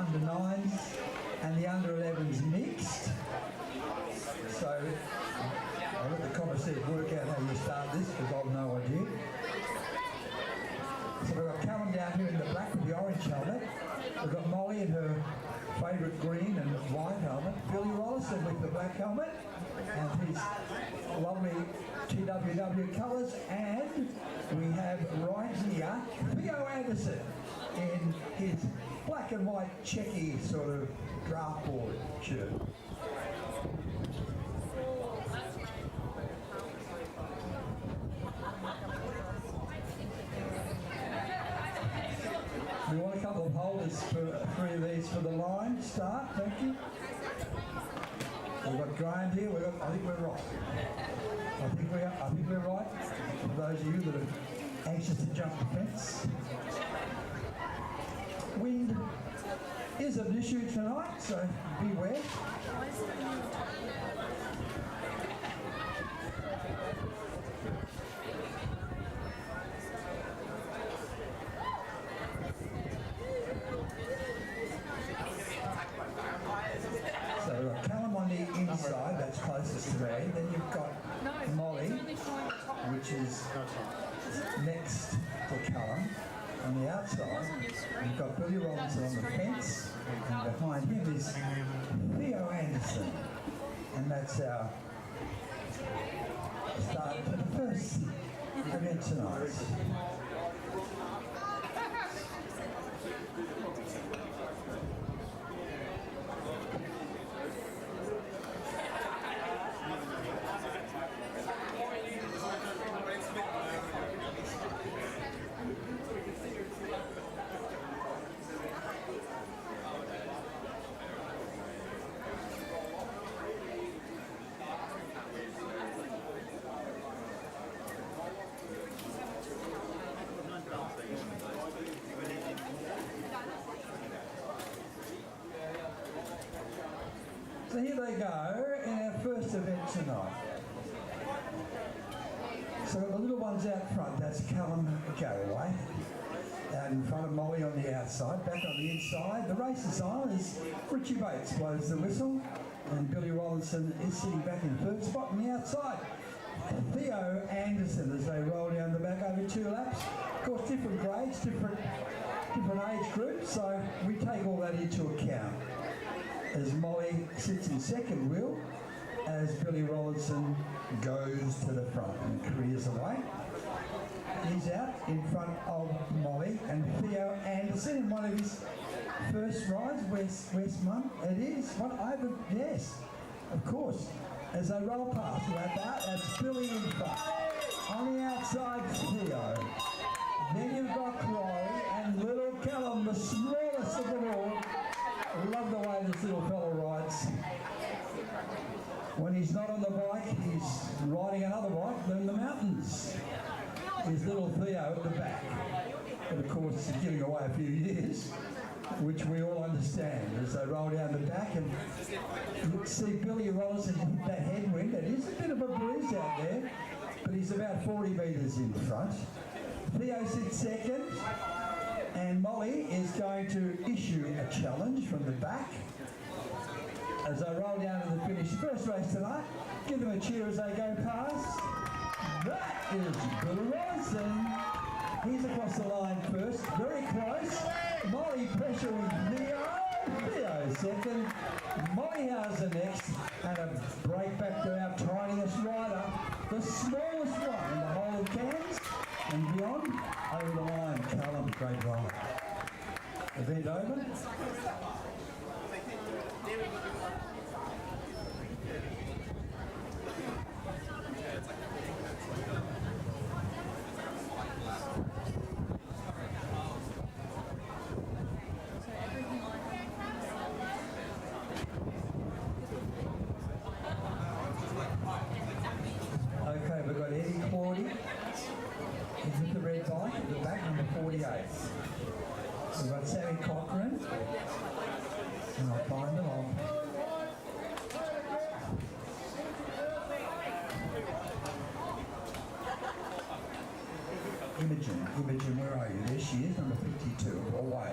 under 9s and the under 11s mixed. So I'll let the commissaires work out how you start this because I've no idea. So we've got Callum down here in the black with the orange helmet. We've got Molly in her favourite green and white helmet. Billy Rollison with the black helmet and his lovely TWW colours. And we have right here Theo Anderson in his black and white checky sort of draft board shirt. We want a couple of holders for 3 of these for the line start, thank you. We've got Graham here, I think we're right. I think we're right. For those of you that are anxious to jump the fence. Wind is an issue tonight, so beware. So we've got Callum on the inside, that's closest to me. Then you've got Molly, which is next to Callum. On the outside, we've got Billy Robinson on the fence, and behind him is Theo Anderson. And that's our start for the first event tonight. So here they go in our first event tonight. So the little ones out front, that's Callum Garraway. Out in front of Molly on the outside, back on the inside. The race is on as Richie Bates blows the whistle and Billy Rollinson is sitting back in third spot on the outside. Theo Anderson as they roll down the back over 2 laps. Of course, different grades, different age groups, so we take all that into account. As Molly sits in second wheel, as Billy Rollinson goes to the front and careers away. He's out in front of Molly and Theo Anderson in one of his first rides. Where's Mum? It is. What over? Yes, of course. As they roll past like that, that's Billy in front. On the outside, Theo. Then you've got Chloe and little Callum, the smallest of them all. I love the way this little fella rides. When he's not on the bike, he's riding another bike in the mountains. His little Theo at the back. But of course, he's giving away a few years, which we all understand as they roll down the back. And you see Billy Robinson hit that headwind. It is a bit of a breeze out there, but he's about 40 metres in front. Theo sits second. And Molly is going to issue a challenge from the back as I roll down to the finish. First race tonight. Give them a cheer as they go past. That is Billy Robinson. He's across the line first. Very close. Molly pressuring Theo. Theo second. Molly Hauser next. And a break back to our tiniest rider. The smallest one in the whole of Cairns. And beyond, over the line, Callum, great ride. Event over. Okay, we've got Eddie Claudy. He's with the red bike at the back, number 48. We've got Sammy Cochran. And I'll find them all. Imogen, where are you? There she is, number 52. Away.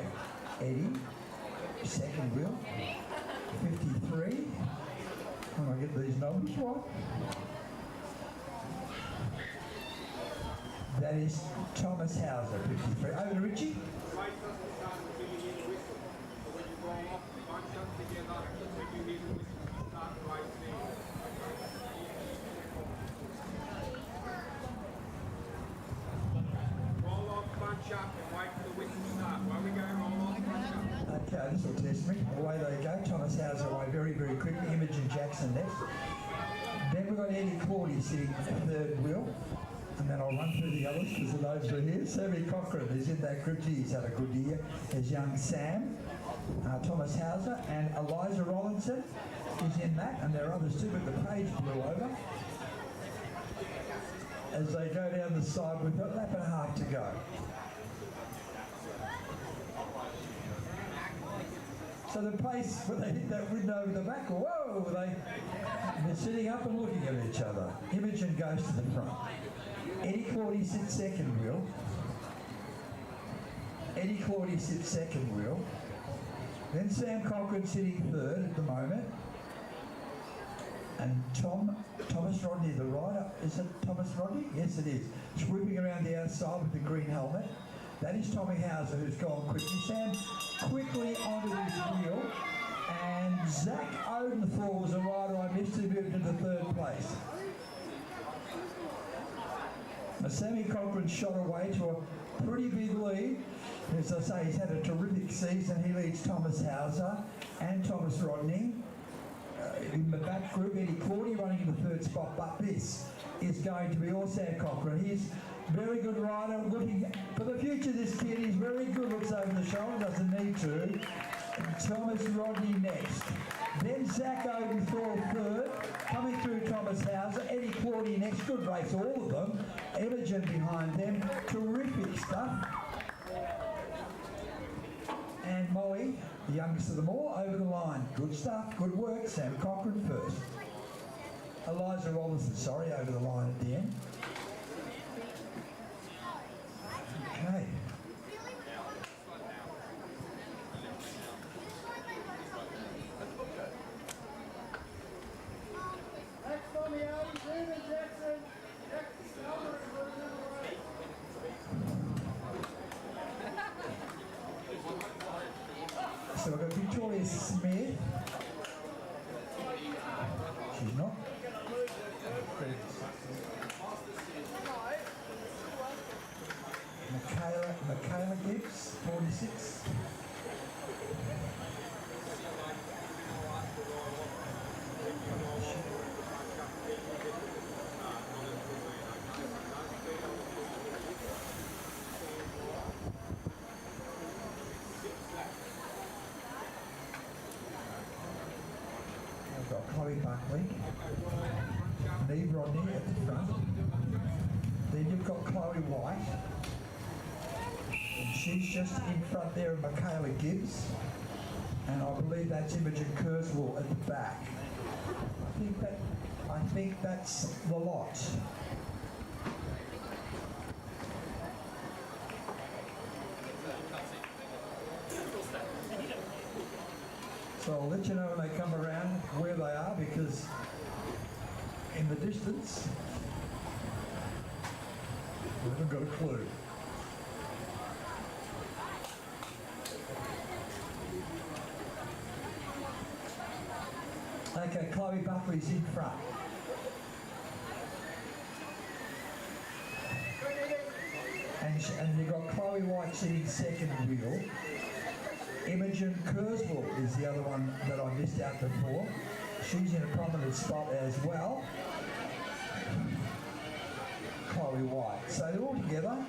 Eddie. second wheel. 53. When I get these numbers right. That is Thomas Hauser, 53. Over to Richie. Okay, this will test me. Away they go. Thomas Hauser away very, very quickly. Imogen Jackson next. Then we've got Eddie Claudy sitting third wheel. And then I'll run through the others because the names are here. Sammy Cochran is in that group. He's had a good year. There's young Sam, Thomas Hauser, and Eliza Rollinson is in that. And there are others too, but the page blew over. As they go down the side with a lap and a half to go. So the pace, when they hit that window over the back, whoa, they're sitting up and looking at each other. Imogen goes to the front. Eddie Claudy sits second wheel. Eddie Claudy sits second wheel. Then Sam Cochran sitting third at the moment. And Thomas Rodney, the rider, is it Thomas Rodney? Yes, it is. Swooping around the outside with the green helmet. That is Tommy Hauser, who's gone quickly. Sam quickly onto his wheel. And Zach Odenthal was a rider I missed, who moved into third place. Sammy Cochran shot away to a pretty big lead. As I say, he's had a terrific season. He leads Thomas Hauser and Thomas Rodney. In the back group, Eddie Claudy running in the third spot, but this is going to be all Sam Cochran. He's a very good rider, looking for the future, this kid. He's very good, looks over the shoulder, doesn't need to. Thomas Rodney next. Then Zach Odenthal third, coming through Thomas Hauser, Eddie Claudy next, good race, all of them. Imogen behind them, terrific stuff. And Molly, the youngest of them all, over the line. Good stuff, good work. Sam Cochran first. Eliza Rollinson, sorry, over the line at the end. Okay. So we've got Victoria Smith. She's not. Michaela Gibbs, 46. We've got Chloe Buckley, Neve Rodney at the front. Then you've got Chloe White. And she's just in front there of Michaela Gibbs. And I believe that's Imogen Kurzweil at the back. I think that's the lot. So I'll let you know when they come around where they are, because in the distance, we haven't got a clue. Okay, Chloe Buckley's in front. And you've got Chloe White sitting second wheel. Imogen Kurzweil is the other one that I missed out before. She's in a prominent spot as well. Chloe White. So they're all together.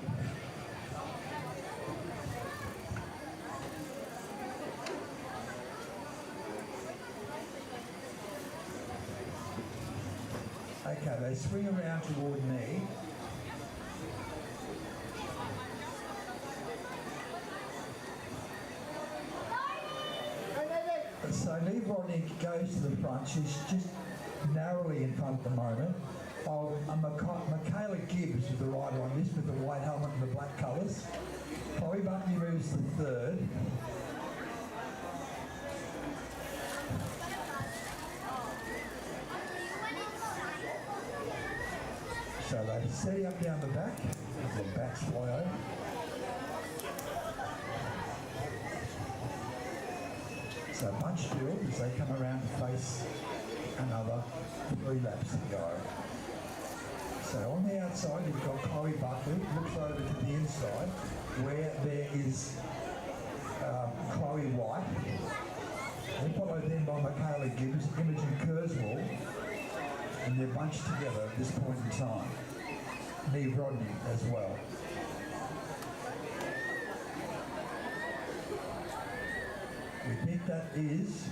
Okay, they swing around toward me. So Neve Rodney goes to the front. She's just narrowly in front at the moment of Michaela Gibbs, with the rider on this, with the white helmet and the black colours. Chloe Buckley moves to third. steady up down the back. The backs fly over. So bunch field as they come around to face another 3 laps to go. So on the outside you've got Chloe Buckley, looks over to the inside where there is Chloe White. They're followed then by Michaela Gibbs, Imogen Kurzweil, and they're bunched together at this point in time. Neve Rodney as well. We think that is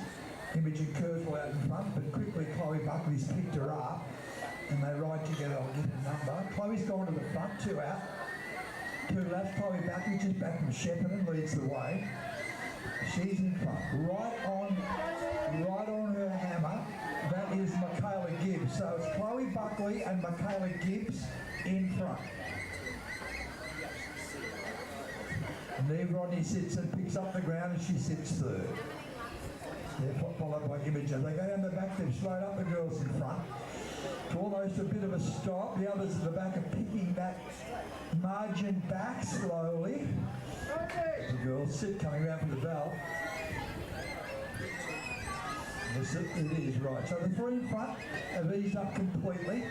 Imogen Kurzweil out in front, but quickly Chloe Buckley's picked her up and they ride together. I'll get a number. Chloe's gone to the front, 2 out. 2 laps. Chloe Buckley just back from Shepparton leads the way. She's in front. Right on her hammer. That is Michaela Gibbs. So it's Chloe Buckley and Michaela Gibbs in front. Neve Rodney sits and picks up the ground and she sits 3rd. They're followed by Imogen. They go down the back, they've slowed up the girls in front. To almost a bit of a stop. The others at the back are picking that margin back slowly. The girls sit coming around for the bell. Yes, it is right. So the 3 in front have eased up completely.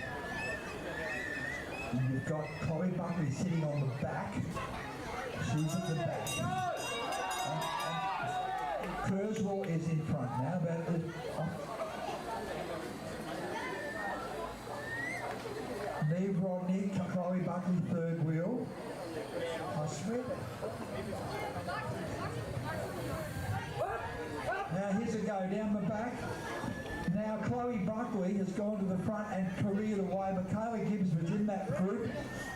And you've got Chloe Buckley sitting on the back. She's at the back. Kurzweil is in front now. Neve Rodney, Chloe Buckley, 3rd wheel. I swear. Now here's a go down the back. Now Chloe Buckley has gone to the front and careered away. Michaela Gibbs was in that group.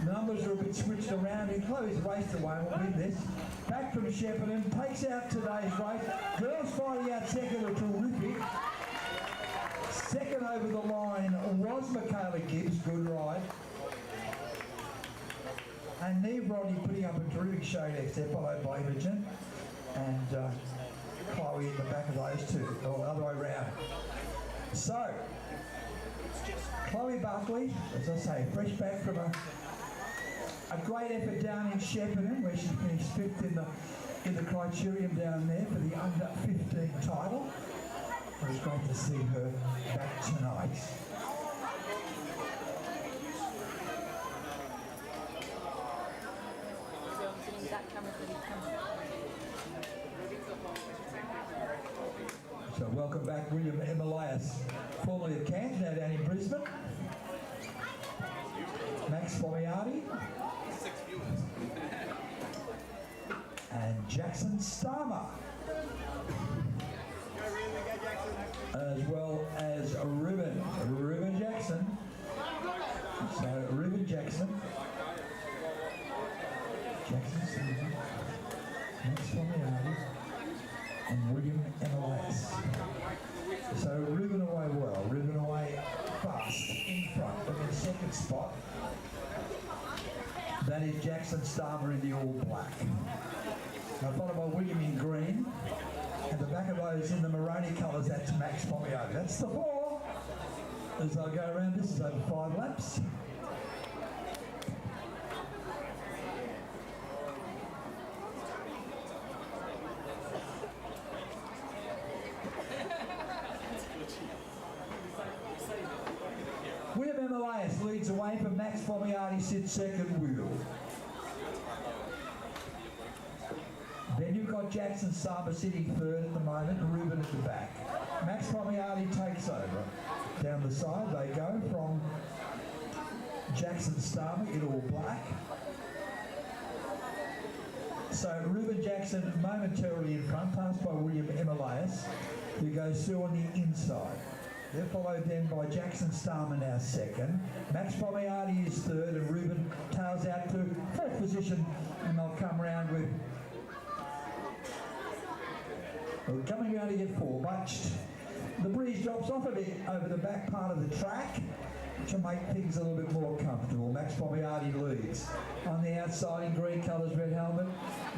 The numbers are a bit switched around and Chloe's raced away and will win this. Back from Shepparton, takes out today's race. Girls fighting out second are terrific. Second over the line was Michaela Gibbs, good ride. And Neve Rodney putting up a terrific show next there, followed by Imogen. And Chloe in the back of those 2, or the other way around. So, Chloe Buckley, as I say, fresh back from a great effort down in Shepparton, where she finished 5th in the criterium down there for the under 15 title. It was great to see her back tonight. So welcome back William Emilias, formerly of Cairns, now down in Brisbane. Max Fomiati. And Jackson Starmer. As well as Ruben Jackson. So Ruben Jackson. Jackson Starmer. Max Fomiati. And William Emilias. So Ruben away well, Ruben away fast in front, but in 2nd spot. That is Jackson Starmer in the all black. Now followed by William in green. And the back of those in the Moroni colours, that's Max Fomiati. That's the 4. As I go around, this is over 5 laps. William Emilias leads away from Max Fomiati, sits 2nd wheel. Then you've got Jackson Starmer sitting 3rd at the moment, and Ruben at the back. Max Fomiati takes over. Down the side they go from Jackson Starmer in all black. So Ruben Jackson momentarily in front, passed by William Emilias, who goes through on the inside. They're followed then by Jackson Starmer now 2nd. Max Fomiati is 3rd, and Ruben tails out to 4th position, and they'll come round with... Well, coming around to get 4, bunched. The breeze drops off a bit over the back part of the track to make things a little bit more comfortable. Max Fomiati leads. On the outside in green colours, red helmet,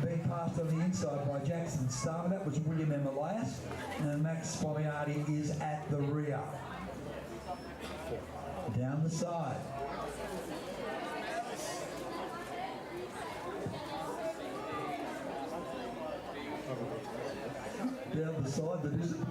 being passed on the inside by Jackson Starmer. That was William Emilias. And Max Fomiati is at the rear. Down the side. down the side that isn't.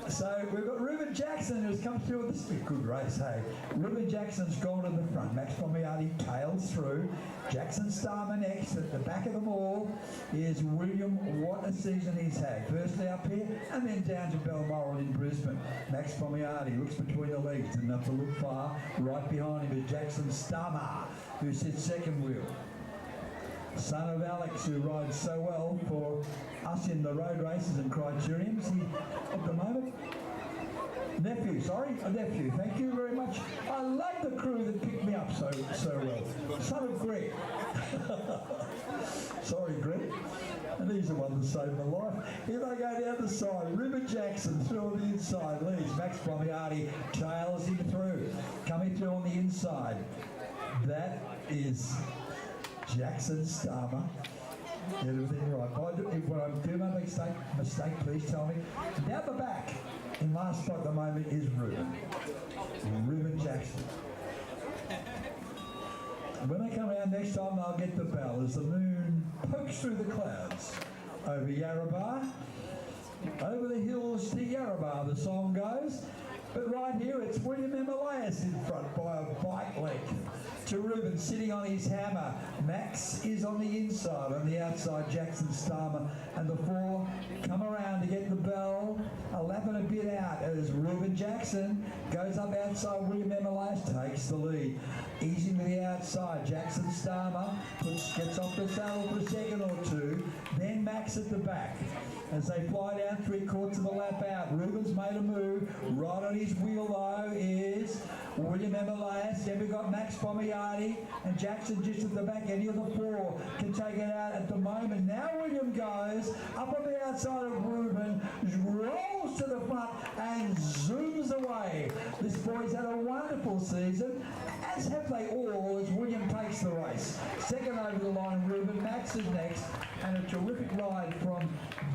So we've got Reuben Jackson who's come through with this big good race, hey. Reuben Jackson's gone to the front. Max Pomiati tails through. Jackson Starmer next. At the back of them all is William. What a season he's had. Firstly up here and then down to Balmoral in Brisbane. Max Pomiati looks between the legs, didn't have to look far. Right behind him is Jackson Starmer, who sits second wheel. Son of Alex, who rides so well for us in the road races and criteriums. He, at the moment, nephew, thank you very much. I love the crew that picked me up so well. Son of Greg. Sorry, Greg. And he's the one that saved my life. Here they go down the side. Reuben Jackson through on the inside. Leads. Max Pomiati tails him through. Coming through on the inside. That is Jackson Starmer. Get everything right. If I do my mistake, please tell me. Down the back, in last spot at the moment, is Reuben Jackson. When they come around next time, they'll get the bell as the moon pokes through the clouds. Over Yarrabah, over the hills to Yarrabah, the song goes. But right here, it's William Emilias in front by a bike length. To Reuben sitting on his hammer. Max is on the inside, on the outside, Jackson Starmer. And the four come around to get the bell. A lap and a bit out as Reuben Jackson goes up outside. William Emilias takes the lead. Easy to the outside. Jackson Starmer gets off the saddle for a second or two. Then Max at the back. As they fly down 3/4 of a lap out, Reuben's made a move. Right on his wheel though is William Emilias. Then we've got Max Pomiati and Jackson just at the back. Any of the four can take it out at the moment. Now William goes up on the outside of Reuben, rolls to the front and zooms away. This boy's had a wonderful season, as have they all, as William takes the race. Second over the line, Reuben. Max is next, and a terrific ride from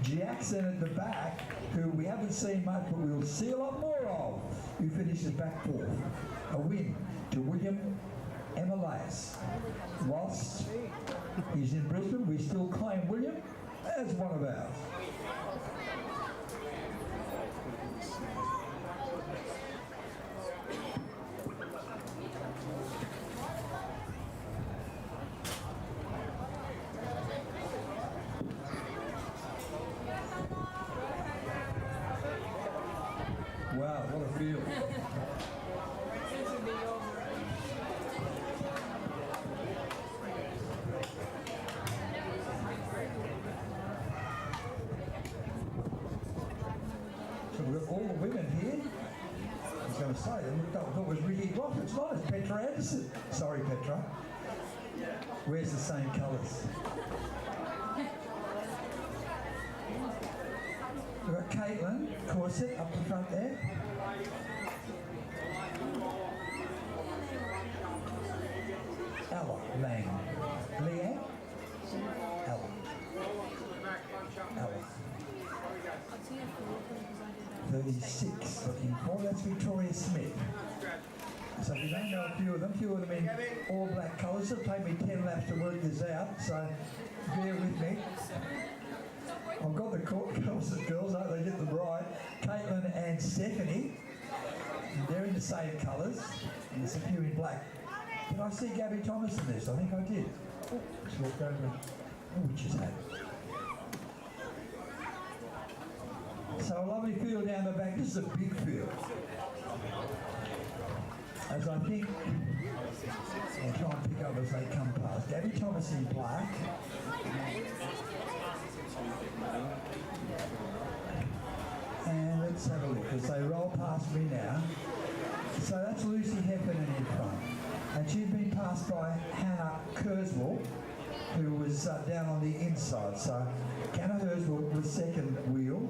Jackson at the back, who we haven't seen much, but we'll see a lot more of, who finishes back fourth. A win to William Emilias. Whilst he's in Brisbane, we still claim William as one of ours. Wow, what a field. So we've got all the women here. I was going to say, I thought it was Ricky Roth. It's not, it's Petra Anderson. Sorry, Petra. Where's the same colours? We've got Caitlin Corset up the front there. Ella Lang. Leanne? Ella. Ella. 36 looking for. That's Victoria Smith. So if you don't know a few of them in all black colours. It'll take me 10 laps to work this out, so bear with me. I've got the girls, I hope they get them right. Caitlin and Stephanie. They're in the same colours. And there's a few in black. Did I see Gabby Thomas in this? I think I did. Oh, just walked over. Oh, which is that? So a lovely field down the back. This is a big field. As I think, I'll try and pick up as they come past. Gabby Thomas in black. And let's have a look as they roll past me now. So that's Lucy Heffernan in front. And she's been passed by Hannah Kurzweil, who was down on the inside. So Hannah Kurzweil was second wheel.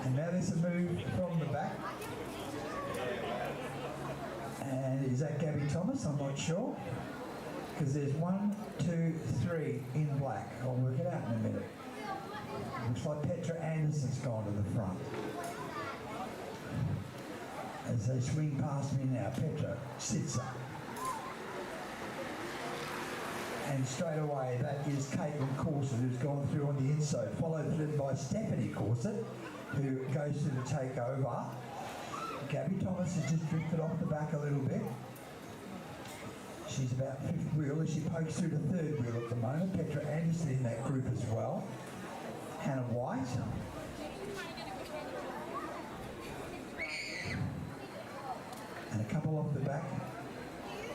And now there's a move from the back. And is that Gabby Thomas? I'm not sure. Because there's 1, 2, 3 in black. I'll work it out in a minute. Looks like Petra Anderson's gone to the front. As they swing past me now, Petra sits up. And straight away, that is Caitlin Corset, who's gone through on the inside, followed by Stephanie Corset, who goes to the takeover. Gabby Thomas has just drifted off the back a little bit. She's about fifth wheel as she pokes through the third wheel at the moment. Petra Anderson in that group as well. Hannah White. And a couple off the back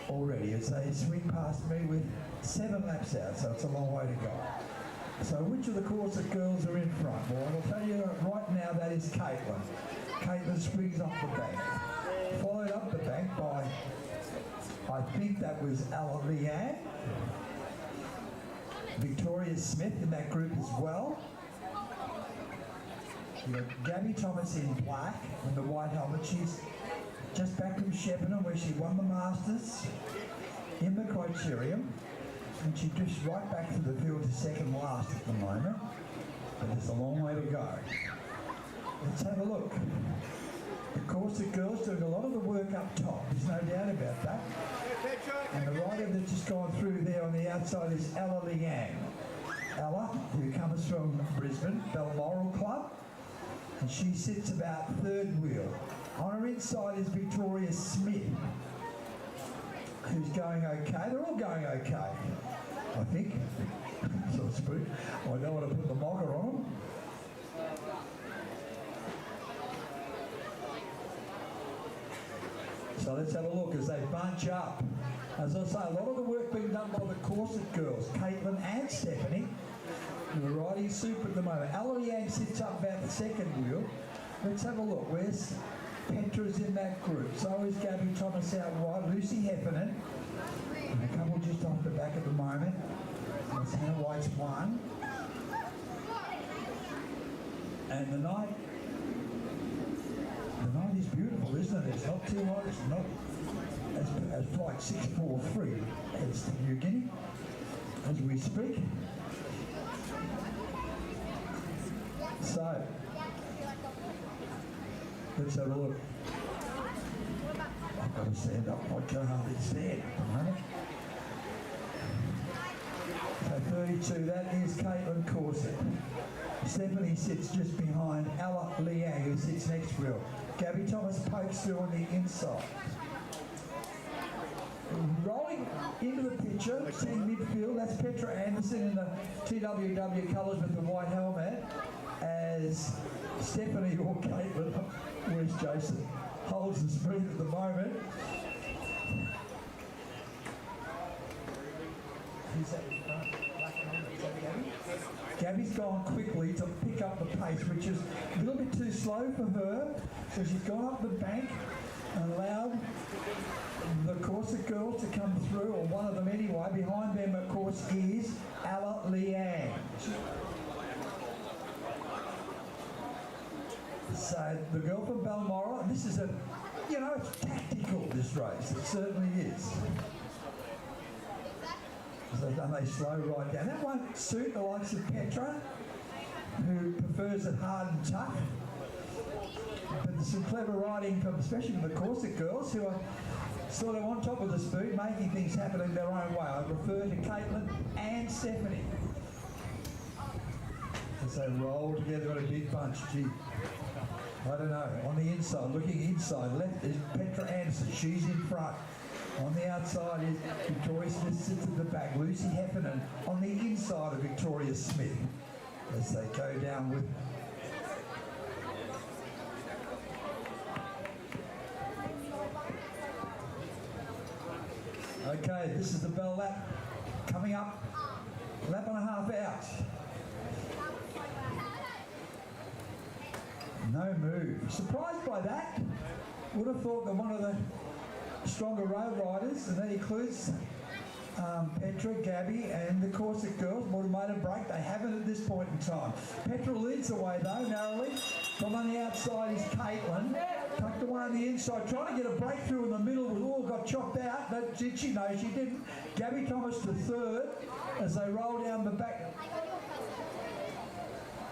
already as they swing past me with 7 laps out, so it's a long way to go. So which of the Corset girls are in front? Well, I'll tell you right now that is Caitlin. Caitlin swings up the bank. Followed up the bank by, I think that was Ella Leanne. Victoria Smith in that group as well. You've got Gabby Thomas in black with the white helmet. She's just back from Shepparton where she won the Masters in the Criterium. And she drifts right back to the field to second last at the moment. But there's a long way to go. Let's have a look. The Corset girls doing a lot of the work up top. There's no doubt about that. And the rider that's just gone through there on the outside is Ella Leanne. Ella, who comes from Brisbane, Balmoral Club. And she sits about third wheel. On her inside is Victoria Smith, who's going okay. They're all going okay, I think. So to speak. I don't want to put the mocker on them. So let's have a look as they bunch up. As I say, a lot of the work being done by the Corset girls, Caitlin and Stephanie, who are riding super at the moment. Ella Leanne sits up about the second wheel. Let's have a look. Where's Petra's in that group? So is Gabby Thomas out wide. Lucy Heffernan. And a couple just off the back at the moment. That's Hannah White's one. And the night is beautiful, isn't it? It's not too hot. It's not as flight 643 heads to New Guinea as we speak. So, let's have a look. I've got to stand up. I can't hardly stand at the moment. So 32, that is Caitlin Corset. Stephanie sits just behind Ella Leanne, who sits next wheel. Gabby Thomas pokes through on the inside. Rolling into the picture, seeing midfield, that's Petra Anderson in the TWW colours with the white helmet, as Stephanie or Caitlin, where's Jason, holds the speed at the moment. Who's that? Gabby's gone quickly to pick up the pace, which is a little bit too slow for her. So she's gone up the bank and allowed the Corset girls to come through, or one of them anyway. Behind them, of course, is Ella Leanne. So the girl from Balmoral, this is a, it's tactical, this race. It certainly is. So they slow right down. That won't suit the likes of Petra, who prefers it hard and tough. But there's some clever riding from, especially from the Corset girls, who are sort of on top of the speed, making things happen in their own way. I refer to Caitlin and Stephanie. As they roll together in a big bunch. Gee, I don't know. On the inside, looking inside, left is Petra Anderson. She's in front. On the outside is Victoria Smith, sits at the back. Lucy Heffernan on the inside of Victoria Smith as they go down with. Okay, this is the bell lap coming up. Lap and a half out. No move. Surprised by that. Would have thought that one of the stronger road riders, and that includes Petra, Gabby and the Corset girls, would have made a break. They haven't at this point in time. Petra leads the way though, narrowly. From on the outside is Caitlin. Tucked away on the inside, trying to get a breakthrough in the middle, but all got chopped out. But did she? No, she didn't. Gabby Thomas to third as they roll down the back.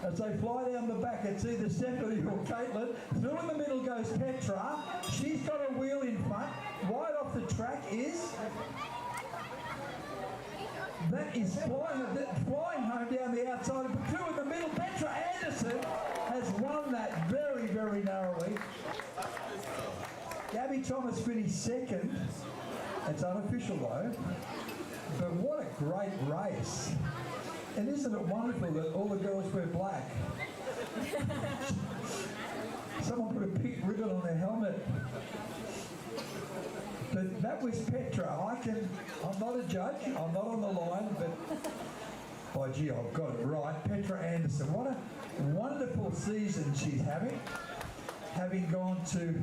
As they fly down the back, it's either Stephanie or Caitlin. Through in the middle goes Petra. She's got a wheel in front. Wide off the track is... That is flying home down the outside. But through in the middle, Petra Anderson has won that Gabby Thomas finished second. It's unofficial though. But what a great race. And isn't it wonderful that all the girls wear black? Someone put a pink ribbon on their helmet. But that was Petra. I'm not a judge, I'm not on the line, but oh gee, I've got it right. Petra Anderson. What a wonderful season she's having gone to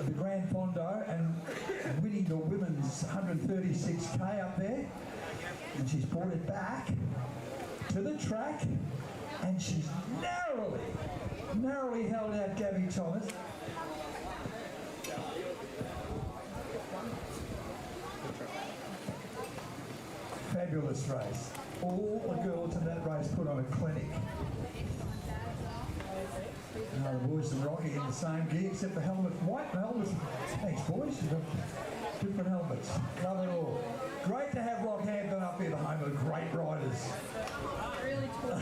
the Grand Fondo and winning the women's 136k up there. And she's brought it back to the track and she's narrowly held out Gabby Thomas. Fabulous race. All the girls in that race put on a clinic. The boys and Rocky in the same gear except the helmet, white helmets. Thanks boys, you've got different helmets. Love it all. Great to have Rockhampton up here, the home of great riders. Really cool.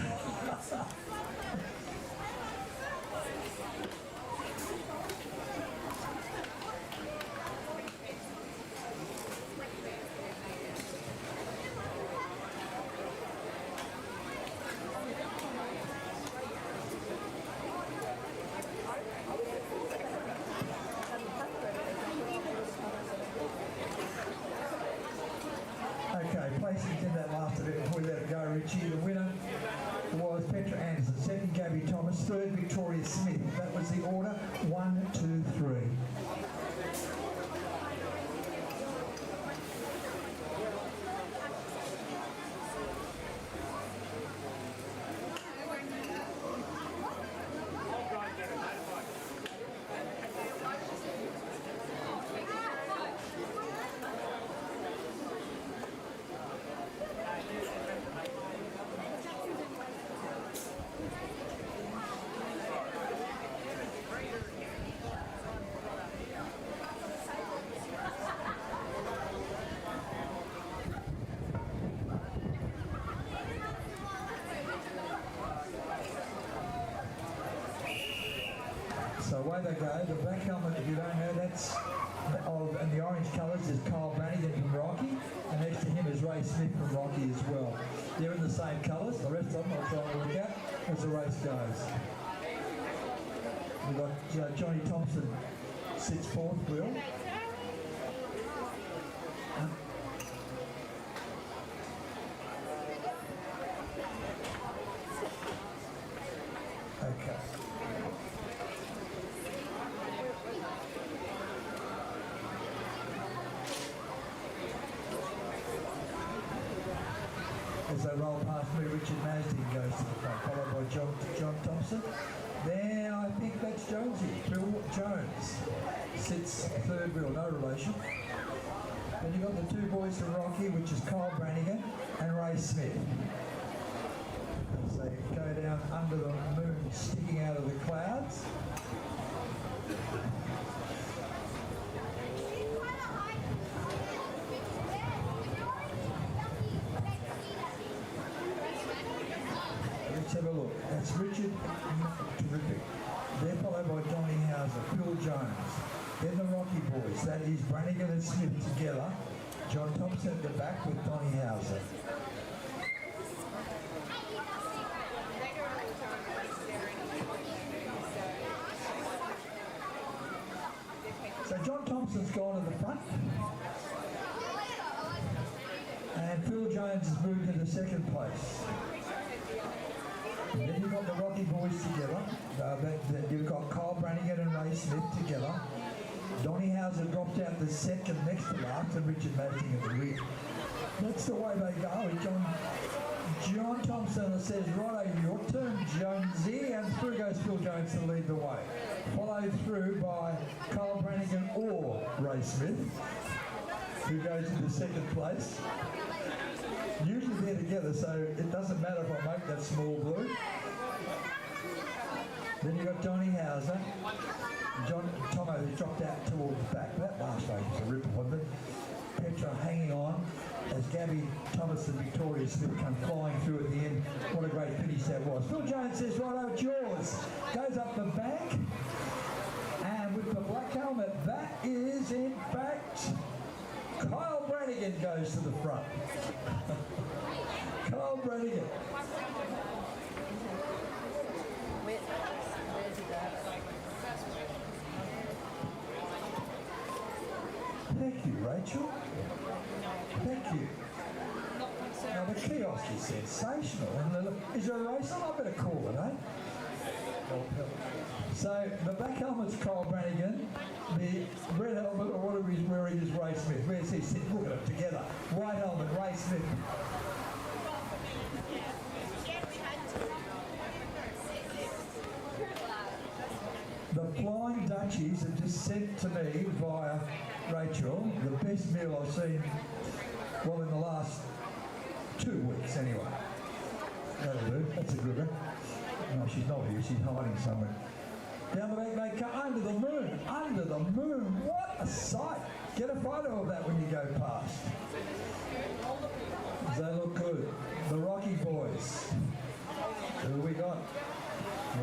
Okay, placings in that last event before we let it go, Richie. The winner was Petra Anderson, second Gabby Thomas, third Victoria Smith. That was the order, 1, 2, 3. So away they go. The black helmet, if you don't know, that's and the orange colours is Kyle Brannigan from Rocky, and next to him is Ray Smith from Rocky as well. They're in the same colours. The rest of them I'll try and work out as the race goes. We've got Johnny Thompson sits fourth wheel. Okay. As they roll past me, Richard Masden goes to the front, followed by John Thompson. Then I think that's Jonesy. Bill Jones sits third wheel, no relation. Then you've got the two boys from Rocky, which is Kyle Brannigan and Ray Smith. As they go down under the moon, sticking out of the clouds. Let's have a look. That's Richard, terrific. They're followed by Donny Hauser, Phil Jones. Then the Rocky boys. That is Brannigan and Smith together. John Thompson at the back with Donny Hauser. So John Thompson's gone to the front. And Phil Jones has moved into second place. And then you've got the Rocky boys together. You've got Kyle Brannigan and Ray Smith together. Donny Hauser dropped out the second next to last and Richard Masting at the rear. That's the way they go. John Thompson says, righto, your turn, Jonesy, and through goes Phil Jones to lead the way. Followed through by Kyle Brannigan or Ray Smith, who goes into second place. Usually they're together, so it doesn't matter if I make that small blue. Then you've got Donny Hauser. Tomo dropped out towards the back. That last race was a ripper, wasn't it? Petra hanging on as Gabby Thomas and Victoria Smith come flying through at the end. What a great finish that was. Phil Jones says, righto, it's yours. Goes up the bank. And with the black car, helmet. That is, in fact, Kyle Brannigan goes to the front. Kyle Brannigan. Thank you, Rachel. Thank you. Now, the kiosk is sensational. And is there a race on? I better call it, eh? So, the black helmet's Kyle Brannigan. The red helmet, or whatever he's wearing, is Ray Smith. Where's he sitting? Look at them together. White helmet, Ray Smith. The Flying Dutchies have just sent to me via Rachel the best meal I've seen, well, in the last 2 weeks anyway. That'll do. That's a good one. No, she's not here. She's hiding somewhere. Down the back, they come under the moon. Under the moon. What a sight. Get a photo of that when you go past. They look good. The Rocky Boys. Who we got?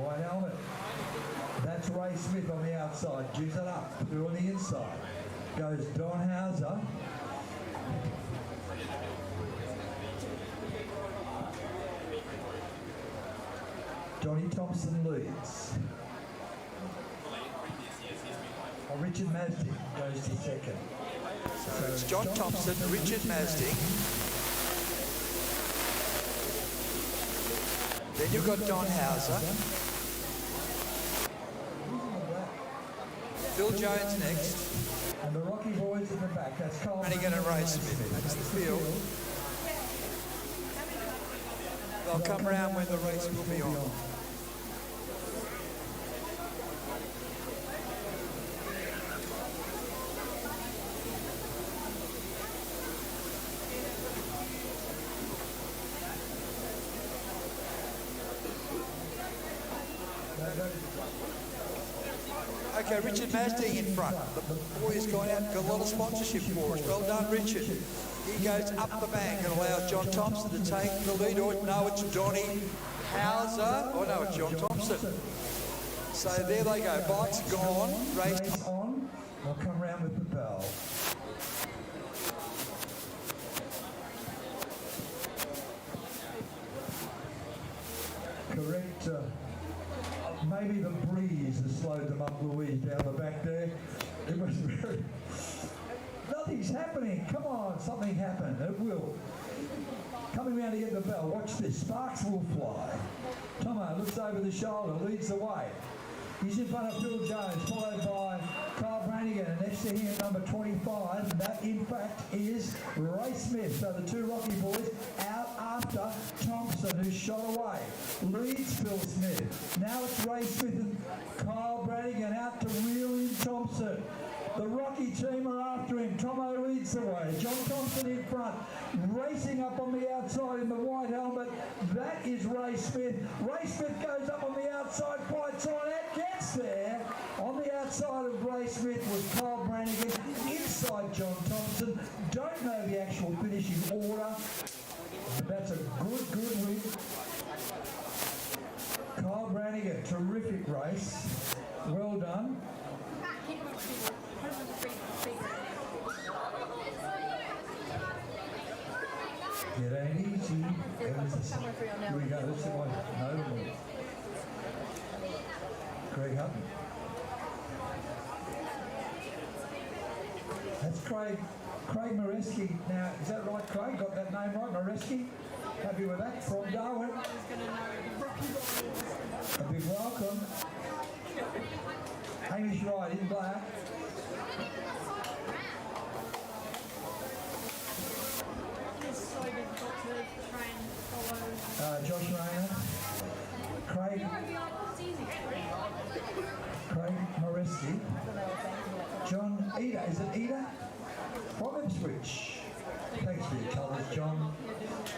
White helmet. That's Ray Smith on the outside. Juice it up. Who on the inside? Goes Don Hauser. Johnny Thompson leads. Richard Masdick goes to second. So it's John Thompson, Richard Masdick. Then you've got Don Hauser. Phil Jones next. And the Rocky Boys in the back. That's Carl Brannigan and Ray Smith. That's the field. They'll come around when the race will be on. Okay, Richard Masdick in front. The boy has gone out and got a lot of sponsorship for us. Well done, Richard. He goes up the bank and allows John Thompson to take the lead. Or no, it's Donny Hauser. Oh no, it's John Thompson. So there they go. Bike's gone. Race on. They'll come round with the bell. Correct. Maybe the breeze has slowed them up, Louise, down the back there. It was very... Nothing's happening. Come on, something happened. It will. Coming round to get the bell. Watch this. Sparks will fly. Tomo looks over the shoulder, leads the way. He's in front of Phil Jones, followed by Kyle Brannigan, and next to him, number 25. That, in fact, is Ray Smith. So the two Rocky Boys out after Thompson, who's shot away. Leads Phil Smith. Now it's Ray Smith and Kyle Brannigan out to reel in Thompson. The Rocky team are after him. Tomo leads the way. John Thompson in front, racing up on the outside in the white helmet. That is Ray Smith. Ray Smith goes up on the outside, fights on it, gets there. On the outside of Ray Smith was Kyle Brannigan. Inside John Thompson. Don't know the actual finishing order. But that's a good win. Kyle Brannigan, terrific race. Well done. It ain't easy. Here we go. Let's see what. No. Greg Hutton. That's Craig Moreski. Now, is that right, Craig? Got that name right? Moreski? Happy with that? From Darwin. A big welcome. Hamish Wright in black. Josh Rayner, Craig Moreski, John Eder, is it Eder? From Ipswich. Thanks for your colours, John.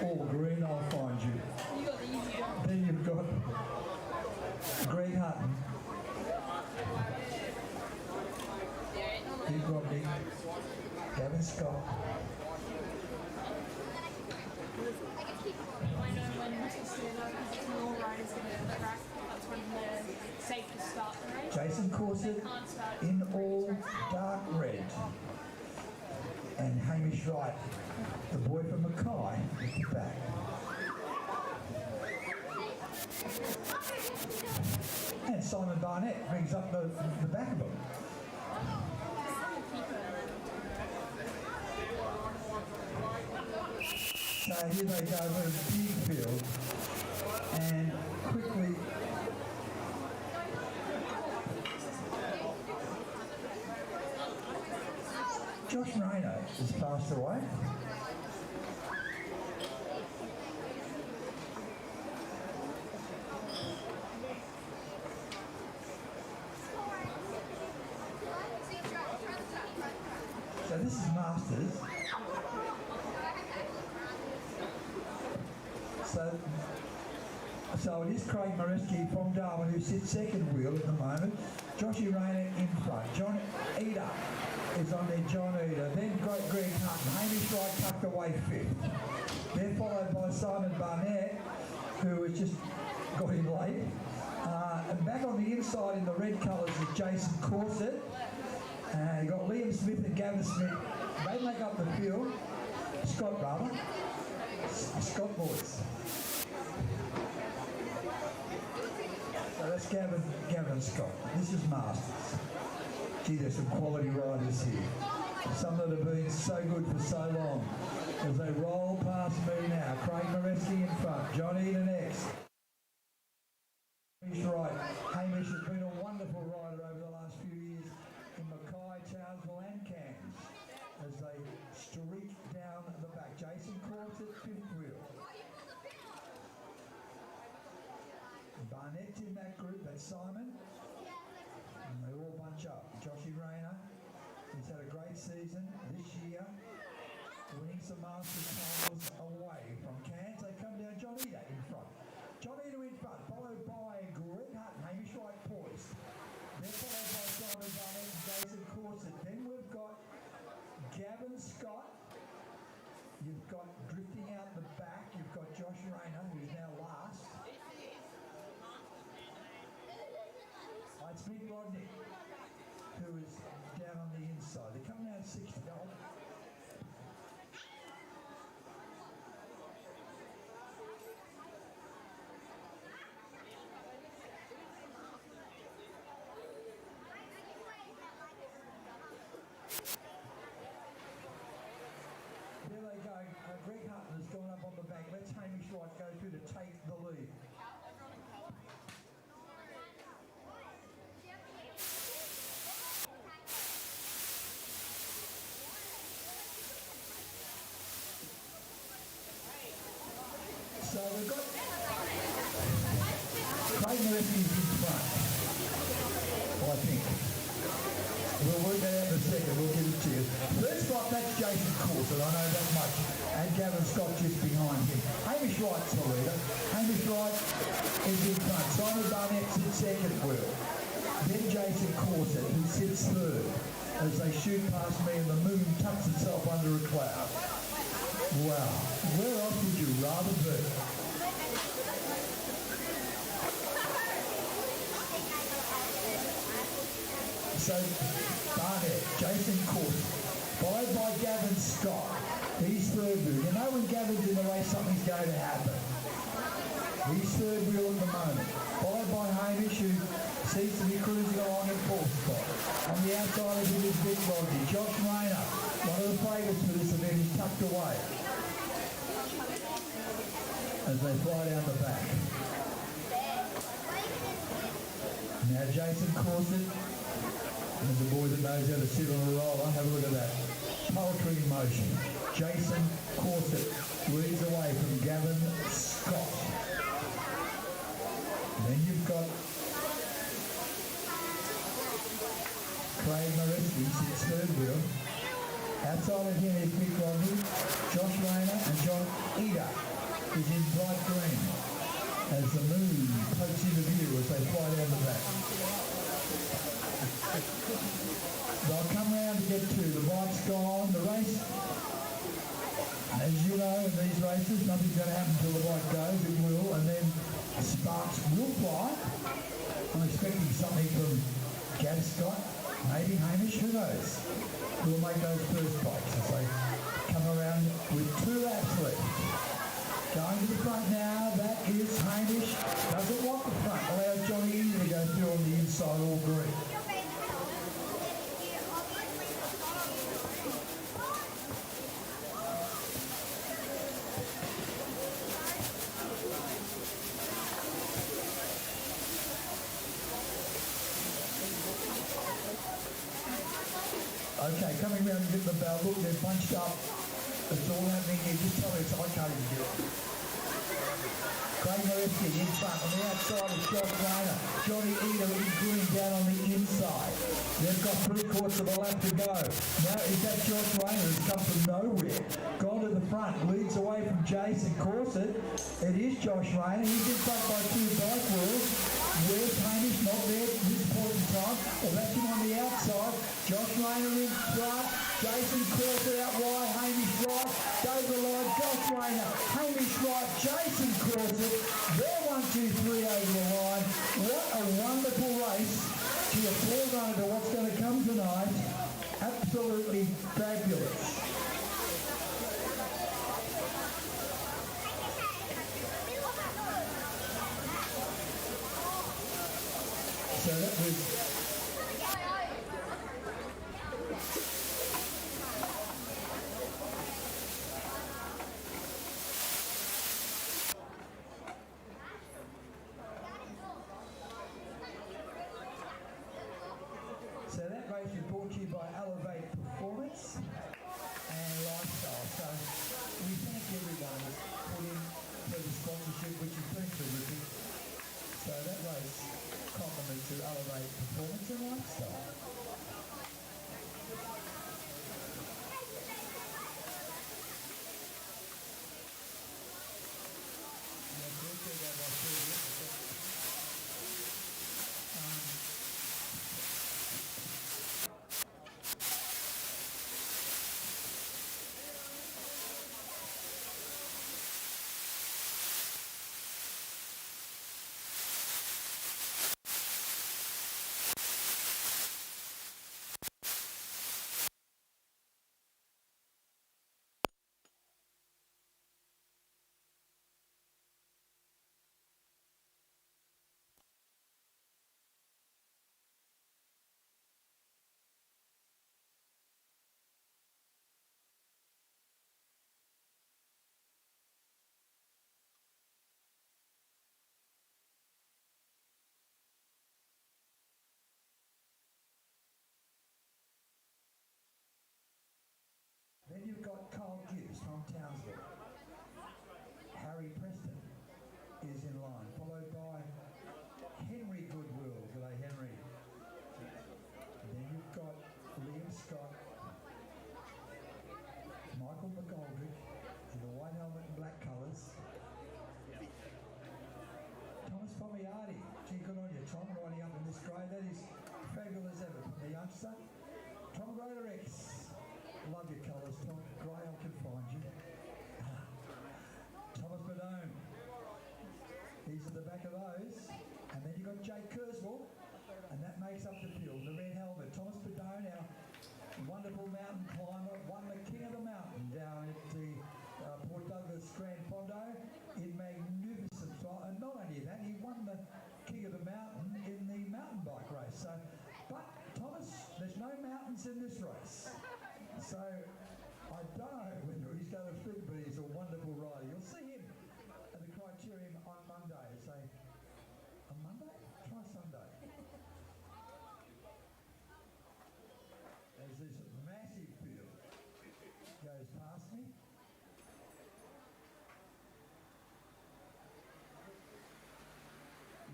All green, I'll find you. Then you've got Greg Hutton, Big Rodney, Gavin Scott. Jason Corset in all dark red. And Hamish Wright, the boy from Mackay, at the back. And Simon Barnett brings up the back of him. So here they go over a big field and quickly Josh Rayner has passed away. So this is Masters. So it is Craig Moreski from Darwin who sits second wheel at the moment. Joshy Rayner in front. John Eder is on there, John Eder. Then Greg Hutton. Hamish Wright tucked away fifth. They're followed by Simon Barnett, who has just got in late. And back on the inside in the red colours is Jason Corset. You've got Liam Smith and Gavin Smith. They make up the field. Scott boys. So that's Gavin Scott. This is Masters. Gee, there's some quality riders here. Some that have been so good for so long. As they roll past me now. Craig Moreski in front. John Eden next. Hamish Wright. Hamish has been a wonderful rider over the last few years in Mackay, Townsville and Cairns as they streak down the back. Jason Corset, fifth wheel. Barnett's in that group, that's Simon. And they all bunch up. Joshy Rayner, he's had a great season this year, winning some Masters titles away from Cairns. They come down, John Eder in front. John Eder in front, followed by Greg Hutton, Hamish Wright poised. They're followed by Simon Barnett and Jason Corset. Then we've got Gavin Scott. You've got drifting out the back, you've got Josh Rayner, who's now last. It's Mick Rodney, who is down on the inside. They're coming out 60. There they go. Greg Hutton has gone up on the back. Let's Hamish Wright go through to take the lead. So we've got Craig Moreski in front, I think. We'll work that out in a second, we'll give it to you. First off, that's Jason Corset, I know that much. And Gavin Scott just behind him. Hamish Wright's the leader. Hamish Wright is in front. Simon Barnett sits second wheel. Then Jason Corset, who sits third, as they shoot past me and the moon tucks itself under a cloud. Wow, where else would you rather be? So, Barnett, Jason Corset, followed by Gavin Scott. He's third wheel. You know when Gavin's in the race, something's going to happen. He's third wheel at the moment. Followed by Hamish, who seems to be cruising along in fourth spot. On the outside of him is Mick Rodney. Josh Rayner, one of the favourites for this event, is tucked away as they fly down the back. Now Jason Corset, there's a boy that knows how to sit on a roller. Have a look at that. Poetry in motion. Jason Corset leads away from Gavin Scott. Then you've got Craig Moreski, sits third wheel. Outside of him is Mick Rodney, Josh Rayner and John Eder is in bright green as the moon pokes into view as they fly down the back. They'll come round to get to the bike's gone. The race, as you know, in these races, nothing's going to happen until the bike goes. It will, and then sparks will fly. I'm expecting something from Gavin Scott, maybe Hamish, who knows? Who will make those first bikes as they come around with 2 laps left. Going to the front now, that is Hamish. Doesn't want the front, allows Johnny Easy to go through on the inside all green. Okay, coming round to get the bell. Look, they're bunched up. It's all happening here. Just tell me it's I can't even do it. Craig Moreski in front. On the outside is Josh Rayner. Johnny Eder in green down on the inside. They've got 3/4 of a lap to go. Now is that Josh Rayner who's come from nowhere. Gone to the front. Leads away from Jason Corset. It is Josh Rayner. He's in front by 2 bike wheels. Where's Hamish? Not there at this point in time. Well, that's him on the outside. Josh Rayner in front. Jason Corset out wide. Hamish right. Over the line. Josh Rayner. Hamish right. Jason Corset. They're 1, 2, 3 over the line. What a wonderful race. To the forerunner to what's going to come tonight. Absolutely fabulous. So that was brought to you by Elevate Performance and Lifestyle. So we thank everyone who's put in for the sponsorship, which has been terrific. So that race compliment to Elevate Performance and Lifestyle. Then you've got Carl Gibbs from Townsville. Harry Preston is in line, followed by Henry Goodwill. G'day, Henry. And then you've got Liam Scott, Michael McGoldrick in the white helmet and black colours. Thomas Pomiardi. Gee, good on you, Tom, riding up in this grade. That is fabulous ever from the youngster. Tom Roderex. Love your colours, Tom. Graham can find you. Thomas Badone. He's at the back of those. And then you've got Jake Kurzweil. And that makes up the field. The red helmet. Thomas Badone, our wonderful mountain climber, won the King of the Mountain down at the Port Douglas Grand Fondo in magnificent style. And not only that, he won the King of the Mountain in the mountain bike race. So, but Thomas, there's no mountains in this race. So, I don't know whether he's going to fit, but he's a wonderful rider. You'll see him at the Criterium on Monday. Say, on Monday? Try Sunday. As this massive field goes past me.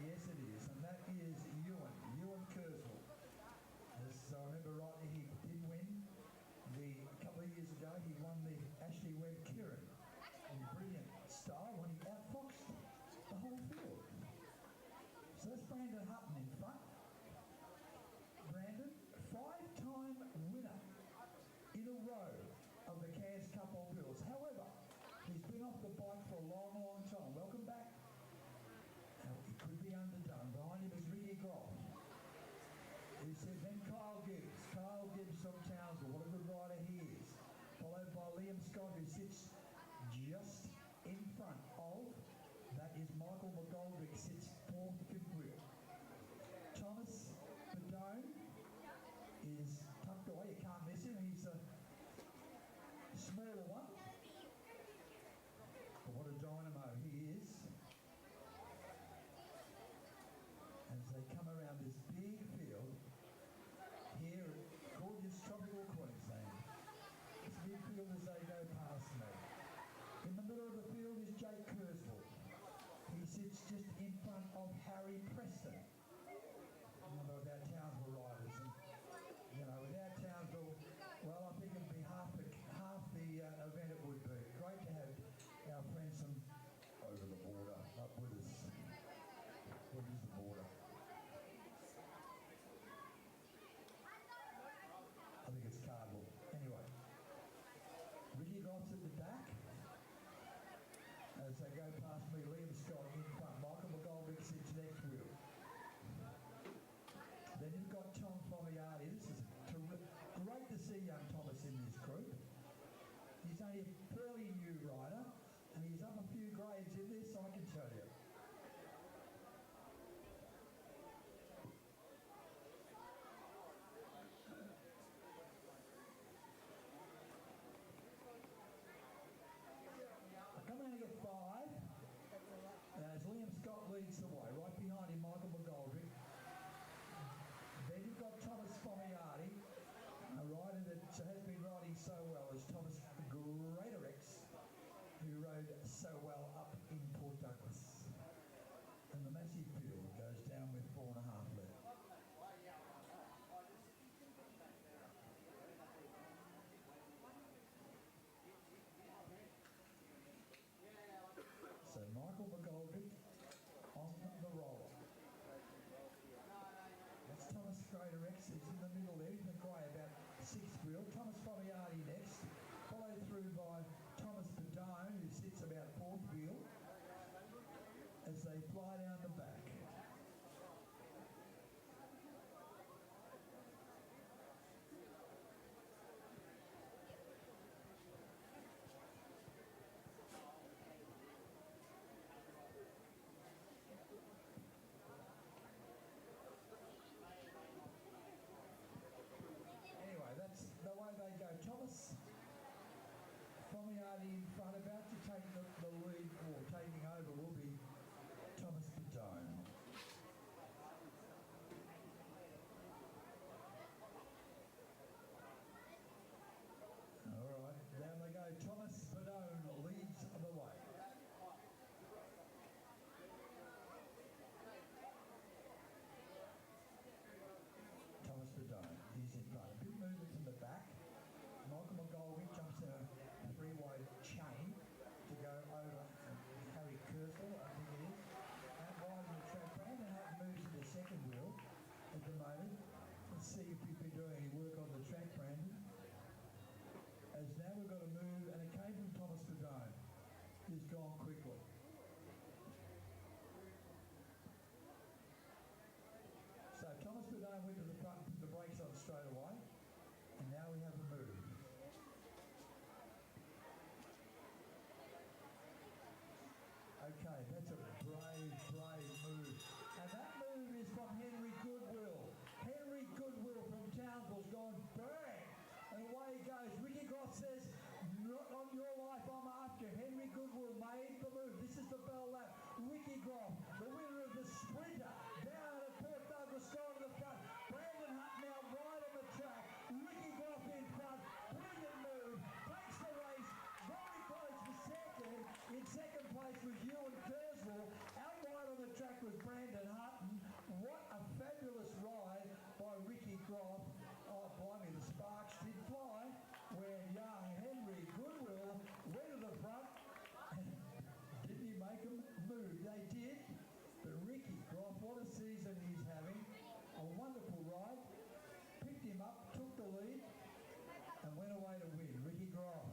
Yes, it is. And that is Ewan Kurzweil. As I remember rightly, he did win. A couple of years ago, he won the Ashley Webb Kieran in brilliant style when he outfoxed the whole field. So that's Brandon Hutton in front. Brandon, 5-time winner in a row of the Cairns Cup on wheels. However, he's been off the bike for a long, long time. Welcome back. Now, he could be underdone. Behind him is Ricky Groff. Is Then Kyle Gibbs. Kyle Gibbs from Townsville. What a good rider he is. Followed by Liam Scott, who sits just in front of. That is Michael McGoldrick, sits fourth fifth wheel. Thomas Bedone is tucked away. You can't miss him. He's a smaller one. But what a dynamo he is. As they come around this big field here at gorgeous tropical Queensland. This big field as they go past me. In the middle of the field is Jake Kerswell. He sits just in front of Harry Preston. One of our Townsville riders. And, you know, without Townsville, well, I think it'd be half the event it would be. Great to have our friends from over the border up with us. What is the border? I think it's Cardinal. Anyway, Ricky Goss at the back. As they go past me, Liam Scott in front. Michael McGoldrick sits next wheel. Then you've got Tom Fomiardi. This is great to see young Thomas in this group. He's only a fairly new rider, and he's up a few grades in this, I can tell you. Coming in at 5, as Liam Scott leads the way, right behind him Michael McGoldrick. Then you've got Thomas Fomiardi, a rider that has been riding so well as Thomas Greatorex, who rode so well up in Port Douglas. And the massive field goes down with 4.5 left. So Michael McGoldrick on the roller. That's Thomas Greatorex. He's in the middle there. He's in the grey about 6th wheel. Thomas Fomiardi next, followed through by Thomas Bedone, who sits about 4th wheel, as they fly down the back. That's the way they go. Thomas Fomiardi in front, about to take the lead, or taking over will be Thomas Bedone. All right, down they go. Thomas Bedone leads the way. Thomas Bedone, he's in front. A bit movement from the back. Michael McGoldrick jumps in a three-wide chain to go over Harry Kerswell, I think it is. Out wide in the track. Brandon Hutton moves to the second wheel at the moment. Let's see if you've been doing any work on the track, Brandon. As now we've got to move, and it came from Thomas Bedone. He's gone quickly. So Thomas Bedone went to the front and put the brakes on straight away. And now we have a move. Okay, that's a brave move. And that move is from Henry Goodwill. Henry Goodwill from Townsville's gone bang. And away he goes. Ricky Groff says, not on your life, I'm after. Henry Goodwill made the move. This is the bell lap. Ricky Groff, the winner of the sprinter, down at Port Douglas, going to the front. Brandon Hutt now right on the track. Ricky Groff in front. Brilliant move. Takes the race. Very close to second. In second place was Ewan Kerswell. Out wide on the track was Brandon Hutton. What a fabulous ride by Ricky Groff. Oh, blimey, the sparks did fly when young Henry Goodwill went to the front. Didn't he make them move? They did. But Ricky Groff, what a season he's having. A wonderful ride. Picked him up, took the lead, and went away to win. Ricky Groff.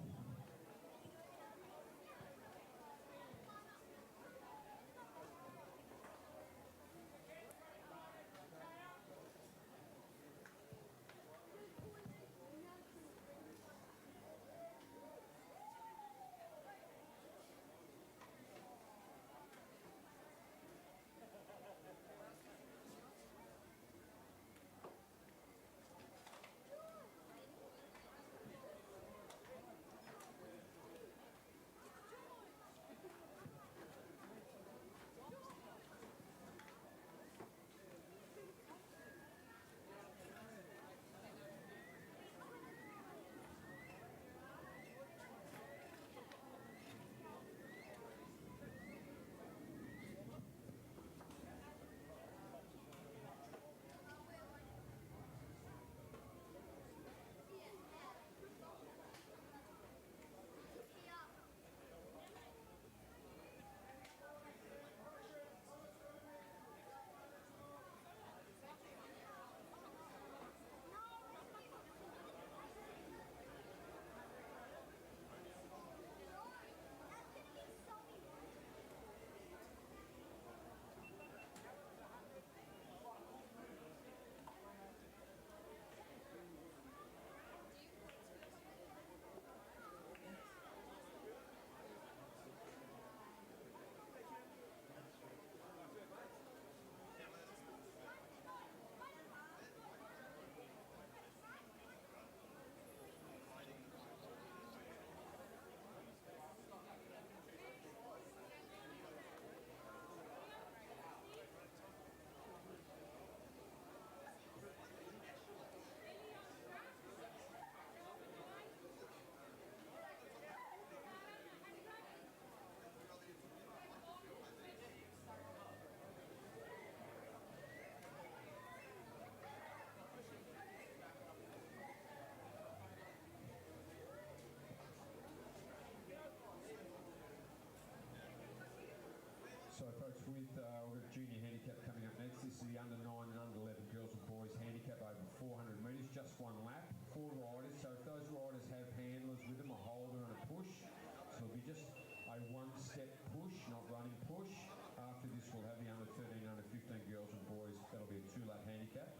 not running push. After this, we'll have the under 13, under 15 girls and boys. That'll be a 2-lap handicap.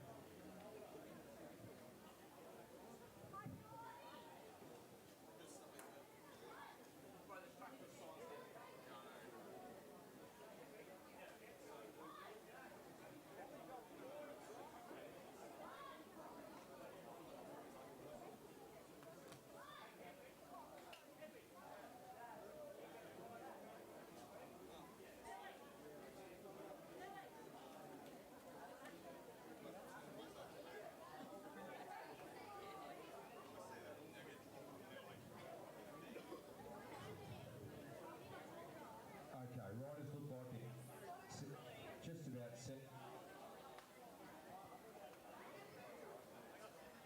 Okay, riders look like they're just about set.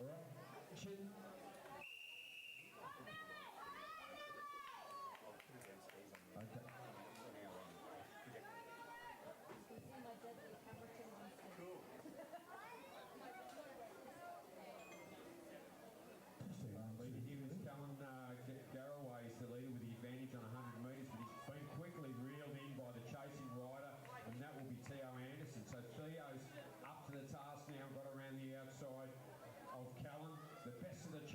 All right, chin. Okay. Leader here is Callan Garraway is the leader with the advantage on 100 metres, but he's been quickly reeled in by the chasing rider, and that will be Theo Anderson. So Theo's up to the task now, got around the outside of Callan. The best of the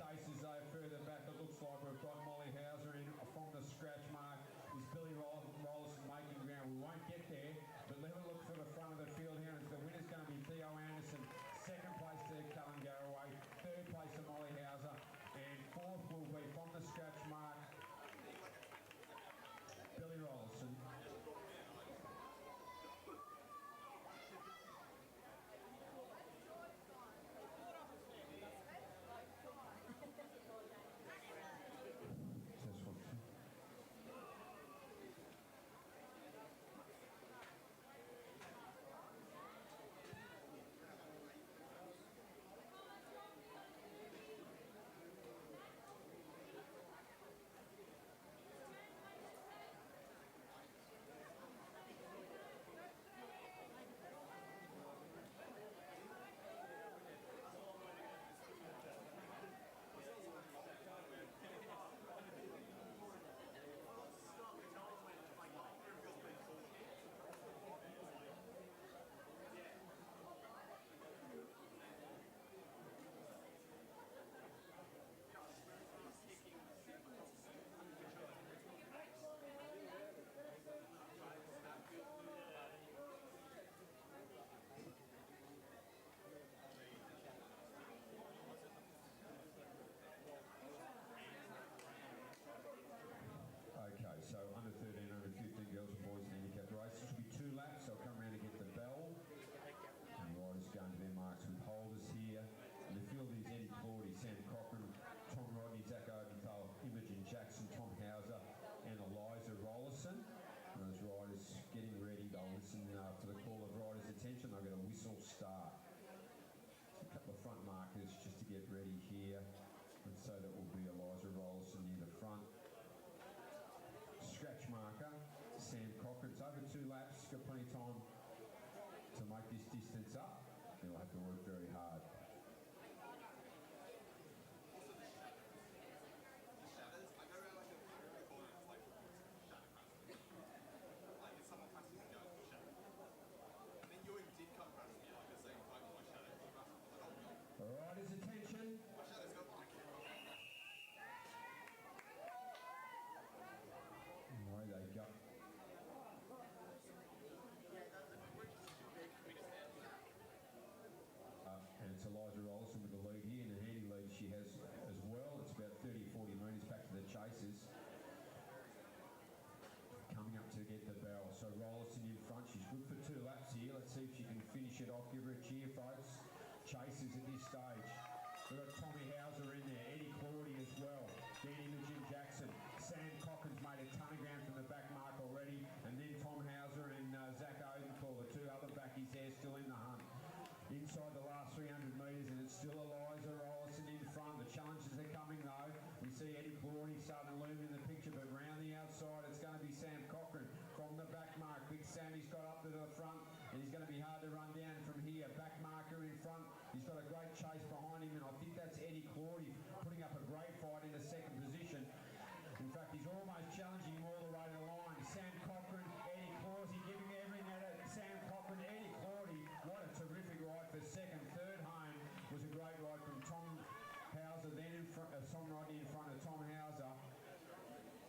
Hauser, then in front, Tom Rodney in front of Tom Hauser,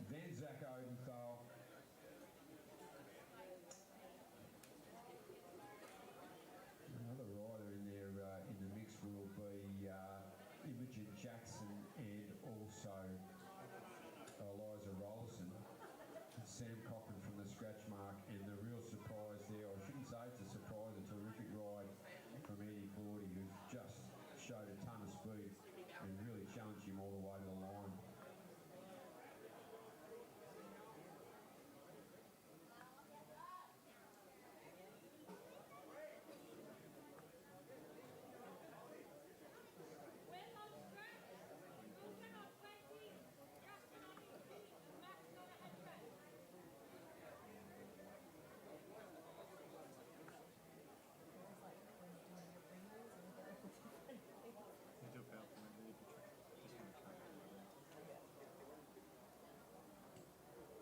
then Zach Odenthal. Another rider in there in the mix will be Imogen Jackson and also Eliza Rollison. Sam Cochran from the scratch mark, and the real surprise there, I shouldn't say it's a surprise, a terrific ride from Eddie Forty, who's just showed a ton of speed and really challenged him all the way to the line.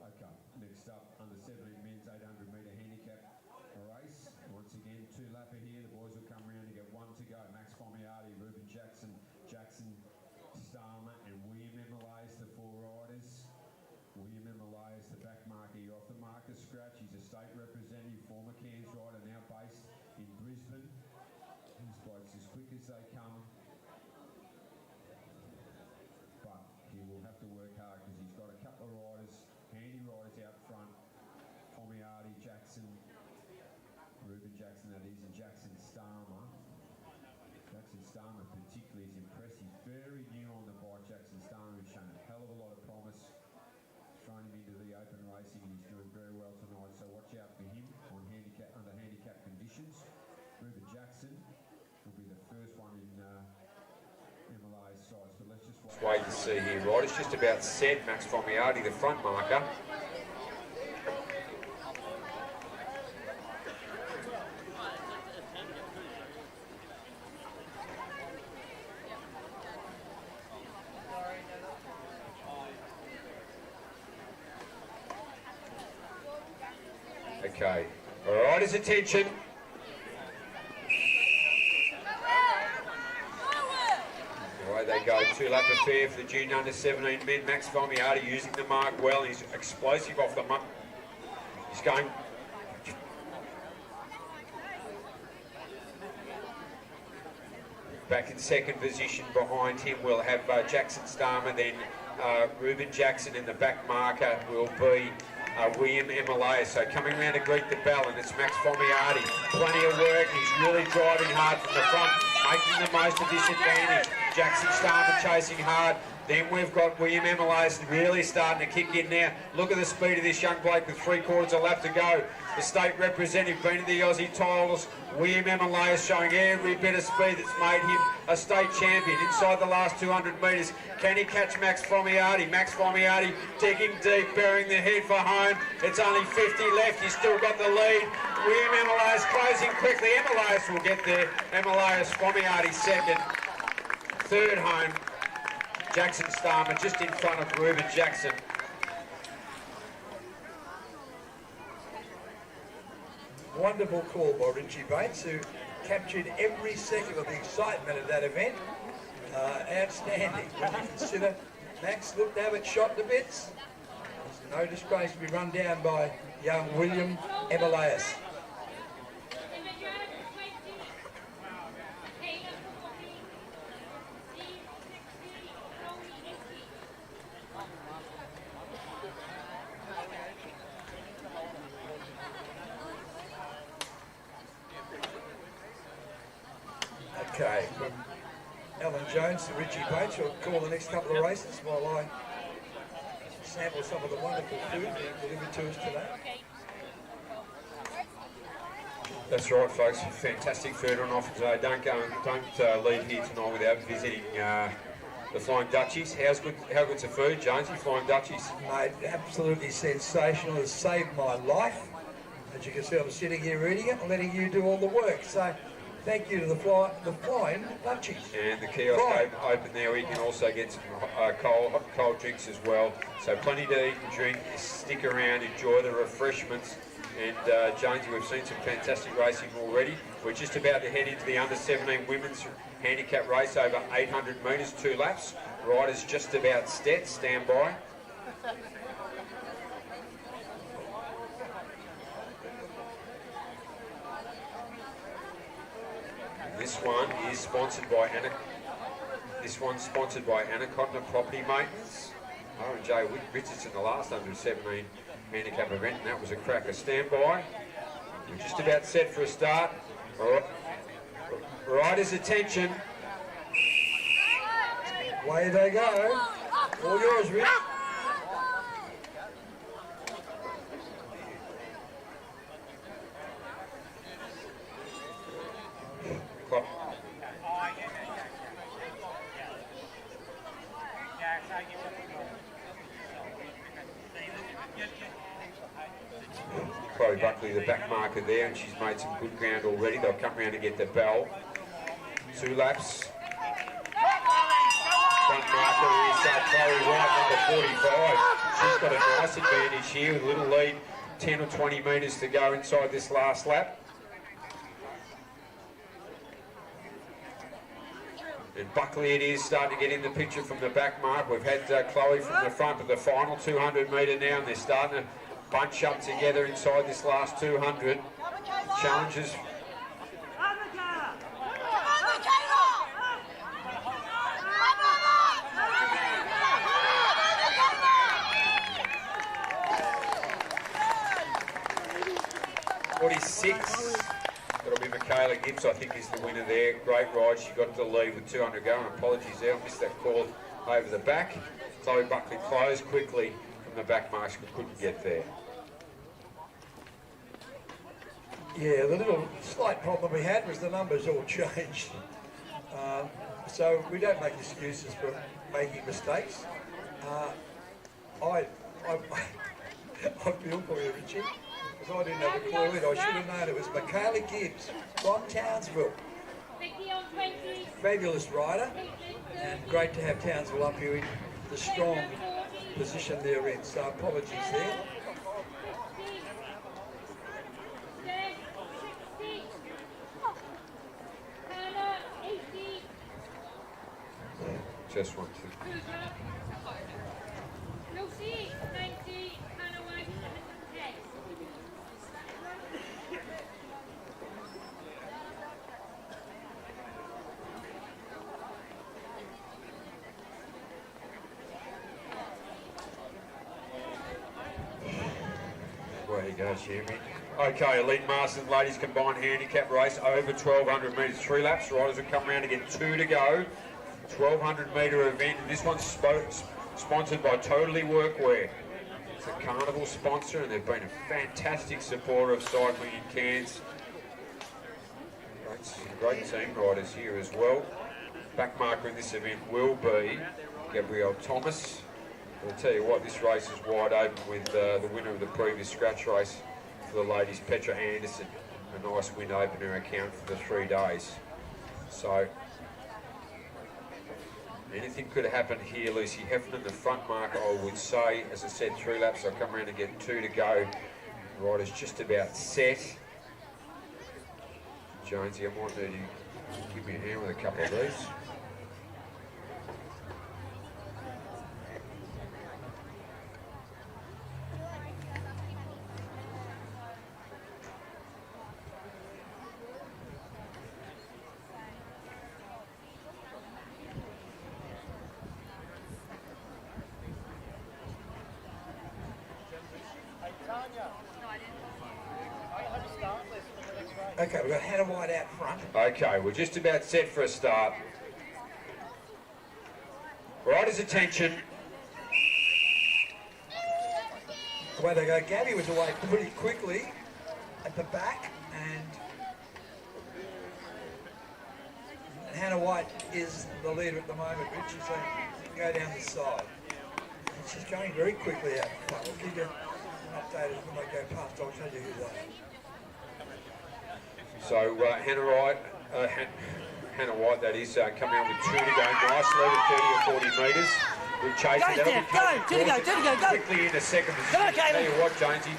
Okay, next up, under 17 men's 800 metre handicap race. Once again, two lapper here. The boys will come round to get one to go. Max Formiati, Ruben Jackson, Jackson Starmer, and William Emelays, the four riders. William Emelays, the back marker. You're off the marker scratch. He's a state representative, former Cairns rider, now based in Brisbane. These blokes as quick as they come. But he will have to work hard because he's got a couple of riders, handy riders out front. Formiati, Jackson, Ruben Jackson that is, and Jackson Starmer. Jackson Starmer particularly is impressive. Very new on the bike, Jackson Starmer, who's shown a hell of a lot of promise. Thrown him into the open racing and he's doing very well tonight, so watch out for him on handicap, under handicap conditions. Ruben Jackson will be the first one in MLA's sides, but let's just Wait to see here, right? It's just about set. Max Formiati, the front marker. Okay. All right, his attention. Away they go, two-lap affair for the junior under 17 men. Max Formiati using the mark well. He's explosive off the mark. He's going. Back in second position behind him, we'll have Jackson Starmer, then Ruben Jackson in the back marker will be William Emelays. So coming around to greet the bell, and it's Max Formiati. Plenty of work. He's really driving hard from the front, making the most of this advantage. Jackson Starmer chasing hard. Then we've got William Emelays really starting to kick in now. Look at the speed of this young bloke with 3/4 a lap to go. The state representative, been to the Aussie titles. William Emelays showing every bit of speed that's made him a state champion. Inside the last 200 metres, can he catch Max Formiati? Max Formiati digging deep, burying the head for home. It's only 50 left. He's still got the lead. William Emelays closing quickly. Emelays will get there. Emelays, Formiati second. Third home, Jackson Starmer just in front of Ruben Jackson. Wonderful call by Richie Bates, who captured every second of the excitement of that event. Outstanding. When you consider Max looked to have it shot to bits. It's no disgrace to be run down by young William Emelays. Okay, from Alan Jones to Richie Bates, who'll call the next couple of races while I sample some of the wonderful food being delivered to us today. That's right, folks. Fantastic food on offer today. Don't leave here tonight without visiting the Flying Dutchies. How good's the food, Jonesy? Flying Dutchies. Mate, absolutely sensational. It's saved my life. As you can see, I'm sitting here eating it and letting you do all the work. So thank you to the Flying Dutchies. And the kiosk open there. You can also get some cold drinks as well. So plenty to eat and drink. Stick around, enjoy the refreshments. And Jonesy, we've seen some fantastic racing already. We're just about to head into the under-17 women's handicap race over 800 metres, 2 laps. Riders just about set, stand by. This one is sponsored by Anaconda Property Maintenance. R&J Richardson, the last under-17 handicap event, and that was a cracker. Stand by. We're just about set for a start. All right. Riders, attention. Away they go. All yours, Rich. Chloe Buckley, the back marker there, and she's made some good ground already. They'll come around to get the bell. 2 laps. Front marker is Chloe White, number 45. She's got a nice advantage here with a little lead, 10 or 20 metres to go inside this last lap. And Buckley it is starting to get in the picture from the back mark. We've had Chloe from the front of the final 200 metre now, and they're starting to bunch up together inside this last 200. Challenges. That'll be Michaela Gibbs, I think, is the winner there. Great ride. She got the lead with 200 going. Apologies there, I missed that call over the back. Chloe Buckley closed quickly from the back marks, but couldn't get there. Yeah, the little slight problem we had was the numbers all changed. So we don't make excuses for making mistakes. I feel for you, Richie, because I didn't have a call in. I should have known it was Michaela Gibbs from Townsville. Fabulous rider, and great to have Townsville up here in the strong position they're in. So apologies there. Just one, two. There you go, Jeremy. Okay, Elite Masters Ladies Combined Handicap Race over 1,200 metres. 3 laps. Riders will come around to get 2 to go. 1,200 metre event. This one's sponsored by Totally Workwear. It's a carnival sponsor, and they've been a fantastic supporter of cycling in Cairns. Great team riders here as well. Back marker in this event will be Gabrielle Thomas. I'll tell you what, this race is wide open with the winner of the previous scratch race for the ladies, Petra Anderson. A nice win opener account for the 3 days. So anything could have happened here. Lucy Heffernan, the front marker, I would say. As I said, 3 laps. I'll come around and get 2 to go. The rider's just about set. Jonesy, I might need you to give me a hand with a couple of these. Okay, we've got Hannah White out front. Okay, we're just about set for a start. Riders' attention. Away they go. Gabby was away pretty quickly at the back, and Hannah White is the leader at the moment, Richard, so you can go down the side. And she's going very quickly out front. We'll give you an update when they go past. I'll tell you who they are. So Hannah White, that is, coming on with 2 to go. Nice lead at 30 or 40 metres. We'll chase it. Go, Steph, go. Quickly in a second position. Come on, Caitlin. Tell you what, Jonesy,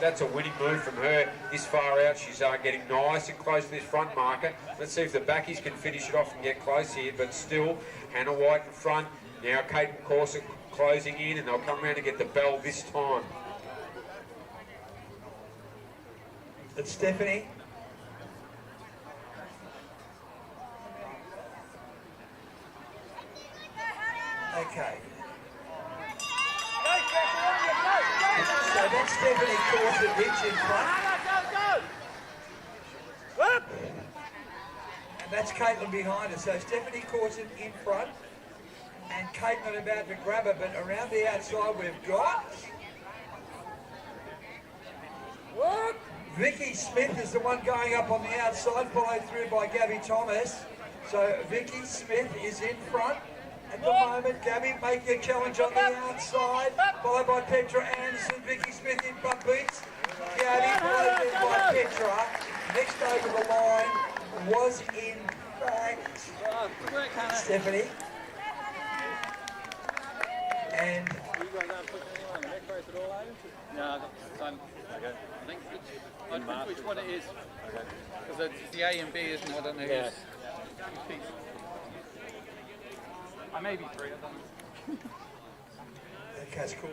that's a winning move from her. This far out, she's getting nice and close to this front marker. Let's see if the backies can finish it off and get close here, but still, Hannah White in front. Now Caitlin Corson closing in, and they'll come around and get the bell this time. It's Stephanie. Okay. So that's Stephanie Corson Rich in front. And that's Caitlin behind her. So Stephanie Corson in front. And Caitlin about to grab her, but around the outside we've got... Vicky Smith is the one going up on the outside, followed through by Gabby Thomas. So Vicky Smith is in front. At the moment, Gabby making a challenge on the outside, followed by Petra Anderson. Vicky Smith in front beats Gabby, followed then by Petra. Next over the line was in fact Stephanie. And No, I got some. Okay. I think which one it is. Because the A and B isn't what I know. Yeah. Maybe 3, I don't know. okay, it's cool.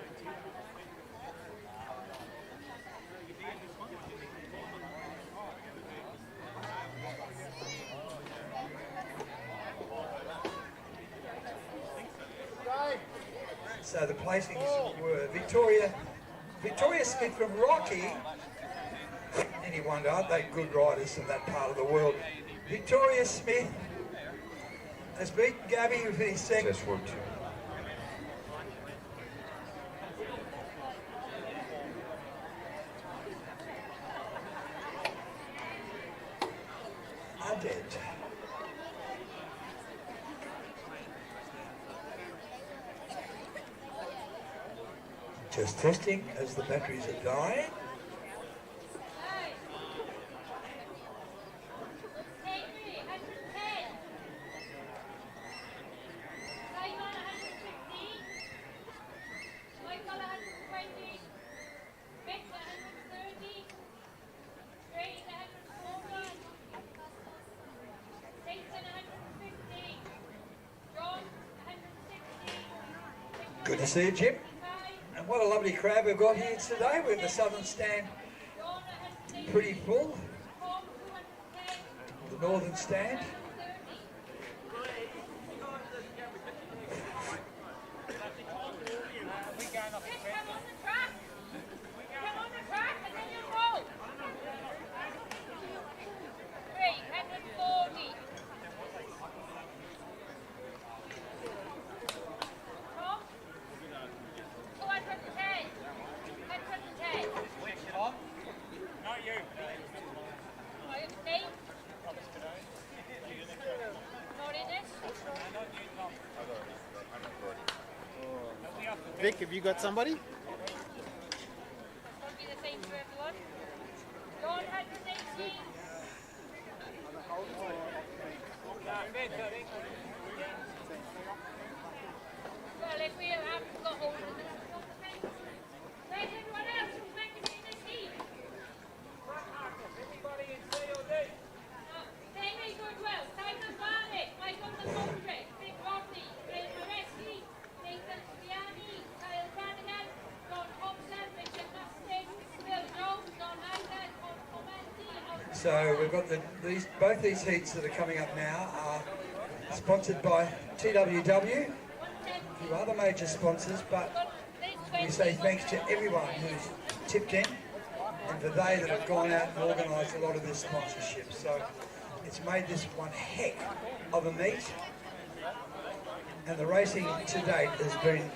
So the placings were Victoria Smith from Rocky. Any wonder, aren't they good riders from that part of the world? Victoria Smith has beaten Gabby who finished second. Just 1, 2. Are dead. Just testing as the batteries are dying. Good to see you, Jim. And what a lovely crowd we've got here today. We've the southern stand pretty full. The northern stand. Vic, have you got somebody? Won't be the same for everyone. Go on, 118. Well, if we haven't got hold of them, where's everyone else who's meant to be in the team? Everybody in COD. Jamie Goodwell, Simon Barnett, Michael McGoldrick, Vic Rodney, Bill Moretti, Nathan Spiani, Kyle Brannigan, John Hobson, Richard Lustig, Bill Jones, John Hayden, Con Comenti. So we've got both these heats that are coming up now are sponsored by TWW, a few other major sponsors, but we say thanks to everyone who's tipped in and for they that have gone out and organised a lot of this sponsorship. So it's made this one heck of a meet, and the racing to date has been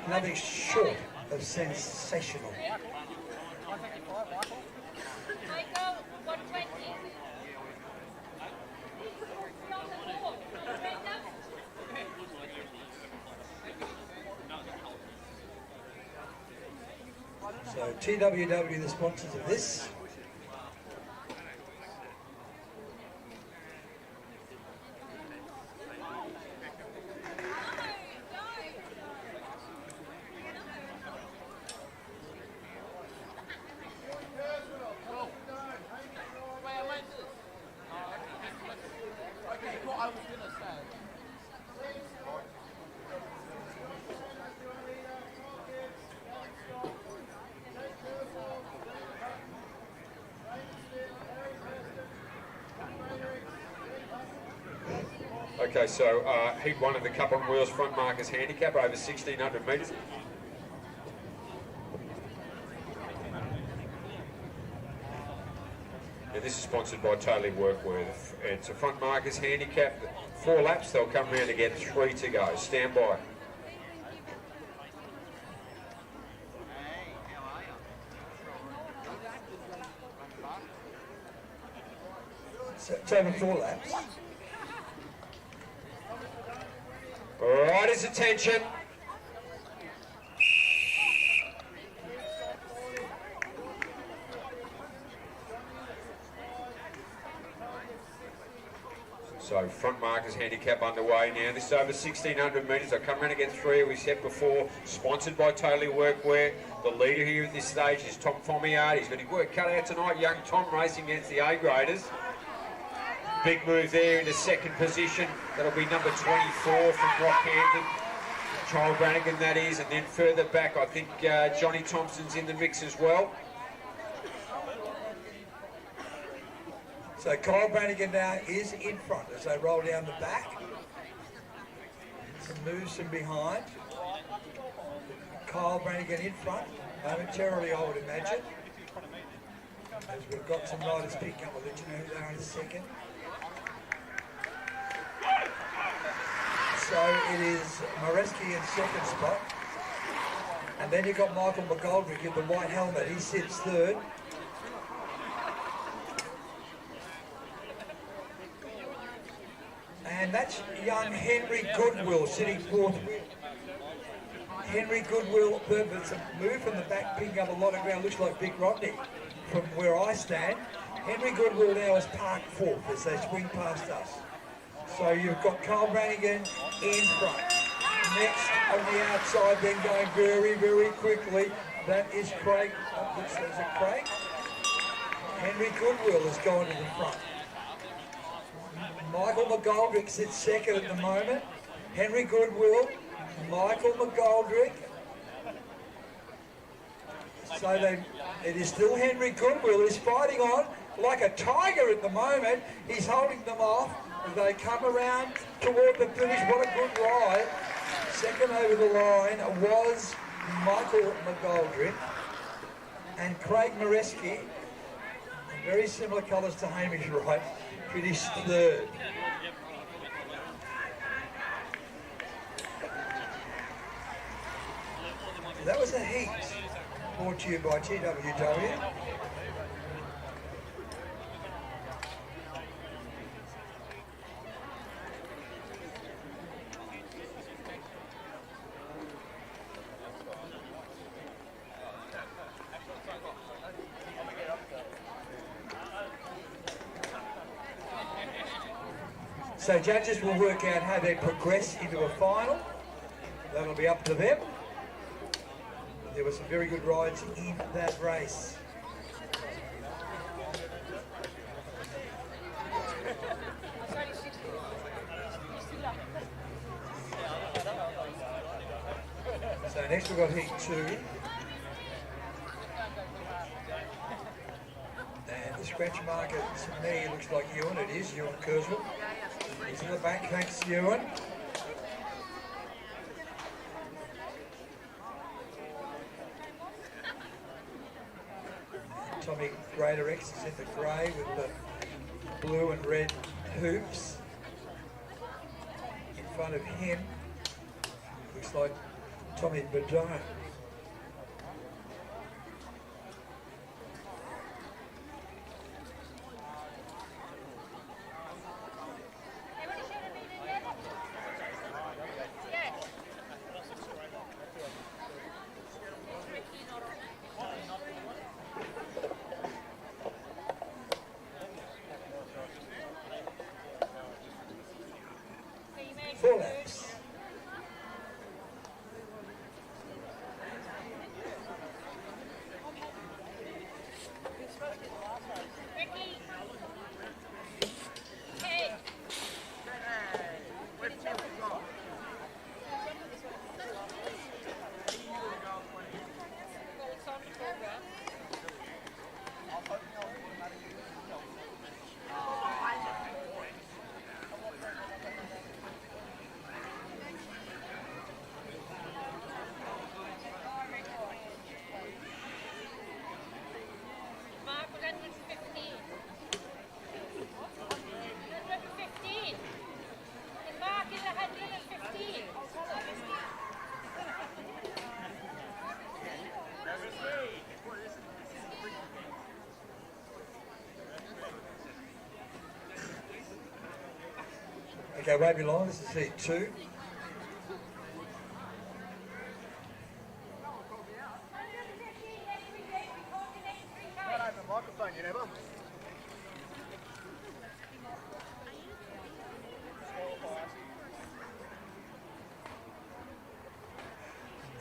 nothing short of sensational. Michael, 120. We're on the board. Right now. So TWW, the sponsors of this. Okay, so heat one of the Cup on Wheels front markers handicap over 1,600 metres. And this is sponsored by Totally Workwear. It's a front markers handicap. 4 laps, they'll come round to get 3 to go. Stand by. So it's over 4 laps. Riders' attention. So front markers handicap underway now. This is over 1,600 metres. I'll come around and get 3, we said before. Sponsored by Totally Workwear. The leader here at this stage is Tom Formiard. He's got his work cut out tonight. Young Tom racing against the A-graders. Big move there into second position. That'll be number 24 from Rockhampton. Charles Brannigan, that is. And then further back, I think Johnny Thompson's in the mix as well. So Kyle Brannigan now is in front as they roll down the back. Some moves from behind. Kyle Brannigan in front, momentarily I would imagine. As we've got some riders picking up, I'll let you know who they are in a second. So it is Moreski in second spot. And then you've got Michael McGoldrick in the white helmet, he sits third. And that's young Henry Goodwill sitting fourth. Henry Goodwill, it's a move from the back, picking up a lot of ground, looks like Big Rodney from where I stand. Henry Goodwill now is parked fourth as they swing past us. So you've got Carl Brannigan in front. Next on the outside, then going very, very quickly, that is Craig. Is it Craig? Henry Goodwill is going to the front. Michael McGoldrick sits second at the moment. Henry Goodwill, Michael McGoldrick. So it is still Henry Goodwill who's fighting on like a tiger at the moment. He's holding them off as they come around toward the finish. What a good ride. Second over the line was Michael McGoldrick and Craig Moreski. Very similar colours to Hamish Wright. Finished third. That was a heat brought to you by TWW. So judges will work out how they progress into a final. That'll be up to them. There were some very good rides in that race. So next we've got heat 2. And the scratch marker to me looks like Ewan. It is Ewan Kurzweil. He's in the back, thanks Ewan. Tommy Greater-X is in the grey with the blue and red hoops. In front of him, looks like Tommy Bedone. Four laps. Okay, won't be long. This is heat 2.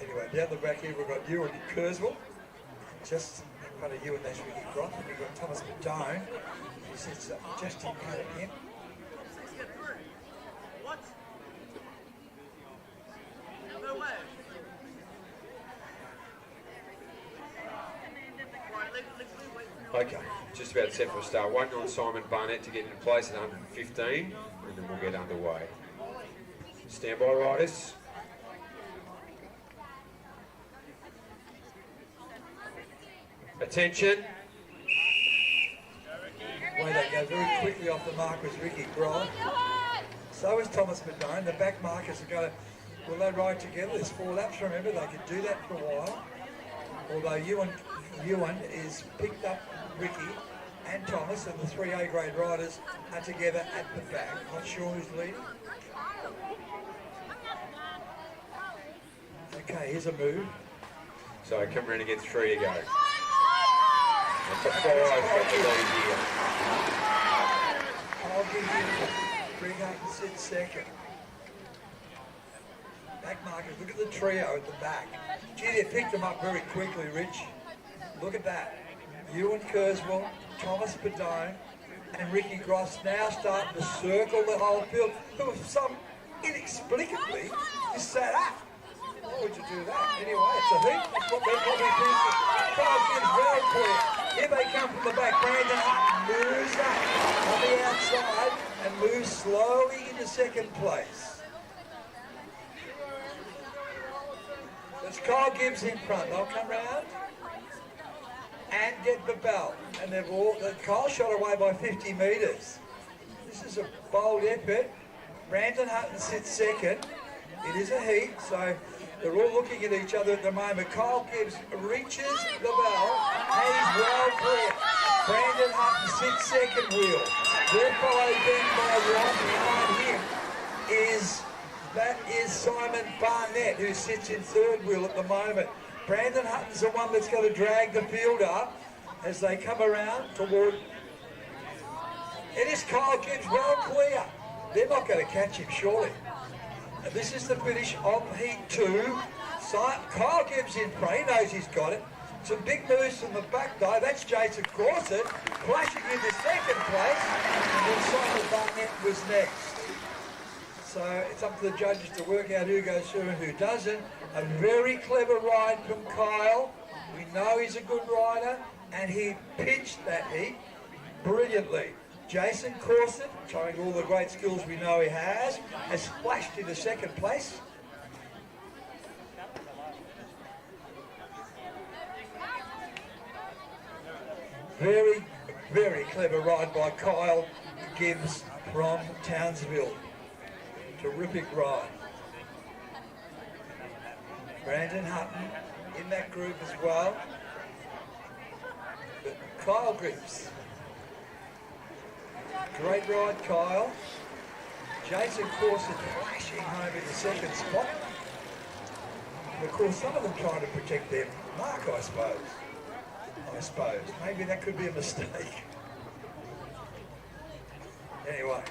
Anyway, down the back here we've got Ewan Kurzweil, just in front of Ewan, that's Ricky Groff, and we've got Thomas Madone, who sits just in front of him. Okay, just about set for a start. Waiting on Simon Barnett to get into place at 115, and then we'll get underway. Stand by, riders. Attention. Way they go very quickly off the mark was Ricky Groff. So is Thomas Madone. The back markers are going to, will they ride together? There's 4 laps, remember, they could do that for a while. Although Ewan is picked up Ricky and Thomas, and the 3 A-grade riders are together at the back. Not sure who's leading. Okay, here's a move. So come around and get 3 to go. That's a 5 got the lead here. I'll give you Greg Hutton sits second. Back markers, look at the trio at the back. Gee, they picked them up very quickly, Rich. Look at that. Ewan Kurzweil, Thomas Madone, and Ricky Gross now starting to circle the whole field. Who some inexplicably just sat up. Why would you do that? Anyway, it's a heat. That's what they're probably thinking. Carl Gibbs very clear. Here they come from the back. Brandon Hutton moves up on the outside and moves slowly into second place. There's Kyle Gibbs in front. They'll come round and get the belt. And they've all, Kyle shot away by 50 metres. This is a bold effort. Brandon Hutton sits second. It is a heat, so they're all looking at each other at the moment. Kyle Gibbs reaches the bell, and he's well clear. Brandon Hutton sits second wheel. They're followed then by right behind him is Simon Barnett, who sits in third wheel at the moment. Brandon Hutton's the one that's going to drag the field up as they come around toward. It is Kyle Gibbs well clear. They're not going to catch him, surely. And this is the finish of Heat 2. Kyle Gibbs in front, he knows he's got it. Some big moves from the back though. That's Jason Corset flashing into second place. And then Simon Barnett was next. So it's up to the judges to work out who goes through and who doesn't. A very clever ride from Kyle. We know he's a good rider, and he pitched that heat brilliantly. Jason Corset, showing all the great skills we know he has flashed into second place. Very, very clever ride by Kyle Gibbs from Townsville. Terrific ride. Brandon Hutton in that group as well. But Kyle Gibbs. Great ride, Kyle. Jason Corset flashing home in the second spot. And of course, some of them trying to protect their mark, I suppose. Maybe that could be a mistake. Anyway.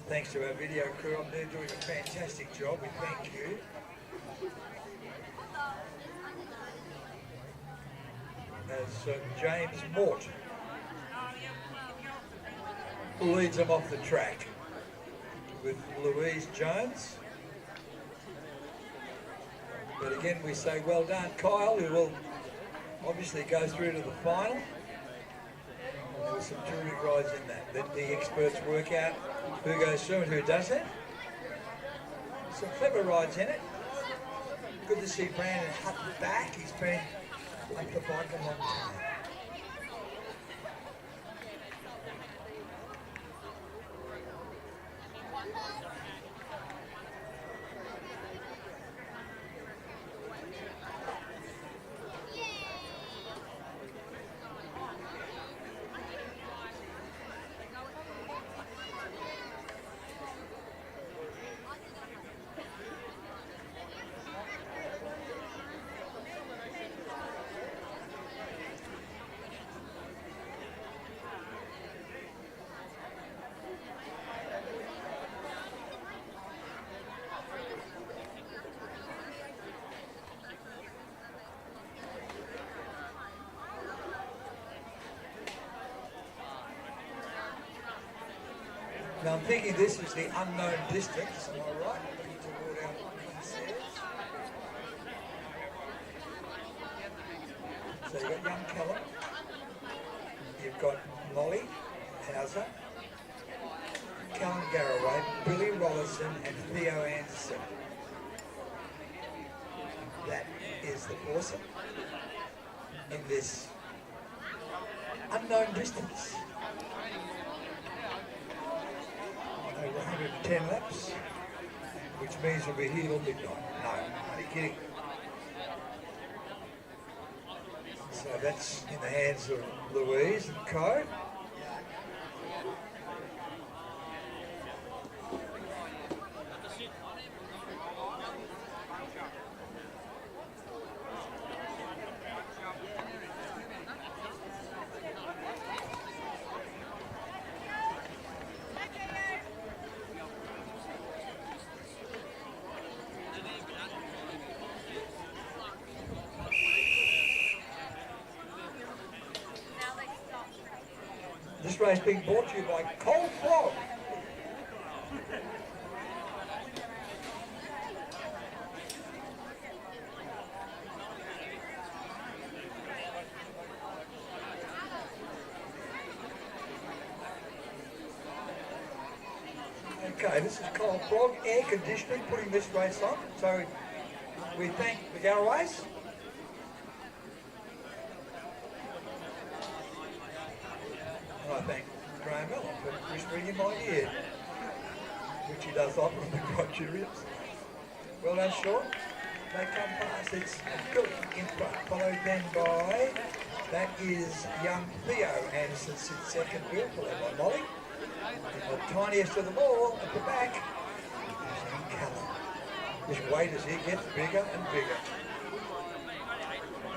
Thanks to our video crew, they're doing a fantastic job. We thank you. As James Mort leads them off the track with Louise Jones. But again, we say well done, Kyle, who will obviously go through to the final. There were some terrific rides in that. Let the experts work out who goes through and who doesn't. Some clever rides in it. Good to see Brandon Hutton back. He's been up the bike a long time. Now I'm thinking this is the unknown distance, am I right? Looking toward our stairs. So you've got young Callum, you've got Molly Hauser, Callum Garraway, Billy Rollison and Theo Anderson. That is the foursome in this unknown distance. Over 110 laps, which means we'll be here till midnight. No, only kidding. So that's in the hands of Louise and Co. This race being brought to you by Cold Frog. Okay, this is Cold Frog Air Conditioning putting this race on. So we thank the Garraways. I thank Graham Allen for whispering in my ear, which he does often on the criteriums. Well done, Sean. They come past. It's Billy in front, followed then by, that is young Theo Anderson, sits second, Bill, followed by Molly. And the tiniest of them all at the back is young Callum. His weight as he gets bigger and bigger.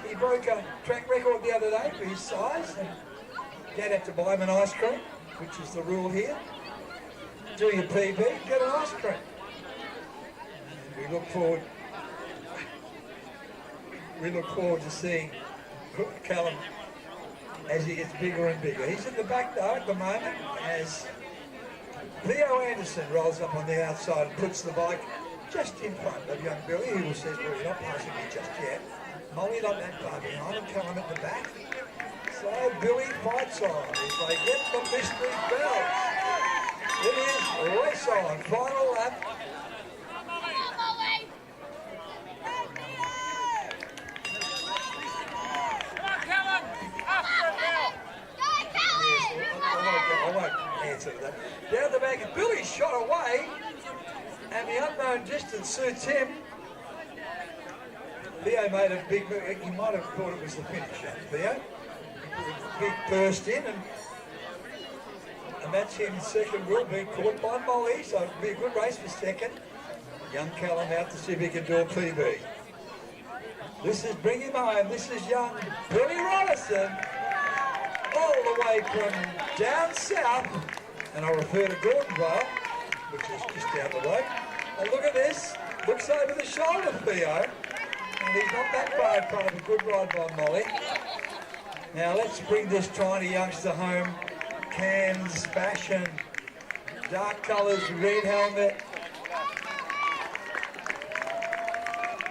He broke a track record the other day for his size, and Dad had to buy him an ice cream, which is the rule here. Do your PB, get an ice cream. We look forward to seeing Callum as he gets bigger and bigger. He's at the back though at the moment as Theo Anderson rolls up on the outside and puts the bike just in front of young Billy, who says, well, you're not passing me just yet. Molly not that far behind him, Callum at the back. So Billy fights on as they get the mystery belt. It is race on, final lap. I won't answer to that. Down the back, Billy shot away, and the unknown distance suits him. Theo made a big move. He might have thought it was the finish, Theo. Big burst in, and that's him second will be caught by Molly, so it'll be a good race for second. Young Callum out to see if he can do a PB. This is Bring Him Home. This is young Billy Rollison, all the way from down south, and I refer to Gordonvale, which is just down the road. And look at this, looks over the shoulder, Theo, and he's not that far in front of a good ride by Molly. Now let's bring this tiny youngster home. Cairns fashion, dark colours, red helmet.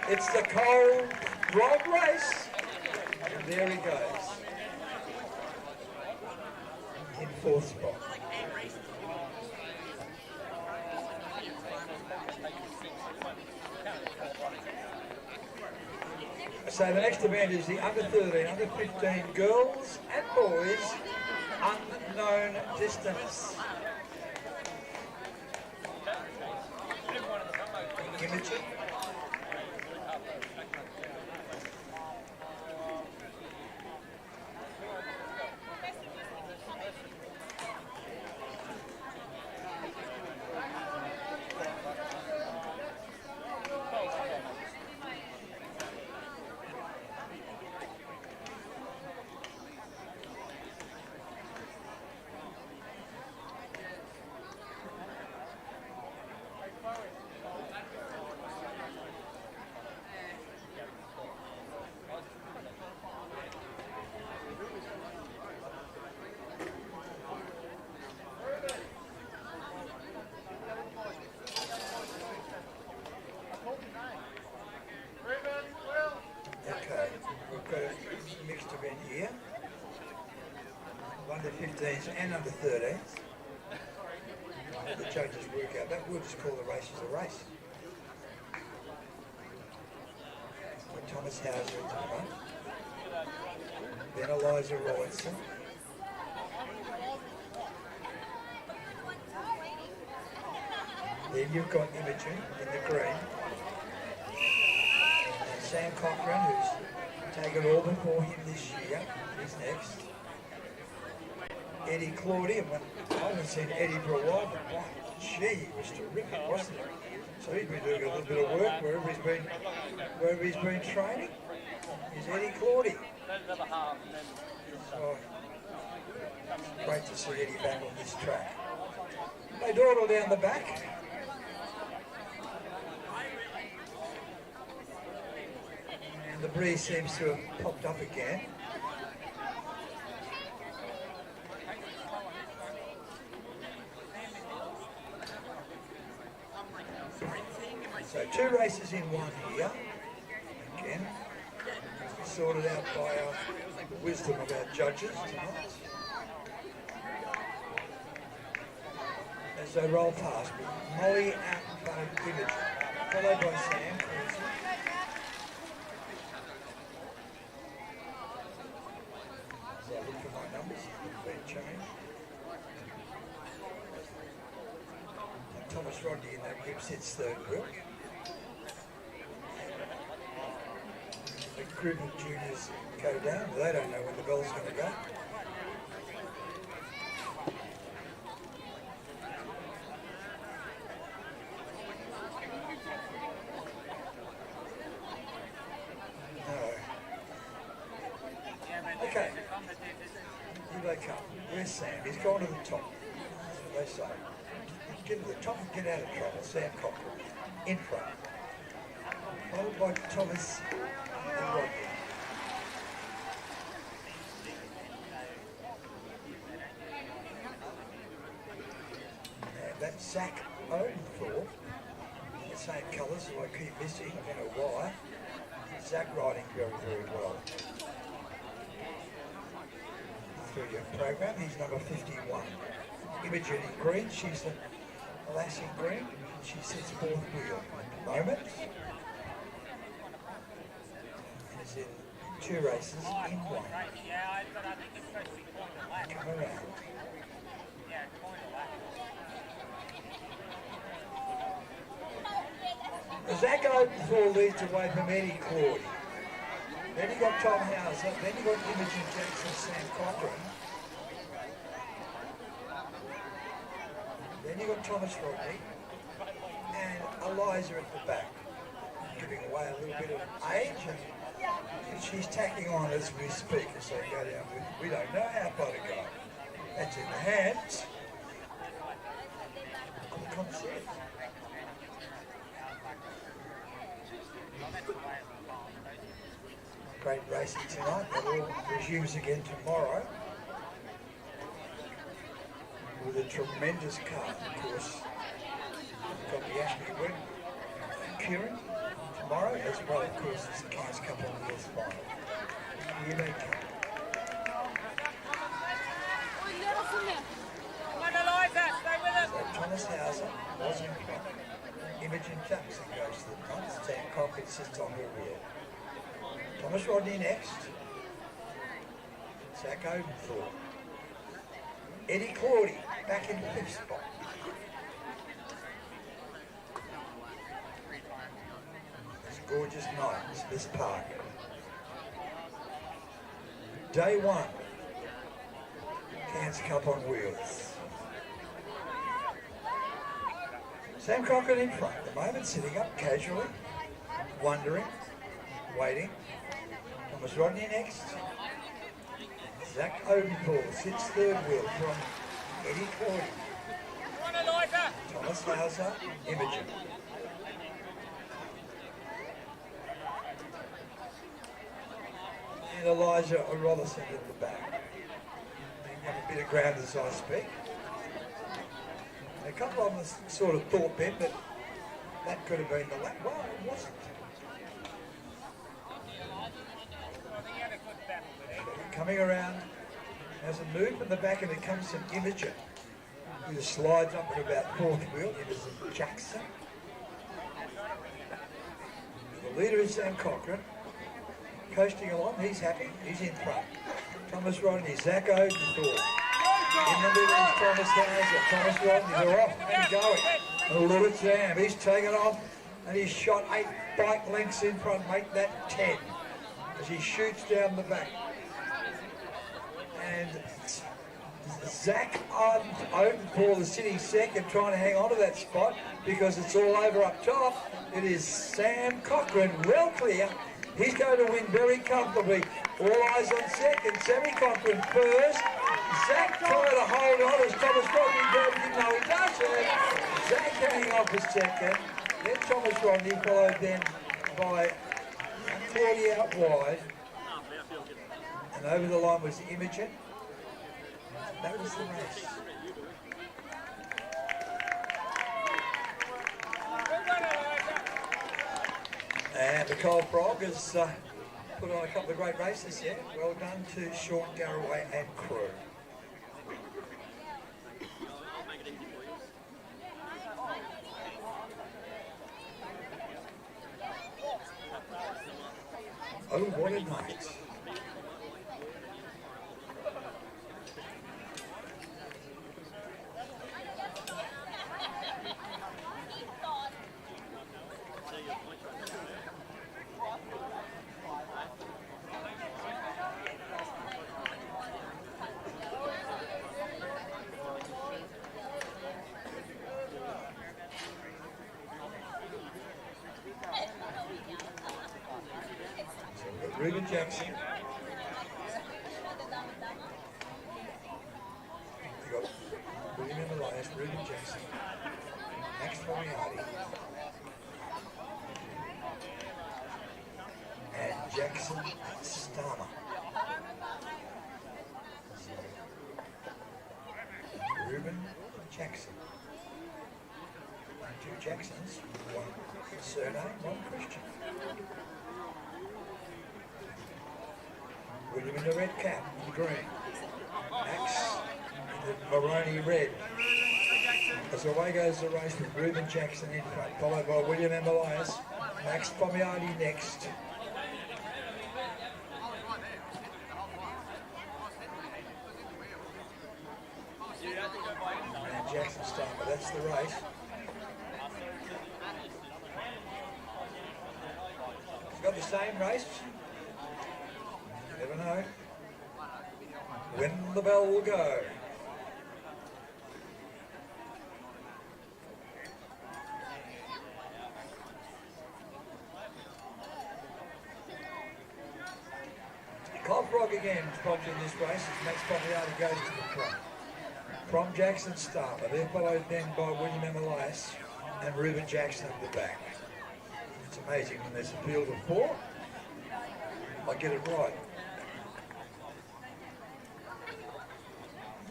It's the Cold Frog race. And there he goes. In fourth spot. So the next event is the under 13, under 15 girls and boys unknown distance. Imaging. Under 15s and under 13s. The judges work out. That we'll just call the races a race. With Thomas Hauser at the front. Then Eliza Robertson. Then you've got Imogen in the green. And Sam Cochran, who's taken all before him this year. He's next. Eddie Claudia, I haven't seen Eddie for a while, but wow, gee, he was terrific, wasn't he? So he's been doing a little bit of work wherever he's been training. Is Eddie Claudia. So, great to see Eddie back on this track. They dawdle down the back. And the breeze seems to have popped up again. So 2 races in one here, again, sorted out by the wisdom of our judges tonight. As they roll past me, Molly out in front of Imogen, followed by Sam. As I look for my numbers, they've been changed. And Thomas Rodney in that group sits third group. The group of juniors go down. They don't know when the bell's going to go. No. Okay. Here they come. Where's Sam? He's gone to the top. That's what they say. Get to the top and get out of trouble. Sam Cochran in front. Followed by Thomas and Rodney. And that's Zach Odenthorpe. The same colours, so I keep missing. I don't know why. Zach riding very, very well. Through your program, he's number 51. Imogen in green, she's the lass in green. She sits 4th wheel at the moment. Is in 2 races in 1. Come around. Zach Odenthorpe leads away from Eddie Claudia. Then you got Tom Hauser. Then you got Imogen Jackson, Sam Cochran. Then you got Thomas Rodney and Eliza at the back, giving away a little bit of age. And she's tacking on as we speak, as they go down. We don't know how far to go. That's in the hands of the concert. Great racing tonight. That all resumes again tomorrow with a tremendous card, of course. We've got the Ashby Wing Cairns tomorrow, as well, of course, as the Cairns Cup on the final. Here they come. So Thomas Hauser was in front. Imogen Jackson goes to the front. Sam Cochran sits on her rear. Thomas Rodney next. Zach Odenthorpe. Eddie Claudy back in 5th spot. It's a gorgeous night, this park. Day 1. Cairns Cup on wheels. Sam Cochran in front at the moment, sitting up casually, wondering, waiting. Thomas Rodney next. Zach Odenthorpe sits 3rd wheel from Eddie Claudy. Thomas Hauser, Imogen. And Elijah Rollison at the back. Have a bit of ground as I speak. And a couple of them sort of thought then that that could have been the lap. Well, it wasn't. Coming around, has a move in the back, and it comes from Imogen, who slides up at about 4th wheel. It is Jackson. The leader is Sam Cochran. Coasting along, he's happy, he's in front. Thomas Rodney, Zach Odenthorpe. In the middle is Thomas Hauser. Thomas Rodney, they're off and going. And look at Sam, he's taken off and he's shot 8 bike lengths in front, make that 10 as he shoots down the back. And Zach Odenthorpe is sitting second, trying to hang on to that spot because it's all over up top. It is Sam Cochran, well clear. He's going to win very comfortably. All eyes on second. Sammy Cochran first. Zach trying to hold on as Thomas Rodney goes. No, he doesn't. Zach hanging off as second. Then Thomas Rodney followed then by Claudia out wide. And over the line was Imogen. That was the race. And the Coal Frog has put on a couple of great races here. Well done to Sean Garraway and crew. Oh, what a night. Ruben Jackson. You got William Elias, Ruben Jackson, Max Moriarty, and Jackson Starmer. Ruben Jackson. 2 Jacksons, 1 surname, 1 Christian. William in the red cap, in the green. Max in the Maroney red. As away goes the race with Ruben Jackson in front, followed by William M. Elias. Max Pomiardi next. And Jackson Starmer, that's the race. He's got the same race. Never know when the bell will go. Coal Frog again sponsoring this race as Max Pomiardi goes to the front. From Jackson Starmer, they're followed then by William M. Elias and Ruben Jackson at the back. It's amazing when there's a field of 4, I get it right.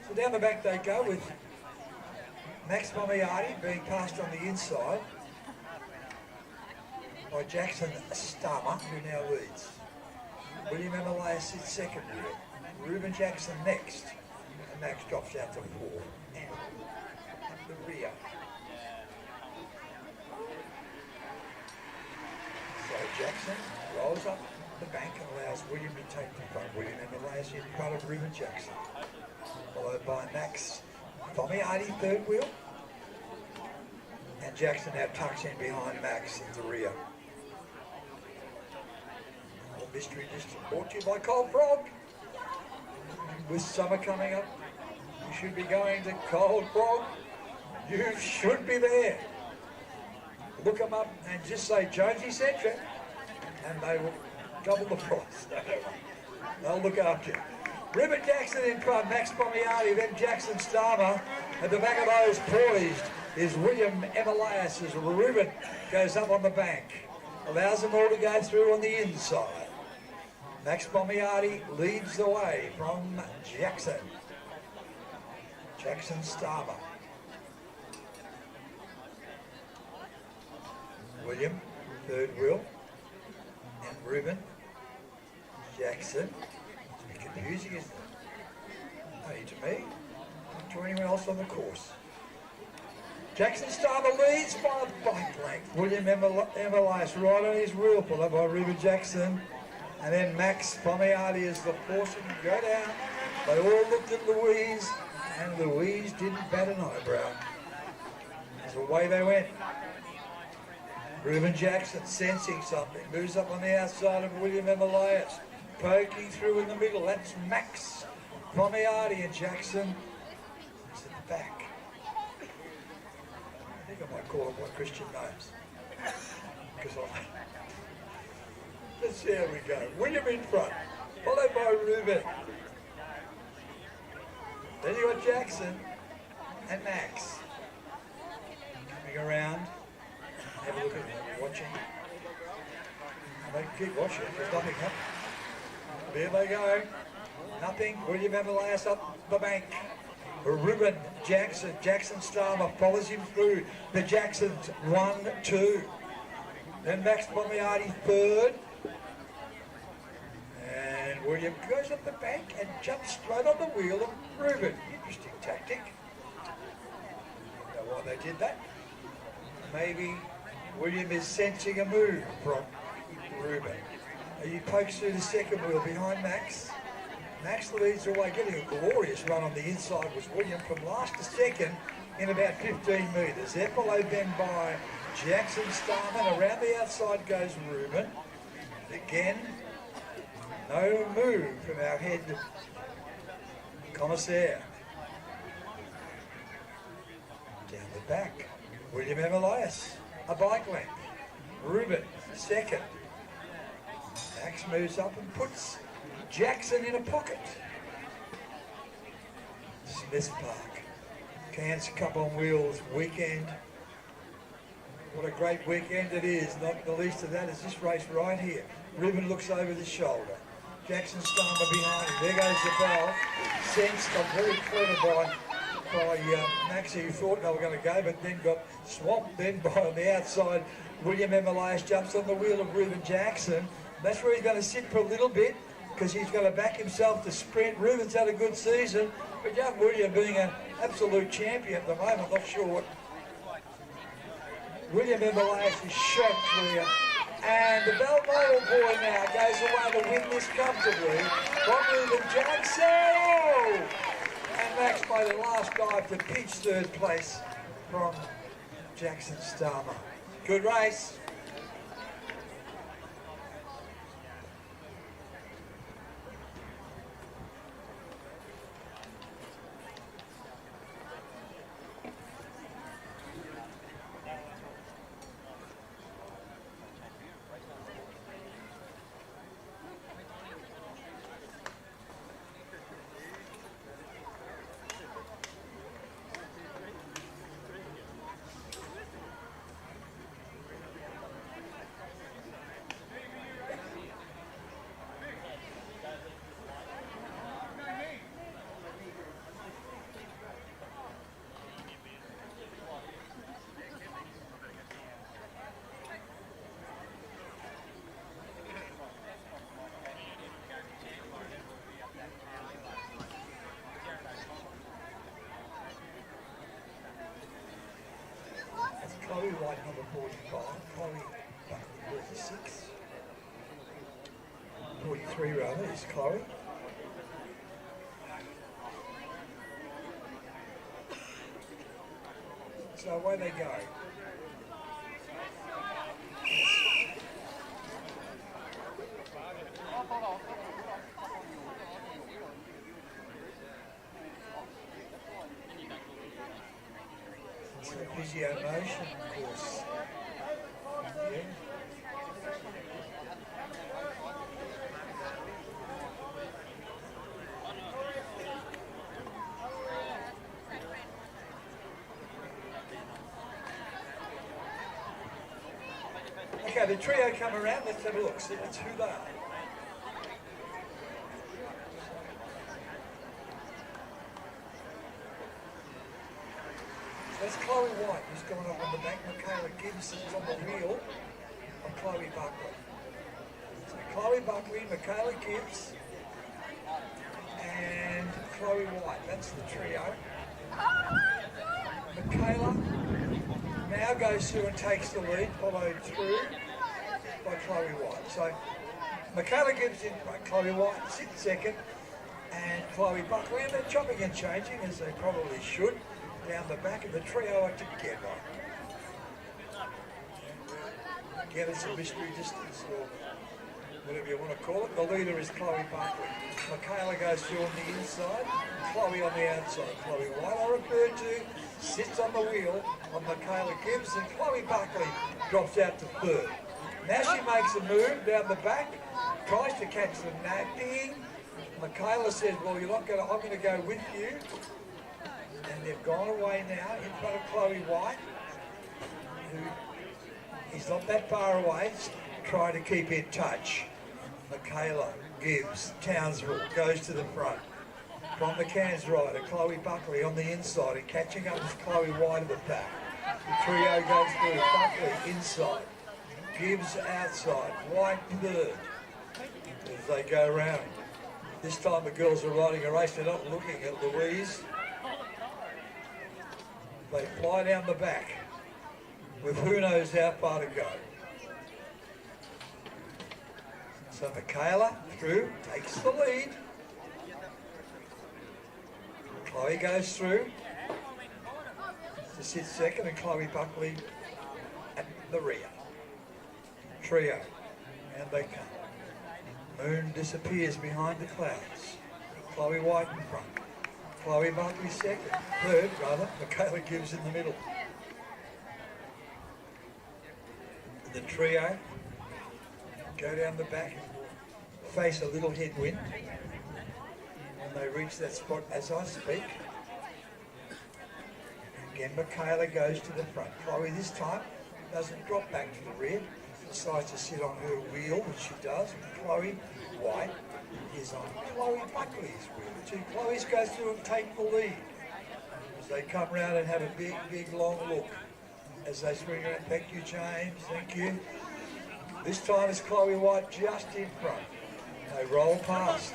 So down the back they go with Max Pomiardi being passed on the inside by Jackson Starmer, who now leads. William M. Elias sits second wheel. Ruben Jackson next. And Max drops out to 4. And up the rear. So Jackson rolls up the bank and allows William to take the front. William Emilias in front of Reuben Jackson. Followed by Max Tomiardi, third wheel. And Jackson now tucks in behind Max in the rear. All mystery distance brought to you by Cold Frog. With summer coming up, you should be going to Cold Frog. You should be there. Look them up and just say Jonesy Centric, and they will double the price. They'll look after you. Reuben Jackson in front, Max Pomiardi, then Jackson Starmer. At the back of those poised is William Emilias as Reuben goes up on the bank. Allows them all to go through on the inside. Max Pomiardi leads the way from Jackson. Jackson Starmer. William, third wheel. And Reuben Jackson. It's a bit confusing, isn't it? Only to me, not to anyone else on the course. Jackson Starmer leads by a bike length. William Emilias right on his wheel, followed by Reuben Jackson. And then Max Pomiardi is the forcing to go down. They all looked at Louise, and Louise didn't bat an eyebrow. As away they went. Reuben Jackson sensing something, moves up on the outside of William Emilias, poking through in the middle. That's Max Pomiardi, and Jackson is at the back. I think I might call them by Christian names. Because let's see how we go. William in front, followed by Reuben. Then you got Jackson and Max coming around. Have a look at them, watching. And they keep watching, there's nothing happening. There they go. Nothing. William Emilias up the bank. Reuben Jackson. Jackson Starmer follows him through. The Jacksons 1, 2. Then Max Pomiardi third. And William goes up the bank and jumps straight on the wheel of Reuben. Interesting tactic. I don't know why they did that. Maybe William is sensing a move from Reuben. He pokes through the second wheel behind Max. Max leads the way, getting a glorious run on the inside was William from last to second in about 15 metres. They're followed then by Jackson Starman. Around the outside goes Reuben. Again, no move from our head commissaire. Down the back, William Emilias, a bike length. Reuben, second. Max moves up and puts Jackson in a pocket. Smith Park, Cairns Cup on Wheels weekend. What a great weekend it is. Not the least of that is this race right here. Reuben looks over the shoulder. Jackson Starmer behind him. There goes the bell. Sensed, very clever by Maxie, who thought they were going to go, but then got swamped then by on the outside. William Emilias jumps on the wheel of Reuben Jackson. That's where he's going to sit for a little bit, because he's going to back himself to sprint. Reuben's had a good season, but young William being an absolute champion at the moment, not sure what. William Emilias is shot clear. And the Balmoral boy now goes away to win this comfortably from Reuben Jackson. Oh! And Max made a last dive to pinch third place from Jackson Starmer. Good race. Chloe White, number 45, Chloe 36. 43 rather, is Chloe. So away they go. So physio motion, of course. Yeah. Okay, the trio come around. Let's have a look. See that's who they are. That's Chloe White, who's gone up on the back. Michaela Gibson's on the wheel of Chloe Buckley. So Chloe Buckley, Michaela Gibbs, and Chloe White. That's the trio. Michaela now goes through and takes the lead, followed through by Chloe White. So Michaela Gibbs in front, Chloe White sits second, and Chloe Buckley, and they're chopping and changing, as they probably should, down the back of the trio are together. Again, it's a mystery distance, or whatever you want to call it. The leader is Chloe Buckley. Michaela goes through on the inside, Chloe on the outside. Chloe White, I referred to, sits on the wheel of Michaela Gibbs, and Chloe Buckley drops out to third. Now she makes a move down the back, tries to catch the napping. Michaela says, well, you're not going to, I'm going to go with you. And they've gone away now in front of Chloe White, who is not that far away, trying to keep in touch. Michaela Gibbs, Townsville, goes to the front. From the Cairns rider, Chloe Buckley on the inside, and catching up with Chloe White at the back. The trio goes through, Buckley inside, Gibbs outside, White third, as they go round. This time the girls are riding a race, they're not looking at Louise. They fly down the back with who knows how far to go. So Michaela through, takes the lead. Chloe goes through to sit second, and Chloe Buckley at the rear. Trio, and they come. Moon disappears behind the clouds. Chloe White in front. Chloe Buckley second, third rather, Michaela Gibbs in the middle. The trio go down the back, face a little headwind, and they reach that spot as I speak. Again, Michaela goes to the front. Chloe this time doesn't drop back to the rear, decides to sit on her wheel, which she does. Chloe White is on Chloe Buckley's wheel. The two Chloes go through and take the lead as they come round and have a big, big, long look as they swing around. Thank you, James. Thank you. This time it's Chloe White just in front. They roll past.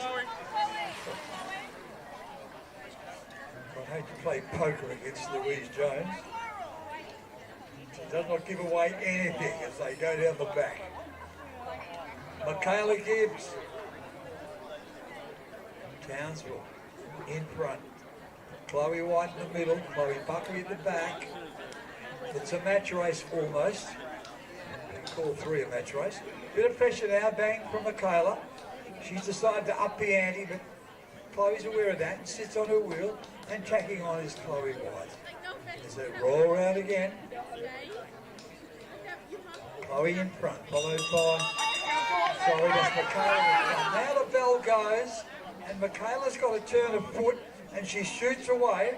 I hate to play poker against Louise Jones. She does not give away anything as they go down the back. Michaela Gibbs. Townsville in front. Chloe White in the middle. Chloe Buckley at the back. It's a match race almost. Call 3 a match race. Bit of pressure now, bang from Michaela. She's decided to up the ante, but Chloe's aware of that and sits on her wheel, and tacking on is Chloe White. As they roll around again. Chloe in front, followed by, sorry, that's Michaela in front. Now the bell goes, and Michaela's got a turn of foot, and she shoots away.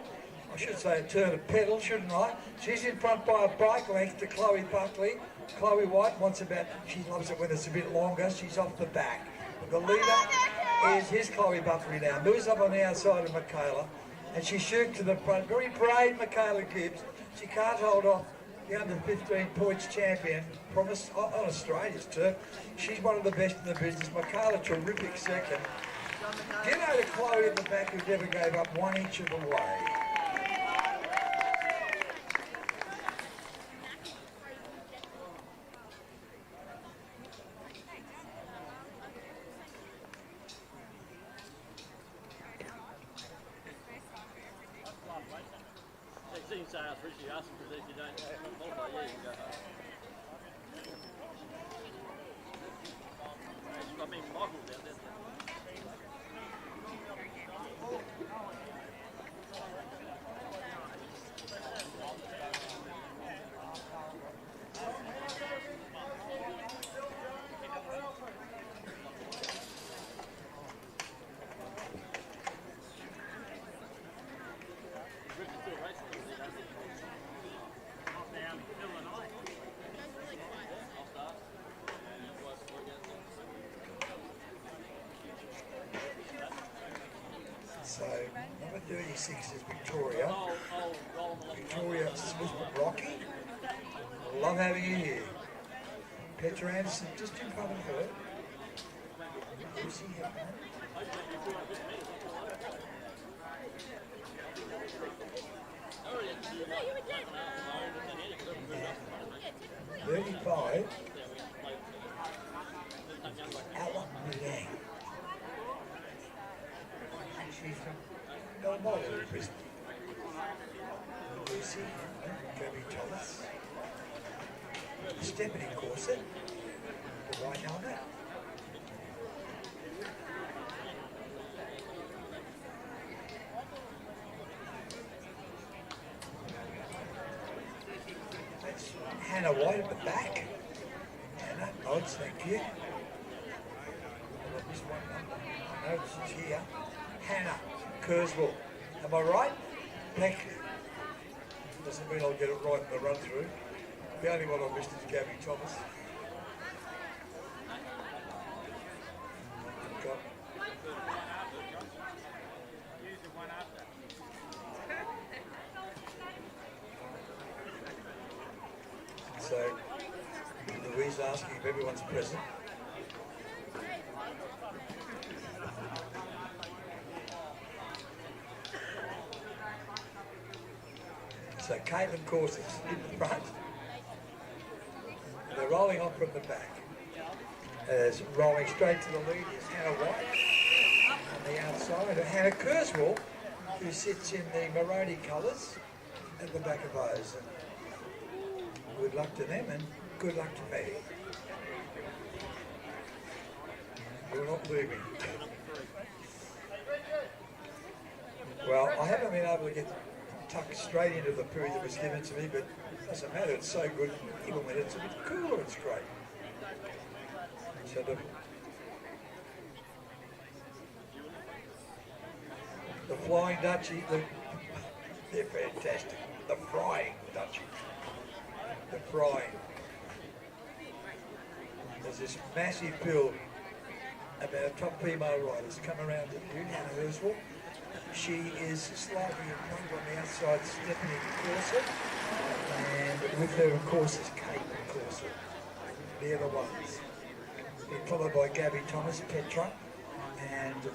I should say a turn of pedal, shouldn't I? She's in front by a bike length to Chloe Buckley. Chloe White wants about, she loves it when it's a bit longer. She's off the back. The leader is his Chloe Buckley now. Moves up on the outside of Michaela, and she shoots to the front. Very brave Michaela Gibbs. She can't hold off the under 15 points champion from on Australia's turf. She's one of the best in the business. Michaela, terrific second. Ditto to Chloe at the back, who never gave up 1 inch of the way. thing you say ask Richie, ask him, because if you don't qualify, yeah, you can go home. I mean, Michael's out there. So, number 36 is Victoria. Victoria Smith Rocky. Love having you here. Petra Anderson just in front of her. Lucy Hepburn. 35. Alan Mudang. She's from Balmoral, Brisbane. Lucy, Gabby Thomas. Stephanie Corset, the right helmet. That's Hannah White at the back. Hannah, odds, thank you. This one number. I know she's here. Hannah Kurzweil. Am I right? Peck. Doesn't mean I'll get it right in the run through. The only one I missed is Gabby Thomas. So, Louise asking if everyone's present. So Caitlin Course is in the front. They're rolling on from the back. As rolling straight to the lead is Hannah White. On the outside, Hannah Kurzweil, who sits in the Moroni colours at the back of those. And good luck to them and good luck to me. You're not moving. Well, I haven't been able to get tucked straight into the poo that was given to me, but it doesn't matter, it's so good. Even when it's a bit cooler, it's great. So the Flying Dutchie, they're fantastic. The Frying Dutchie. The Frying. There's this massive bill about top female riders come around to you, Hannah Kurzweil. She is slightly in front on the outside, Stephanie Corset, and with her, of course, is Caitlin Corset. They're the ones. Being followed by Gabby Thomas, Petra, and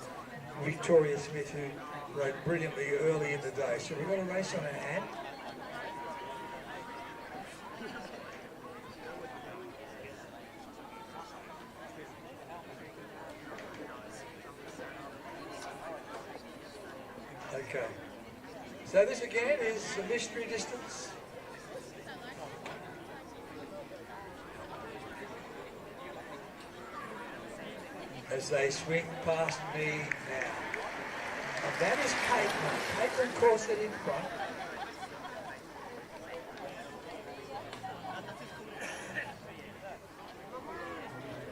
Victoria Smith, who rode brilliantly early in the day. So we've got a race on our hand. Okay, so this again is a mystery distance. As they swing past me now. And that is Caitlin. Caitlin Corset in front.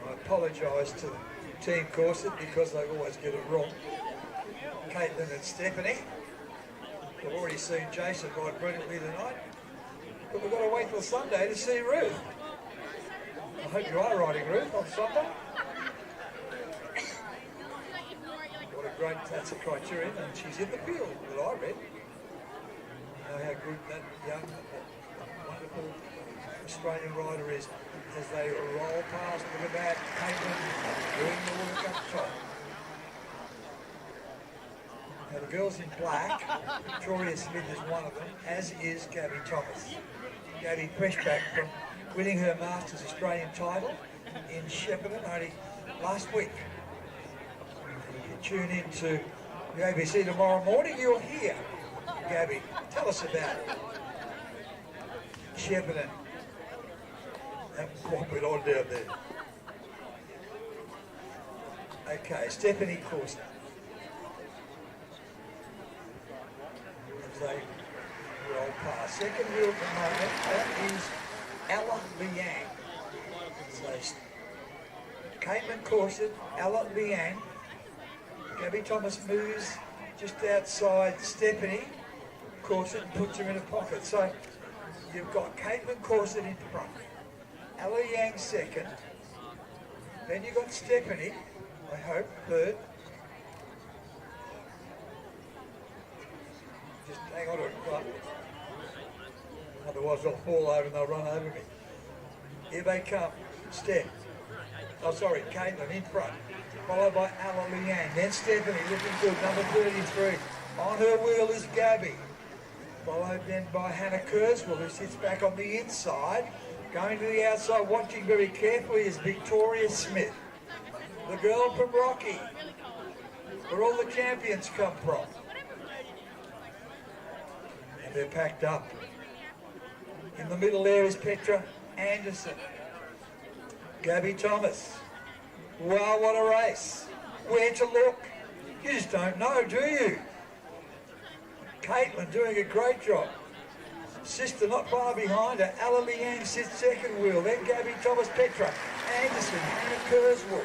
I apologise to Team Corset because they always get it wrong. Caitlin and Stephanie. We've already seen Jason ride brilliantly tonight, but we've got to wait till Sunday to see Ruth. I hope you are riding Ruth on Sunday. What a great, that's a criterion, and she's in the field that I read. You know how good that young, wonderful Australian rider is as they roll past. Look at that, Caitlin doing the work up top. Now the girls in black, Victoria Smith is one of them, as is Gabby Thomas. Gabby fresh back from winning her Masters Australian title in Shepparton only last week. If you tune in to the ABC tomorrow morning, you'll hear Gabby, tell us about it. Shepparton. And what went on down there? Okay, Stephanie Corson. As they roll past. Second wheel at the moment, that is Ella Liang. So Caitlin Corson, Ella Liang. Gabby Thomas moves just outside Stephanie Corson and puts her in a pocket. So you've got Caitlin Corson in front, Ella Yang second, then you've got Stephanie, I hope, third. Just hang on to it, club. Otherwise I'll fall over and they'll run over me. Here they come, Steph. Oh, sorry, Caitlin in front, followed by Ella Liang. Then Stephanie looking good, number 33. On her wheel is Gabby, followed then by Hannah Kurzweil, who sits back on the inside. Going to the outside, watching very carefully, is Victoria Smith, the girl from Rocky, where all the champions come from. And they're packed up. In the middle there is Petra Anderson. Gabby Thomas. Wow, what a race. Where to look? You just don't know, do you? Caitlin doing a great job. Sister not far behind her. Ella Liang sits second wheel. Then Gabby Thomas, Petra Anderson, Hannah Kurzweil.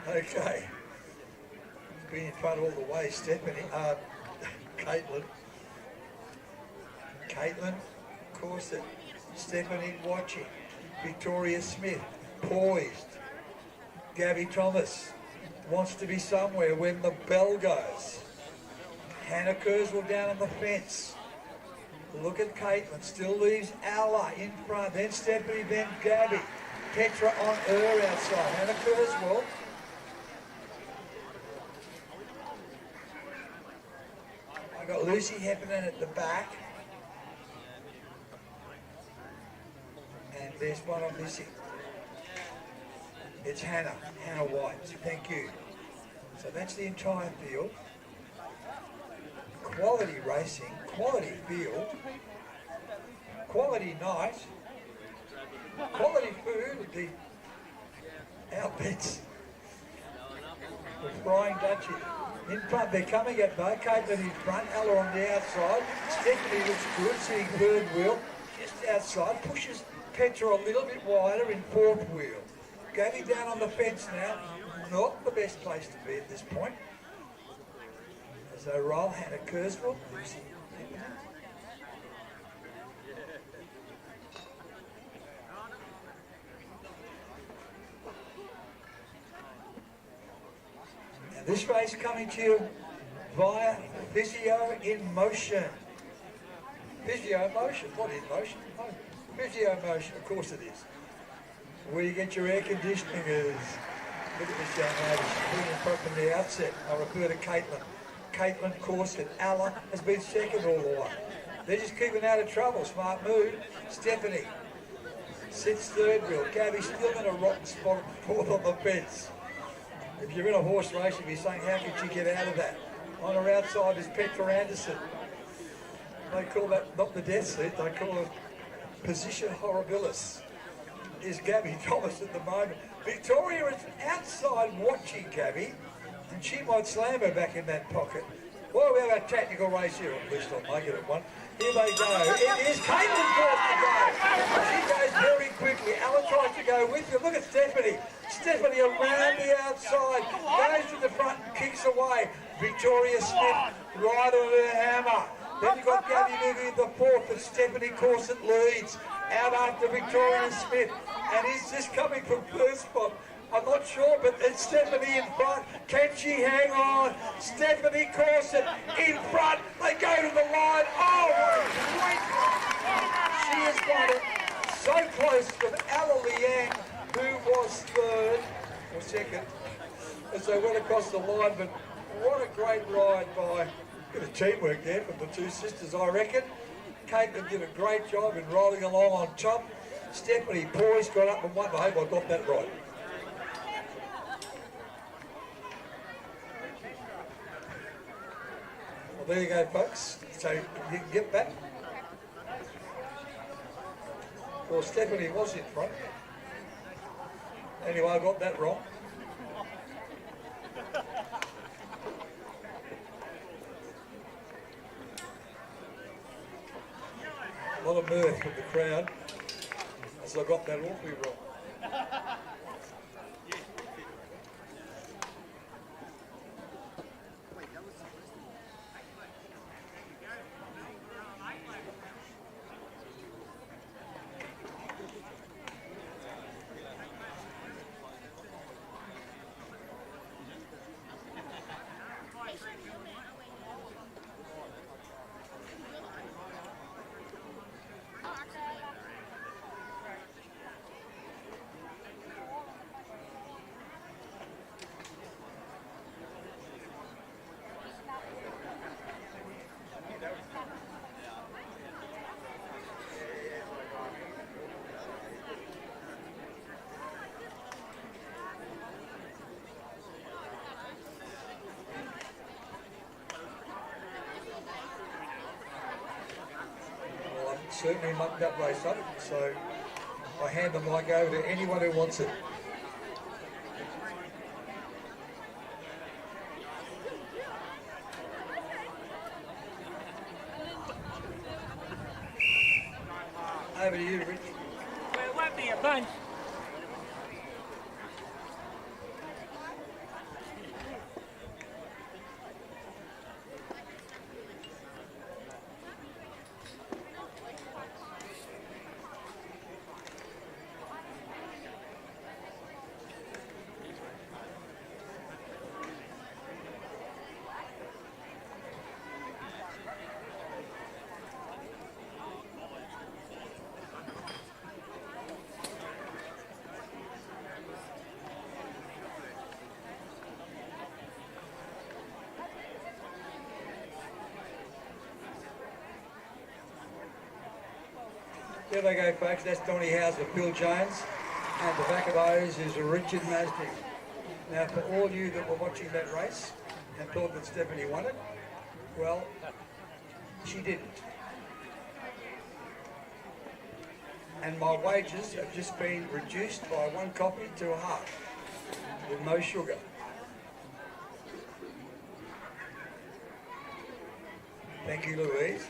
Okay. Been in front all the way, Stephanie. Caitlin Corset. Stephanie watching. Victoria Smith poised. Gabby Thomas wants to be somewhere when the bell goes. Hannah Kurzweil down on the fence. Look at Caitlin, still leaves Ella in front, then Stephanie, then Gabby. Petra on her outside. Hannah Kurzweil. I got Lucy Heffernan at the back. And there's one I'm missing. It's Hannah White. Thank you. So that's the entire field. Quality racing, quality field, quality night, quality food at the outlets. The Frying Dutchie. In front, they're coming at both. Caitlin in front, Ella on the outside. Stephanie looks good, sitting third wheel, just outside, pushes Petra a little bit wider in fourth wheel. Gabby down on the fence now, not the best place to be at this point. As they roll, Hannah Kurzweil. Now this race coming to you via Physio in Motion. Physio Motion, what is motion? Oh, Physio Motion, of course it is. Where you get your air conditioning is. Look at this young lady, she's putting in front from the outset. I refer to Caitlin. Caitlin Corset. Ella has been second all the way. They're just keeping out of trouble. Smart move. Stephanie sits third wheel. Gabby still in a rotten spot fourth on the fence. If you're in a horse race, you'd be saying, how could you get out of that? On her outside is Petra Anderson. They call that not the death seat, they call it position horribilis. Is Gabby Thomas at the moment. Victoria is outside watching Gabby, and she might slam her back in that pocket. Well, we have a tactical race here, at least I'll make it at one. Here they go. It is Caitlin first to go. She goes very quickly. Ella tries to go with you. Look at Stephanie. Stephanie around the outside, goes to the front and kicks away. Victoria Smith right on her hammer. Then you've got Gabby moving in the fourth, and Stephanie Corset leads. Out after Victoria Smith, and is this coming from first spot? I'm not sure, but it's Stephanie in front. Can she hang on? Stephanie Corset in front. They go to the line. Oh, what a sweet one. She has got it so close with Ella Liang, who was third or second as they went across the line. But what a great ride by a bit of teamwork there from the two sisters, I reckon. Caitlin did a great job in rolling along on top. Stephanie poised, got up and won. I hope I got that right. Well, there you go, folks. So you can get back. Well, Stephanie was in front. Anyway, I got that wrong. A lot of mirth from the crowd as I got that awfully wrong. Certainly mucked that race up, so I hand the mic over to anyone who wants it. Over to you, Rich. Well, it won't be a bunch. There they go, folks. That's Donny Howes with Bill Jones. And the back of those is Richard Masdick. Now, for all you that were watching that race and thought that Stephanie won it, well, she didn't. And my wages have just been reduced by 1 coffee to a half, with no sugar. Thank you, Louise.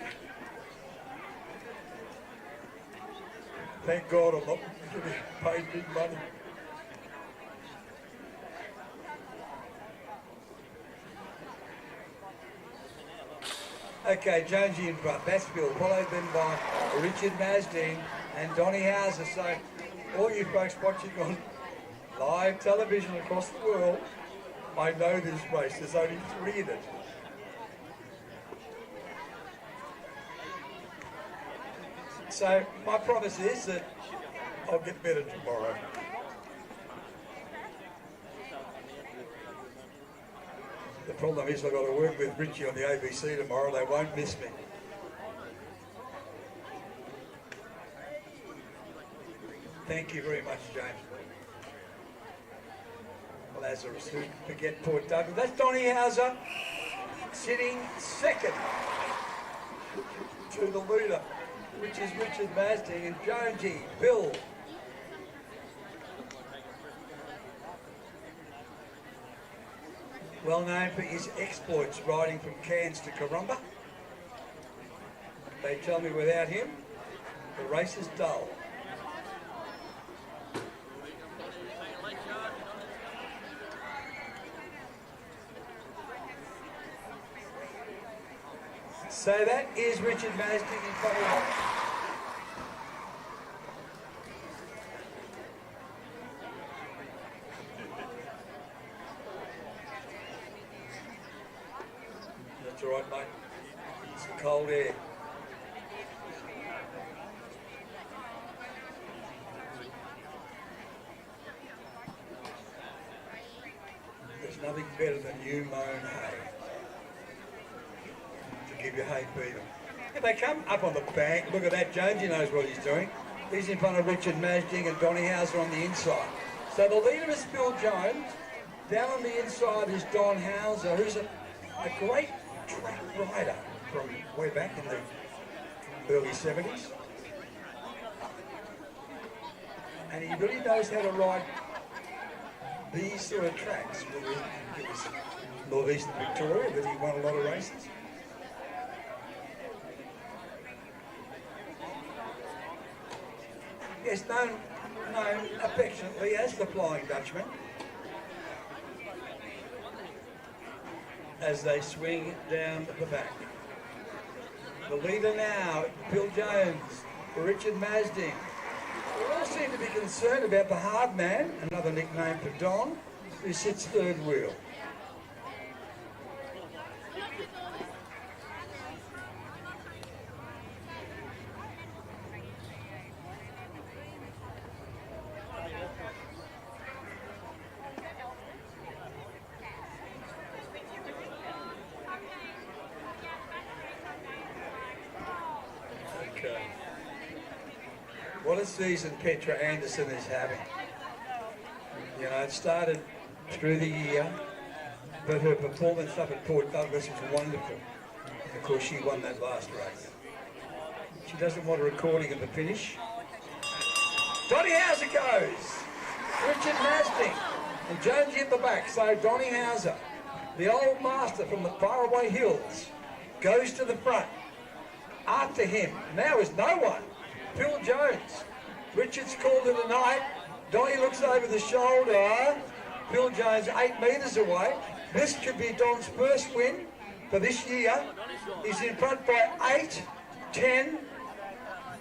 Thank God I'm not getting paid big money. Okay, Jonesy in front, Bassville, followed then by Richard Masdine and Donny Hauser. So all you folks watching on live television across the world, I know this race, there's only 3 in it. So my promise is that I'll get better tomorrow. The problem is I've got to work with Richie on the ABC tomorrow. They won't miss me. Thank you very much, James. Well, Lazarus, who forget Port Douglas. That's Donny Hauser sitting second to the leader, which is Richard Masding, and Jonesy, Bill. Well known for his exploits riding from Cairns to Corumba. They tell me without him, the race is dull. So that is Richard Masding in front of us. That's all right, mate. It's the cold air. There's nothing better than you mown hay. Give your hay fever. If they come up on the bank, look at that, Jonesy knows what he's doing. He's in front of Richard Masding and Donny Hauser on the inside. So the leader is Phil Jones. Down on the inside is Don Hauser, who's a great track rider from way back in the early 70s. And he really knows how to ride these sort of tracks. It was northeastern Victoria, but he won a lot of races. Yes, known affectionately as the Flying Dutchman. As they swing down the back. The leader now, Phil Jones, Richard Masding. We all seem to be concerned about the hard man, another nickname for Don, who sits third wheel. Okay. What a season Petra Anderson is having. You know, it started through the year, but her performance up at Port Douglas was wonderful. Of course, she won that last race. She doesn't want a recording of the finish. Donny Hauser goes. Richard Masding. And Jones at the back. So Donny Hauser, the old master from the faraway hills, goes to the front. After him, now is no one. Phil Jones. Richard's called it a night. Donny looks over the shoulder. Phil Jones 8 metres away. This could be Don's first win for this year. He's in front by 8, 10.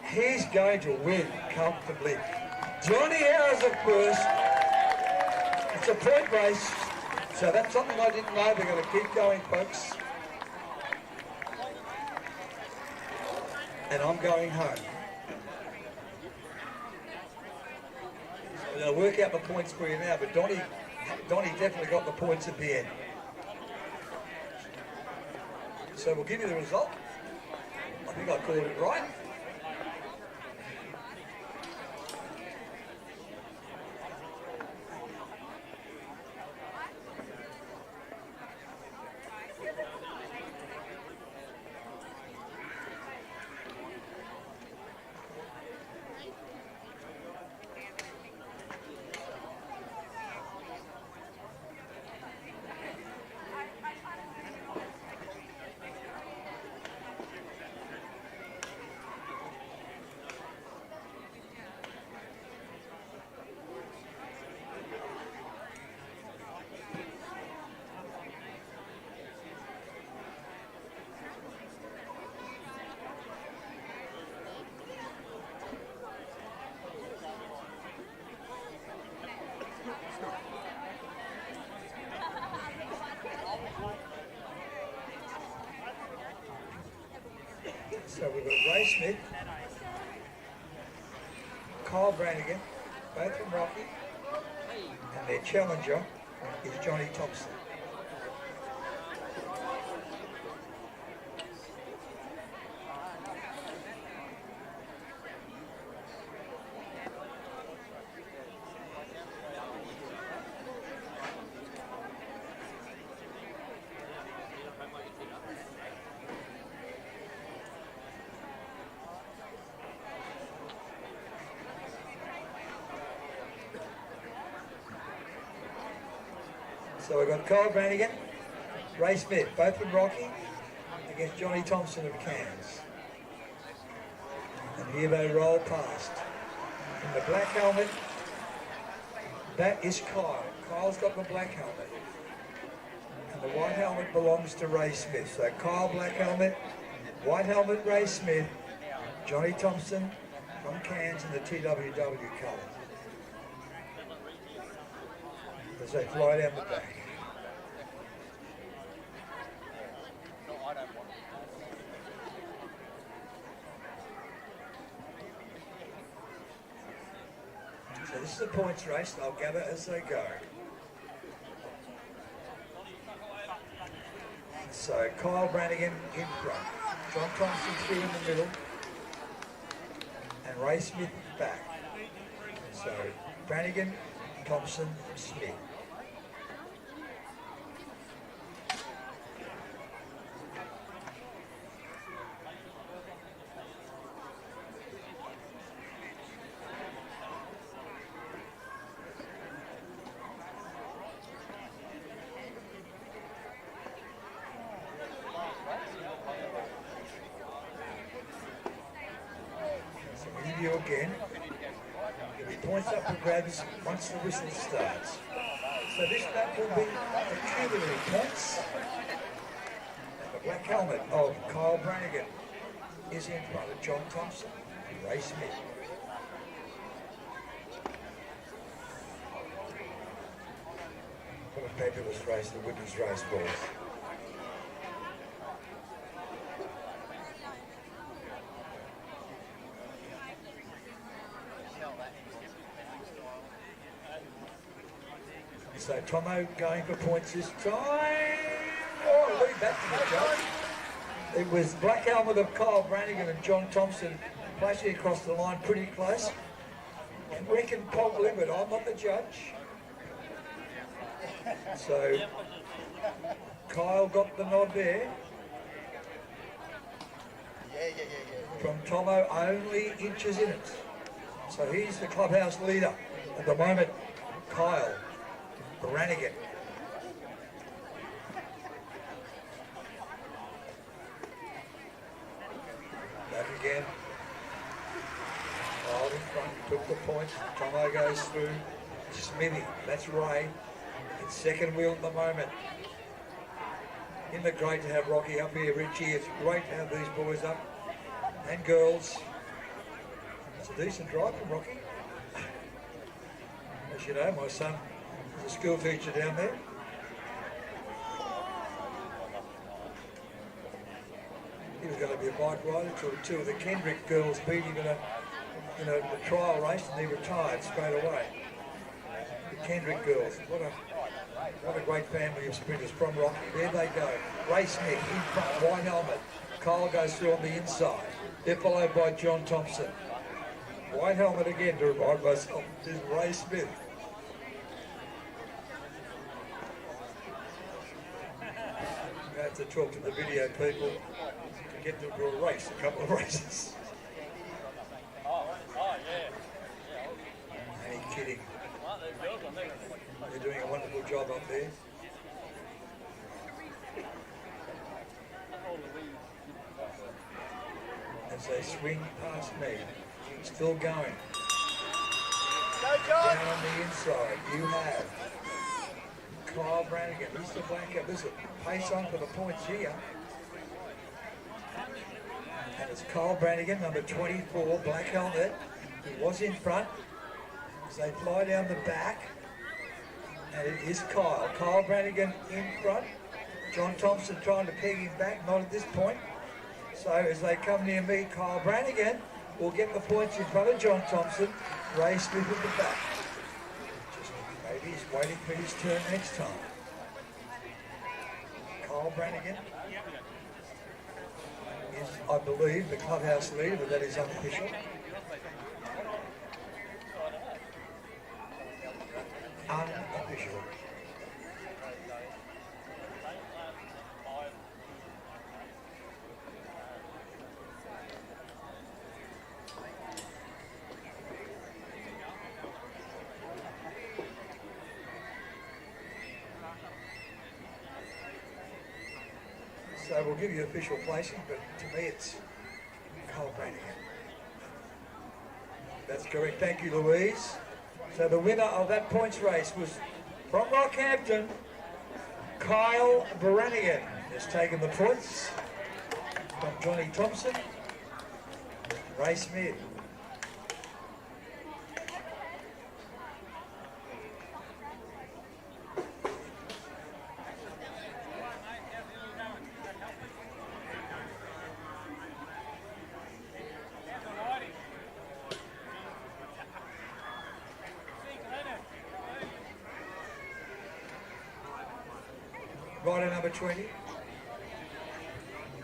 He's going to win comfortably. Donny Hauser first. It's a point race. So that's something I didn't know. They're going to keep going, folks. And I'm going home. I'm going to work out the points for you now, but Donny definitely got the points at the end. So we'll give you the result. I think I called it right. So we've got Ray Smith, Kyle Brannigan, both from Rocky, and their challenger is Johnny Thompson. So we've got Kyle Brannigan, Ray Smith, both from Rocky, against Johnny Thompson of Cairns. And here they roll past. In the black helmet, that is Kyle. Kyle's got the black helmet. And the white helmet belongs to Ray Smith. So Kyle, black helmet, white helmet, Ray Smith, Johnny Thompson from Cairns in the TWW colour. As they fly down the back. So this is a points race, they'll gather as they go. So Kyle Brannigan in front, John Thompson through in the middle, and Ray Smith back. So Brannigan, Thompson, Smith. So again. There'll be points up for grabs once the whistle starts. So this lap will be accumulative points. The black helmet of Kyle Brannigan is in front of John Thompson and Ray Smith. What a fabulous race the women's race was. So Tomo going for points this time. Oh, lead back to the judge. It was black helmet of Kyle Brannigan and John Thompson flashing across the line pretty close. And reckon probably, but I'm not the judge. So Kyle got the nod there. From Tomo, only inches in it. So he's the clubhouse leader at the moment, Kyle Brannigan. Back again. Kyle in front, took the points. Tomo goes through. Smithy, that's Ray. In second wheel at the moment. Isn't it great to have Rocky up here, Richie? It's great to have these boys up. And girls. It's a decent drive from Rocky. As you know, my son is a school teacher down there. He was going to be a bike rider till two of the Kendrick girls beat him in the trial race, and he retired straight away. The Kendrick girls, what a great family of sprinters from Rocky. There they go. Ray Smith in front, white helmet. Kyle goes through on the inside. They're followed by John Thompson. White helmet again to remind myself. This is Ray Smith. I have to talk to the video people to get them to a race, a couple of races. Ain't kidding. They're doing a wonderful job up there. As they swing past me, still going. Down on the inside, you have Kyle Brannigan. He's the blanket. There's a pace on for the points here. And it's Kyle Brannigan, number 24, black helmet, who was in front. As they fly down the back. And it is Kyle. Kyle Brannigan in front. John Thompson trying to peg him back, not at this point. So as they come near me, Kyle Brannigan will get the points in front of John Thompson. Ray Smith at the back. Just maybe he's waiting for his turn next time. Kyle Brannigan is, I believe, the clubhouse leader, but that is unofficial. Unofficial. So we'll give you official placing, but to me it's Kyle Brannigan. That's correct. Thank you, Louise. So the winner of that points race was from Rockhampton, Kyle Brannigan. Has taken the points from Johnny Thompson, Ray Smith. Rider number 20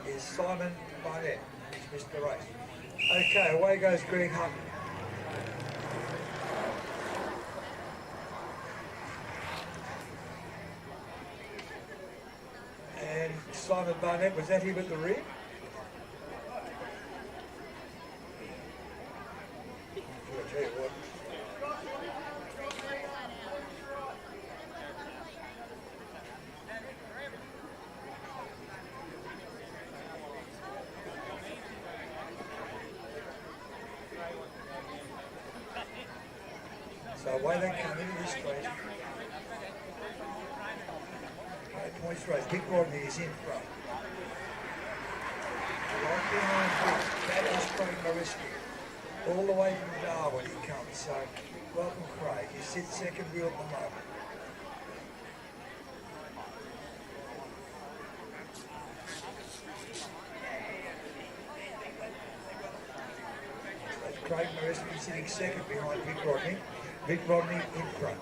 is Simon Barnett. He's missed the race. Okay, away goes Greg Hunt. Simon Barnett. Was that him at the rear? I'll tell you what. So away they come into this straight. Points race. Big Rodney is in front. Right behind him, that is Craig Mariski. All the way from Darwin he comes. So welcome Craig. He sits second wheel at the moment. That's Craig Mariski sitting second behind Big Rodney. Big Rodney in front.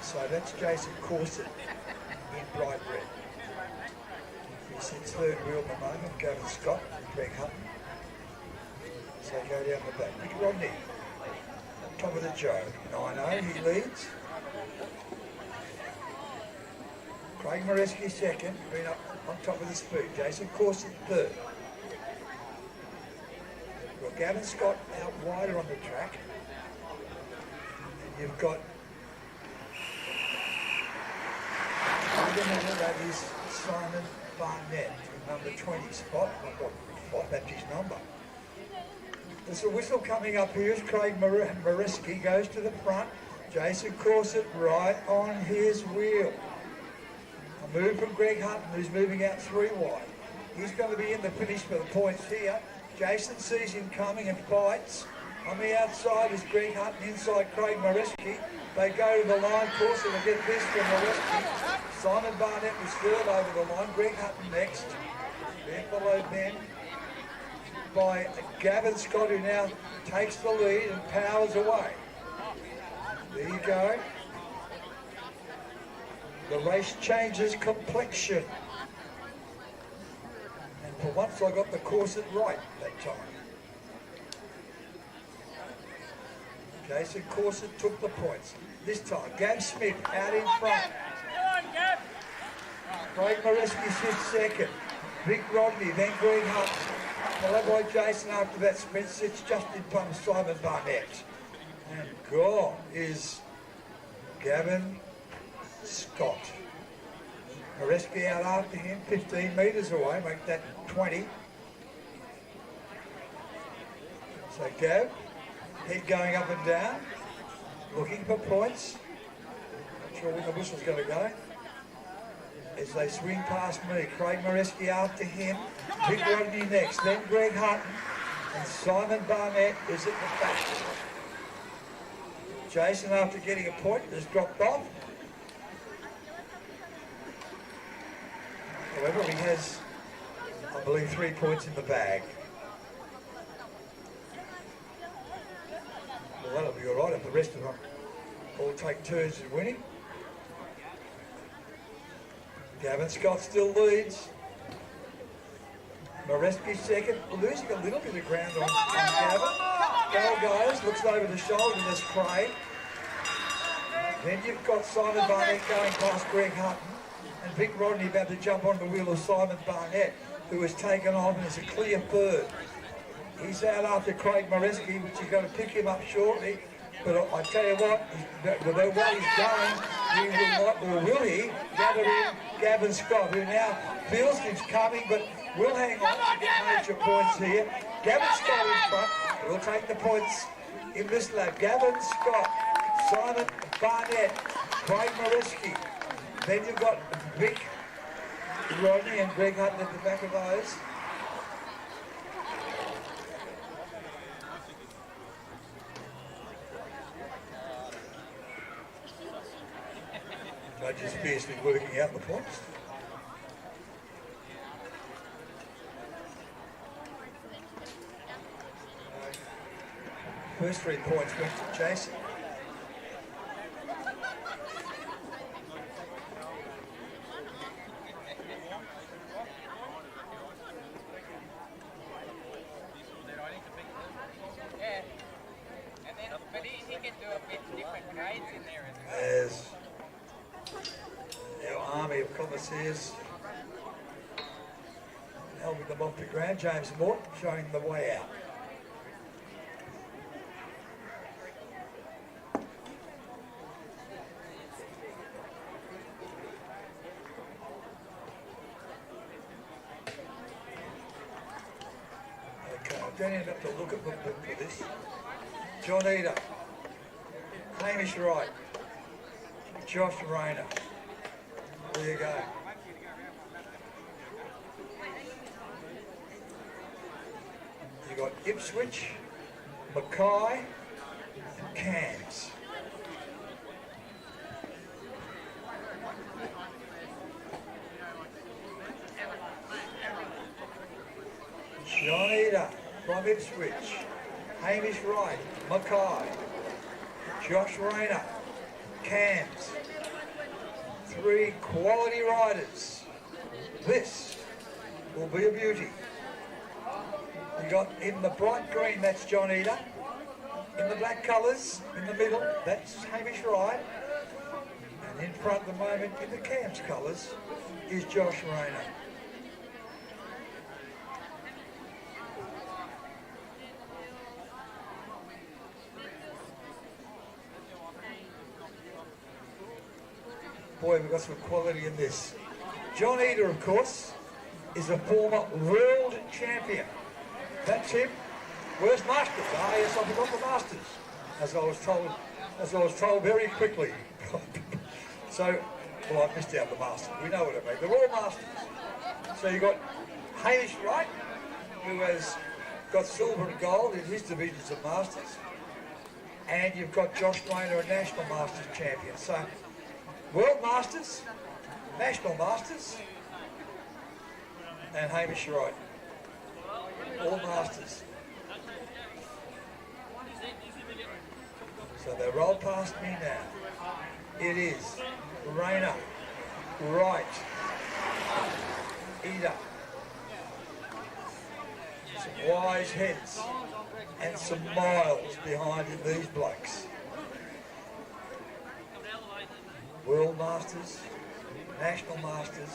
So that's Jason Corset in bright red. He sits third wheel at the moment, Gavin Scott and Greg Hutton. So go down the back. Big Rodney, top of the Joe. 9-0, he leads. Craig Mareski second, been up on top of the speed. Jason Corset third. You've got Gavin Scott out wider on the track. And you've got that is Simon Barnett, number 20 spot. That's his number. There's a whistle coming up here as Craig Mareski goes to the front. Jason Corset right on his wheel. A move from Greg Hutton, who's moving out 3 wide. He's going to be in the finish for the points here. Jason sees him coming and fights. On the outside is Greg Hutton, inside Craig Mareski. They go to the line, Corset will get this from Mareski. Simon Barnett was third over the line. Greg Hutton next. They're followed then by Gavin Scott, who now takes the lead and powers away. There you go. The race changes complexion. And for once I got the Corset right that time. Jason Corset took the points. This time, Gav Smith out in front. Craig Mareski sits second. Vic Rodney, then Greg Hutton. Followed by Jason after that. Smith sits just in front of Simon Barnett. And gone is Gavin Scott. Mareski out after him, 15 metres away, make that 20. So Gav, head going up and down, looking for points. Not sure when the whistle's going to go. As they swing past me, Craig Mareski after him, Vic Rodney next, then Greg Hutton, and Simon Barnett is at the back. Jason, after getting a point, has dropped off. However, he has, I believe, 3 points in the bag. Well, that'll be all right if the rest of them all take turns in winning. Gavin Scott still leads. Mareski second, losing a little bit of ground on Gavin. Gal goes, looks over the shoulder, there's Craig. Then you've got Simon Barnett going past Greg Hutton, and Vic Rodney about to jump on the wheel of Simon Barnett, who has taken on and is a clear third. He's out after Craig Mareski, which is going to pick him up shortly. But I tell you what, the way he's going, he will not, or will he, gather in Gavin Scott, who now feels he's coming, but will hang on to get major points here. Gavin Scott in front, will take the points in this lap. Gavin Scott, Simon Barnett, Craig Mareski. Then you've got Vic Rodney and Greg Hutton at the back of those. Judges fiercely working out the points. First 3 points went to Jason. army of connoisseurs helping them off the ground. James Morton showing the way out. Okay, I don't end up to look at the book for this. John Eder, Hamish Wright, Josh Rayner. There you go. You got Ipswich, Mackay, and Cairns. John Eder from Ipswich, Hamish Wright, Mackay, Josh Rayner, Cairns. 3 quality riders. This will be a beauty. You got in the bright green, that's John Eder. In the black colours, in the middle, that's Hamish Wright. And in front at the moment, in the Cairns colours, is Josh Rayner. Boy, we've got some quality in this. John Eder, of course, is a former world champion. That's him. Where's Masters? Ah, yes, I forgot the Masters. As I was told very quickly. So, well, I missed out the Masters. We know what I mean. They're all Masters. So you got Hamish Wright, who has got silver and gold in his divisions of Masters. And you've got Josh Rayner, a National Masters champion. So, World Masters, National Masters, and Hamish Wright. All Masters. So they roll past me now. It is Rayner, Wright, Eder. Some wise heads and some miles behind in these blokes. World Masters, National Masters,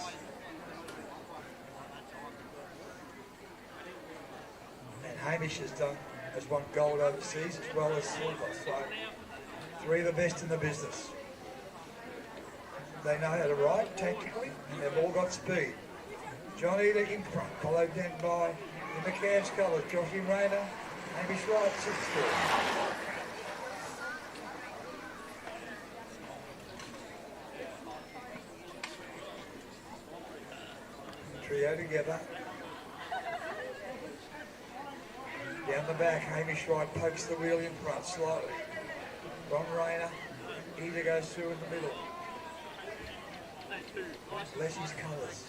and Hamish has won gold overseas as well as silver. So 3 of the best in the business. They know how to ride tactically, and they've all got speed. John Eder in front, followed then by in the Cairns colours, Josh Rayner, Hamish Wright, 6-4. Trio together. Down the back, Hamish Wright pokes the wheel in front slightly. From Rayner, Eder goes through in the middle. Bless his colours.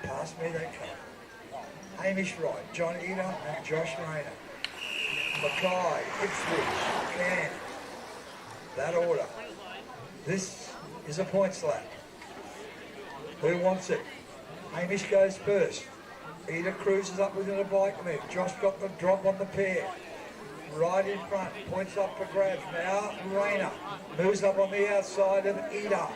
Past me they come. Hamish Wright, John Eder and Josh Rayner. Mackay, Ipswich, Cairns. That order. This is a points lap. Who wants it? Hamish goes first. Eder cruises up within a bike length. Josh got the drop on the pair. Right in front, points up for grabs. Now Rayner moves up on the outside of Eder.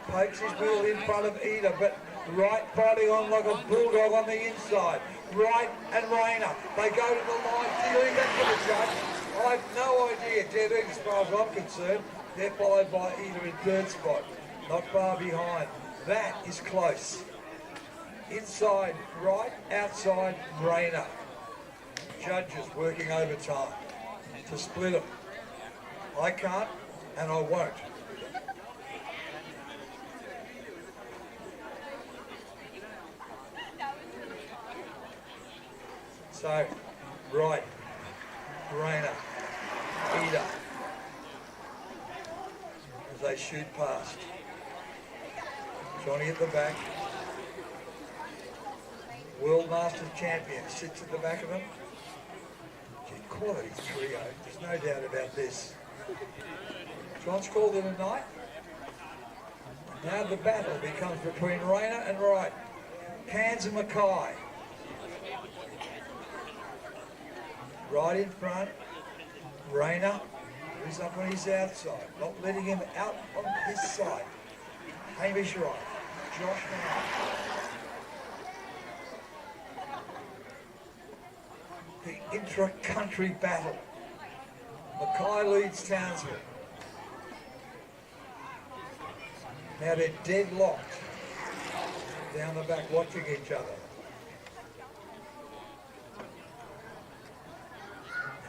Pokes his wheel in front of Eder, but Wright fighting on like a bulldog on the inside. Wright and Rayner, they go to the line, dealing back to the judge. I have no idea, dead end as far as I'm concerned. They're followed by Eder in 3rd spot, not far behind. That is close. Inside Wright, outside Rayner. Judges working overtime to split them. I can't and I won't. So, Wright, Rayner, Eder, as they shoot past. Johnny at the back. World Masters champion sits at the back of them. Gee, quality trio, there's no doubt about this. John's called it a night. Now the battle becomes between Rayner and Wright. Cairns and Mackay. Right in front, Rayner, He's up on his outside, not letting him out on his side. Hamish right, Josh right. The intra-country battle. Mackay leads Townsville. Now they're deadlocked down the back watching each other.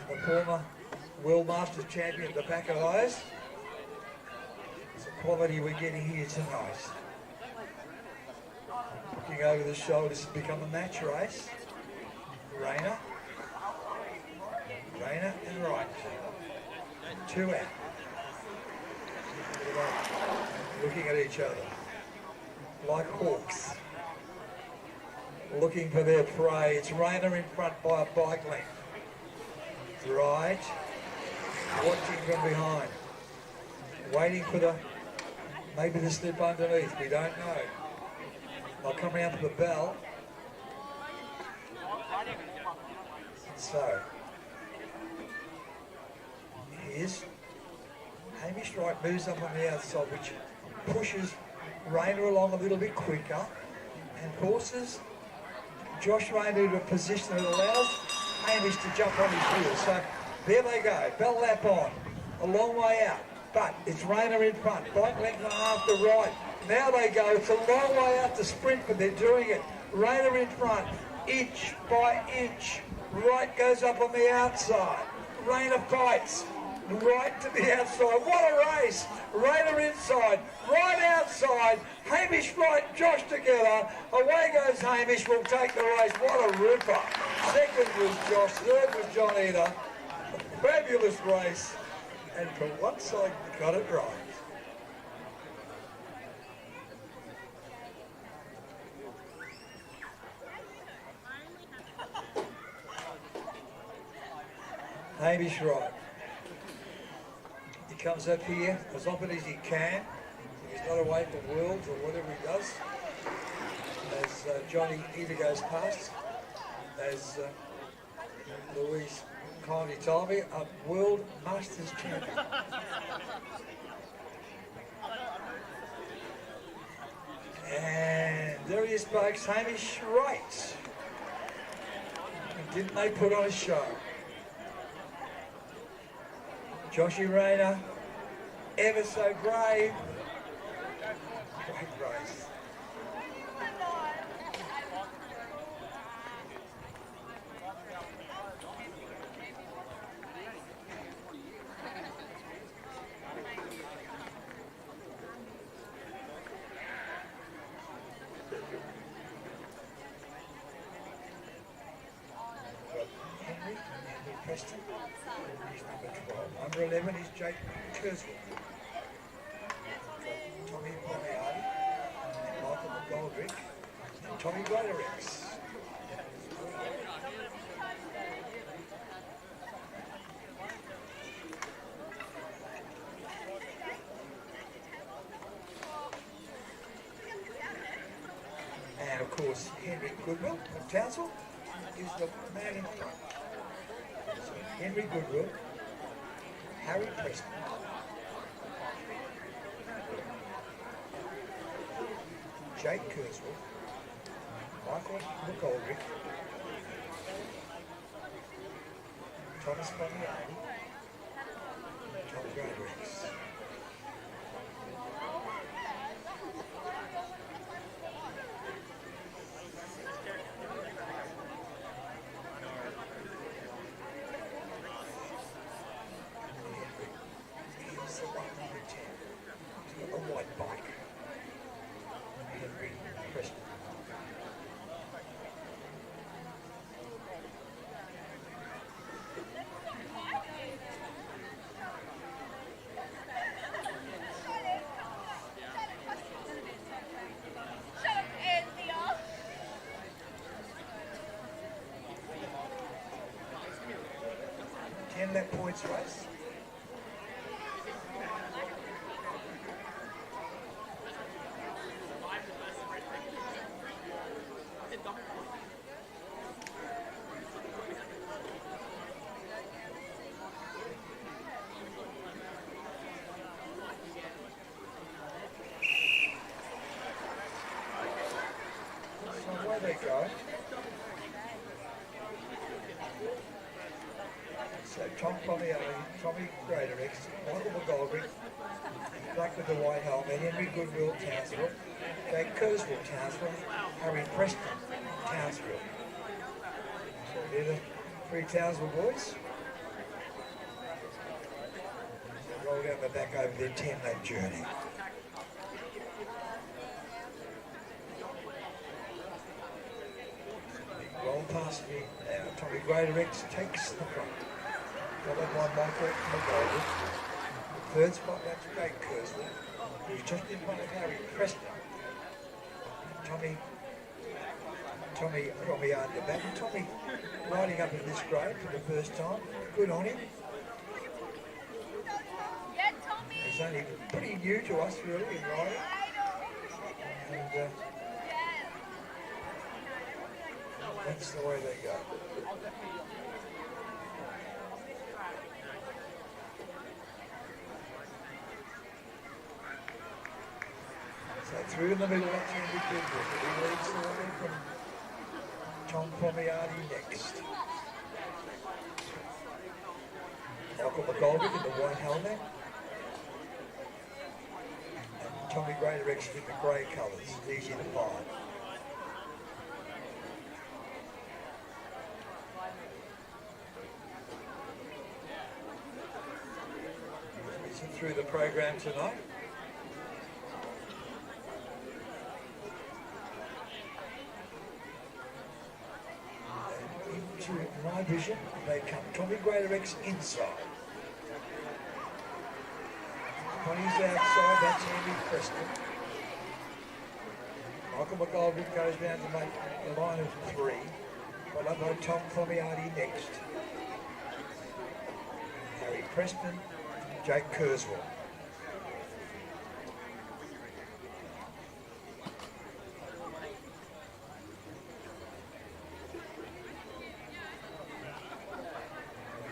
And the former World Masters champion at the back of those. It's the quality we're getting here tonight. Looking over the shoulders has become a match race. Rayner and Wright. 2 out. Looking at each other like hawks, looking for their prey. It's Rayner in front by a bike length. Right, watching from behind, waiting for maybe the slip underneath. We don't know. They'll come around to the bell. So here's Hamish Wright moves up on the outside, which pushes Rayner along a little bit quicker and forces Josh Rayner to a position that allows Hamish to jump on his heels. So there they go, bell lap on, a long way out, but it's Rayner in front, bike length and a half to Wright. Now they go, it's a long way out to sprint, but they're doing it. Rayner in front, inch by inch. Wright goes up on the outside. Rayner fights. Right to the outside. What a race! Rayner inside, right outside. Hamish Wright, Josh together. Away goes Hamish. Will take the race. What a ripper! Second was Josh. Third was John Eder. A fabulous race, and for one side, got it right. Hamish Wright. He comes up here as often as he can. He's not away from Worlds or whatever he does. As Johnny either goes past, as Louise kindly told me, a World Masters champion. And there he is, folks, Hamish Wright. Didn't they put on a show? Joshy Rayner, ever so brave. Great race. Henry Preston. He's number 12. Number 11 is Jake Kurzweil. Tommy Moriarty, and Michael McGoldrick, and Tommy Greatorex. And of course, Henry Goodwill from Townsville is the man in front. So Henry Goodwill, Harry Preston, Jake Kurzweil, Michael McGoldrick, Thomas Moriarty, Tom Greatorex. Here's the one number 10. He's got a white bike. Henry Preston. Shut up, Anthea. 10 lap points race. Tom Pomiati, Tommy Greatorex, Michael McGoldrick, black with the white helmet, Henry Goodwill, Townsville, Jake Kurzweil, Townsville, Harry Preston, Townsville. So they're the three Townsville boys. Roll down the back over their 10-lap journey. Roll past me now. Tommy Greatorex takes the front. Followed by Michael McGoldrick. The third spot, that's Jake Kurzweil, who's just in front of Harry Preston. Tommy under back. And Tommy riding up in this grade for the first time. Good on him. He's only pretty new to us really in riding. And that's the way they go. So through in the middle, that's Henry Goodwill. He leads the way from Tom Pomiati next. Michael McGoldrick in the white helmet. And Tommy Greatorex in the grey colours. Easy to find. Through the program tonight. And into my vision, they come. Tommy Greatorex inside. When he's outside, that's Henry Preston. Michael McGoldrick goes down to make the line of 3. Followed by Tom Pomiati next. Harry Preston. Jake Kurzweil.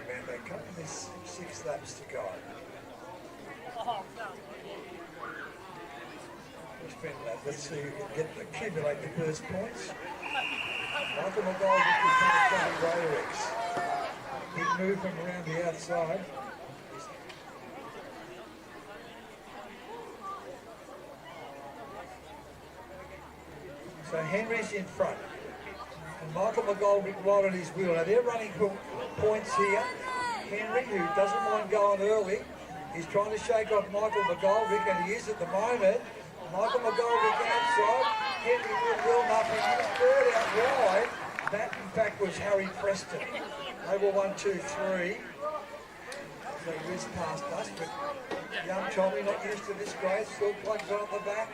And they come, there's 6 laps to go. Let's see who can accumulate the first points. Michael McGoldrick is going to Tommy Greatorex. Big move from around the outside. So Henry's in front, and Michael McGoldrick right on his wheel. Now they're running points here. Henry, who doesn't mind going early, is trying to shake off Michael McGoldrick, and he is at the moment. Michael McGoldrick outside, Henry Goodwill nothing. He's third out wide. That, in fact, was Harry Preston. They were 1, 2, 3. So he whizzed past us, but young Tommy, not used to this grade, still plugs on at the back.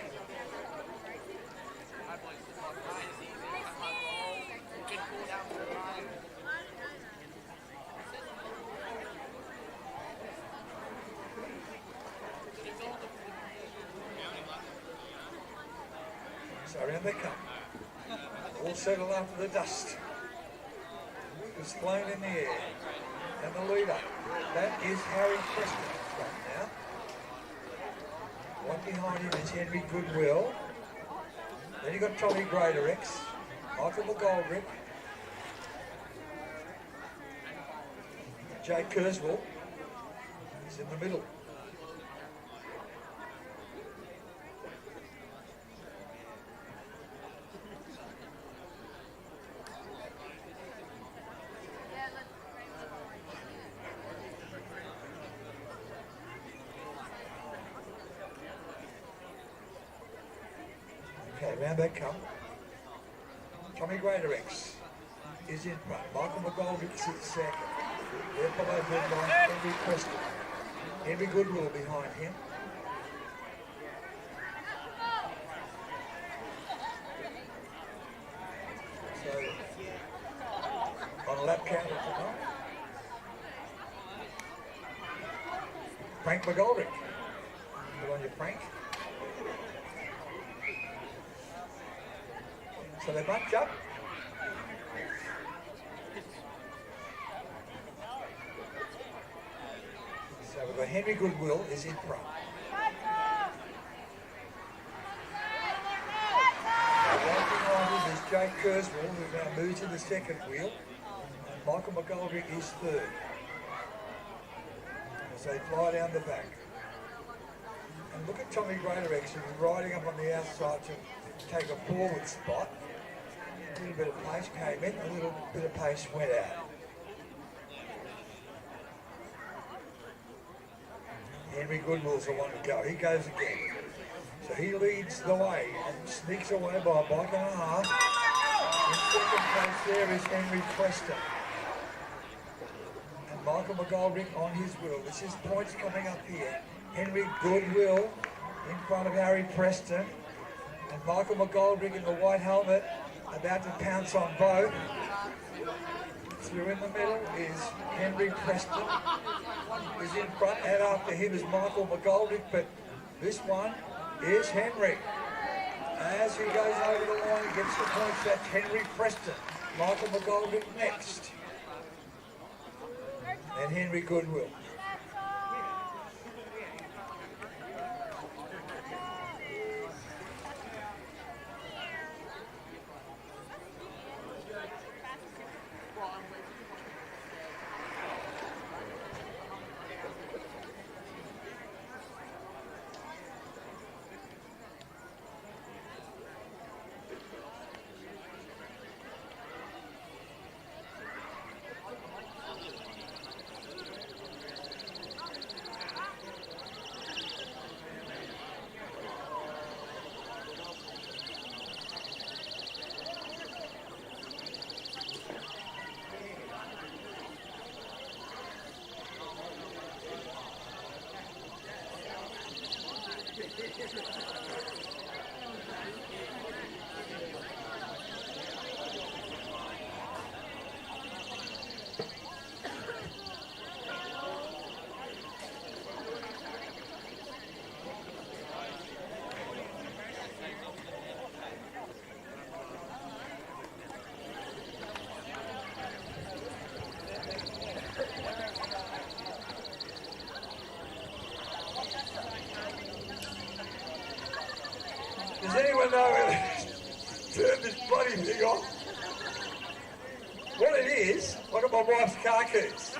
So around they come. All settled after the dust. It's flown in the air. And the leader. That is Harry Preston right now. One behind him is Henry Goodwill. Then you've got Tommy Greatorex, Michael McGoldrick, Jake Kurzweil is in the middle. Okay, round they come. Tommy Greatorex is in front. Michael McGoldrick sits second. They're followed by Henry Preston. Henry Goodwill behind him. So, on a lap counter tonight. Frank McGoldrick. Good on you, Frank. So they bunch up. So we've got Henry Goodwill is in front. Right behind him is Jake Kurzweil, who now moves to the second wheel. And Michael McGoldrick is third. So they fly down the back. And look at Tommy Greatorex, who's riding up on the outside to take a forward spot. A little bit of pace came in, a little bit of pace went out. Henry Goodwill's the one to go. He goes again. So he leads the way and sneaks away by a bike and a half. In second place there is Henry Preston. And Michael McGoldrick on his wheel. This is points coming up here. Henry Goodwill in front of Harry Preston. And Michael McGoldrick in the white helmet about to pounce on both. Through in the middle is Henry Preston, who's in front, and after him is Michael McGoldrick, but this one is Henry. As he goes over the line, he gets the points. That's Henry Preston. Michael McGoldrick next. And Henry Goodwill. Does anyone know how to turn this bloody thing off? What it is, look at my wife's car keys.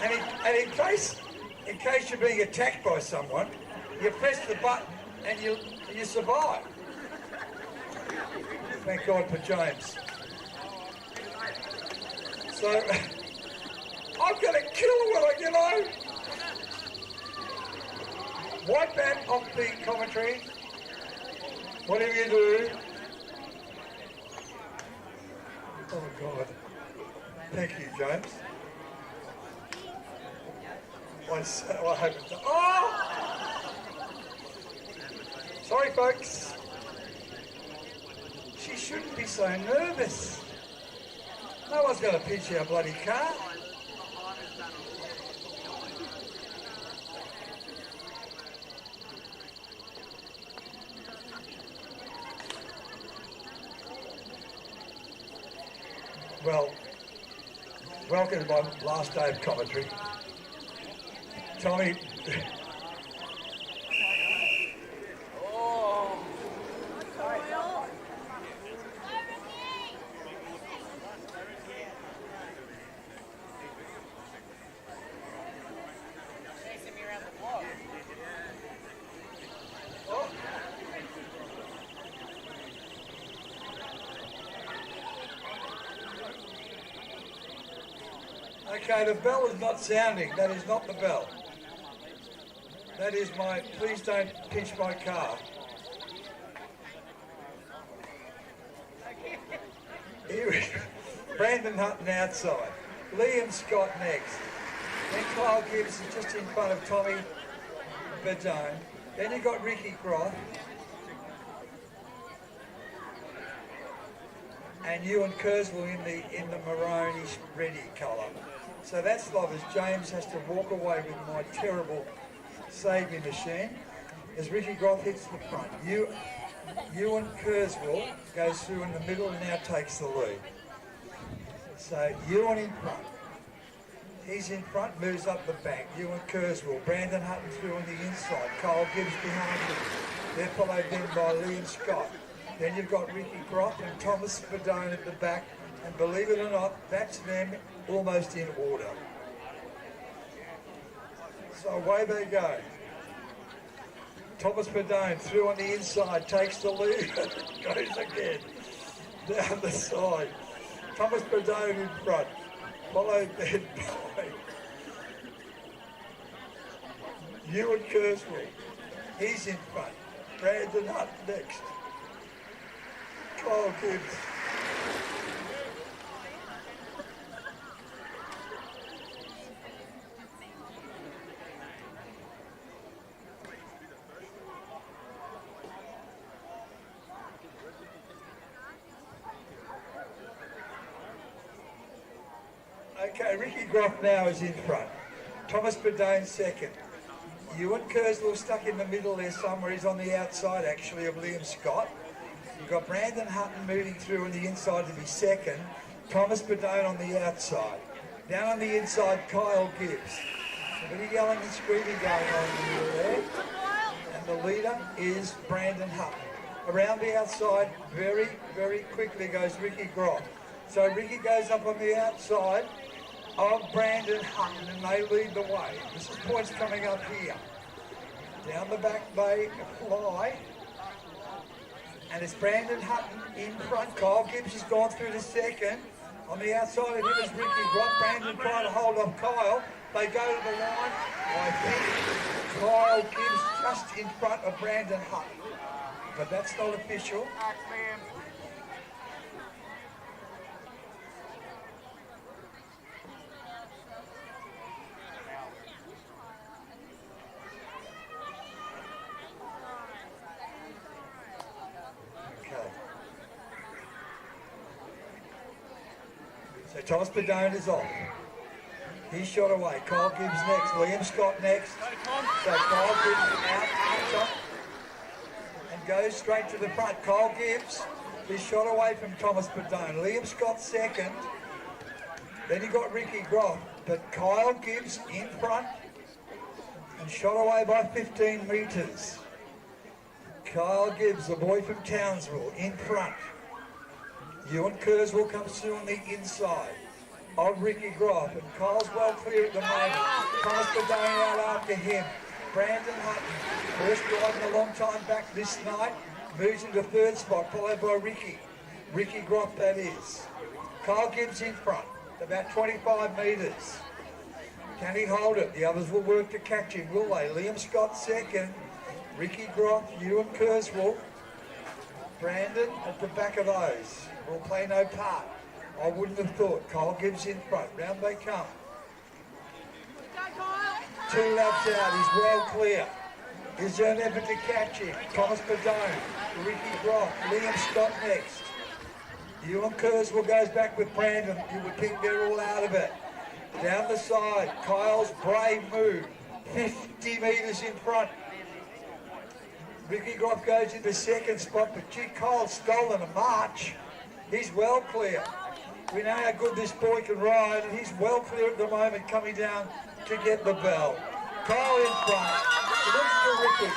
And in case you're being attacked by someone, you press the button and you survive. Thank God for James. So I'm gonna kill when I get home. Wipe that off the commentary. Whatever you do. Oh God. Thank you, James. I hope it's not. Oh! Sorry, folks. She shouldn't be so nervous. No one's going to pinch our bloody car. Well, welcome to my last day of commentary. Tommy. Okay, the bell is not sounding. That is not the bell. That is my, please don't pinch my car. Here, Brandon Hutton outside. Liam Scott next. Then Kyle Gibbs is just in front of Tommy Badone. Then you've got Ricky Groth. And Ewan Kurzweil in the maroonish ready colour. So that's lovely. James has to walk away with my terrible saving machine as Ricky Groth hits the front. Ewan Kurzweil goes through in the middle and now takes the lead. So Ewan in front. He's in front, moves up the bank. Ewan Kurzweil. Brandon Hutton through on the inside. Kyle Gibbs behind him. They're followed then by Liam Scott. Then you've got Ricky Groth and Thomas Badone at the back. And believe it or not, that's them almost in order. So away they go. Thomas Padone through on the inside, takes the lead, goes again, down the side. Thomas Padone in front, followed then by Ewan Kurzweil. He's in front. Brandon Hutt next. Kyle Gibbs. Okay, Ricky Groff now is in front. Thomas Padone second. Ewan Kurzweil stuck in the middle there somewhere. He's on the outside actually of Liam Scott. You've got Brandon Hutton moving through on the inside to be second. Thomas Padone on the outside. Down on the inside, Kyle Gibbs. A bit of yelling and screaming going on there. And the leader is Brandon Hutton. Around the outside, very, very quickly goes Ricky Groff. So Ricky goes up on the outside of Brandon Hutton and they lead the way. This is points coming up here. Down the back they fly. And it's Brandon Hutton in front. Kyle Gibbs has gone through the second. On the outside of him is Ricky Groff. Brandon trying to hold off Kyle. They go to the line. I think Kyle Gibbs just in front of Brandon Hutton. But that's not official. So Thomas Padone is off. He's shot away. Kyle Gibbs next. Liam Scott next. So Kyle Gibbs out and goes straight to the front. Kyle Gibbs is shot away from Thomas Padone. Liam Scott second. Then you got Ricky Groff. But Kyle Gibbs in front and shot away by 15 metres. Kyle Gibbs, the boy from Townsville, in front. Ewan Kurzweil comes through on the inside of Ricky Groff, and Kyle's well clear at the moment. Thomas Padone out after him. Brandon Hutton, first driving a long time back this night, moves into third spot, followed by Ricky. Ricky Groff, that is. Kyle Gibbs in front, about 25 metres. Can he hold it? The others will work to catch him, will they? Liam Scott second, Ricky Groff, Ewan Kurzweil. Brandon at the back of those will play no part. I wouldn't have thought. Kyle Gibbs in front. Round they come. 2 laps out. He's well clear. Is there an effort to catch him? Thomas Padone, Ricky Groff, Liam Scott next. Ewan Kurzweil goes back with Brandon. You would think they're all out of it. Down the side, Kyle's brave move. 50 metres in front. Ricky Groff goes into second spot, but gee, Kyle's stolen a march. He's well clear. We know how good this boy can ride, and he's well clear at the moment, coming down to get the bell. Kyle in front. It looks terrific.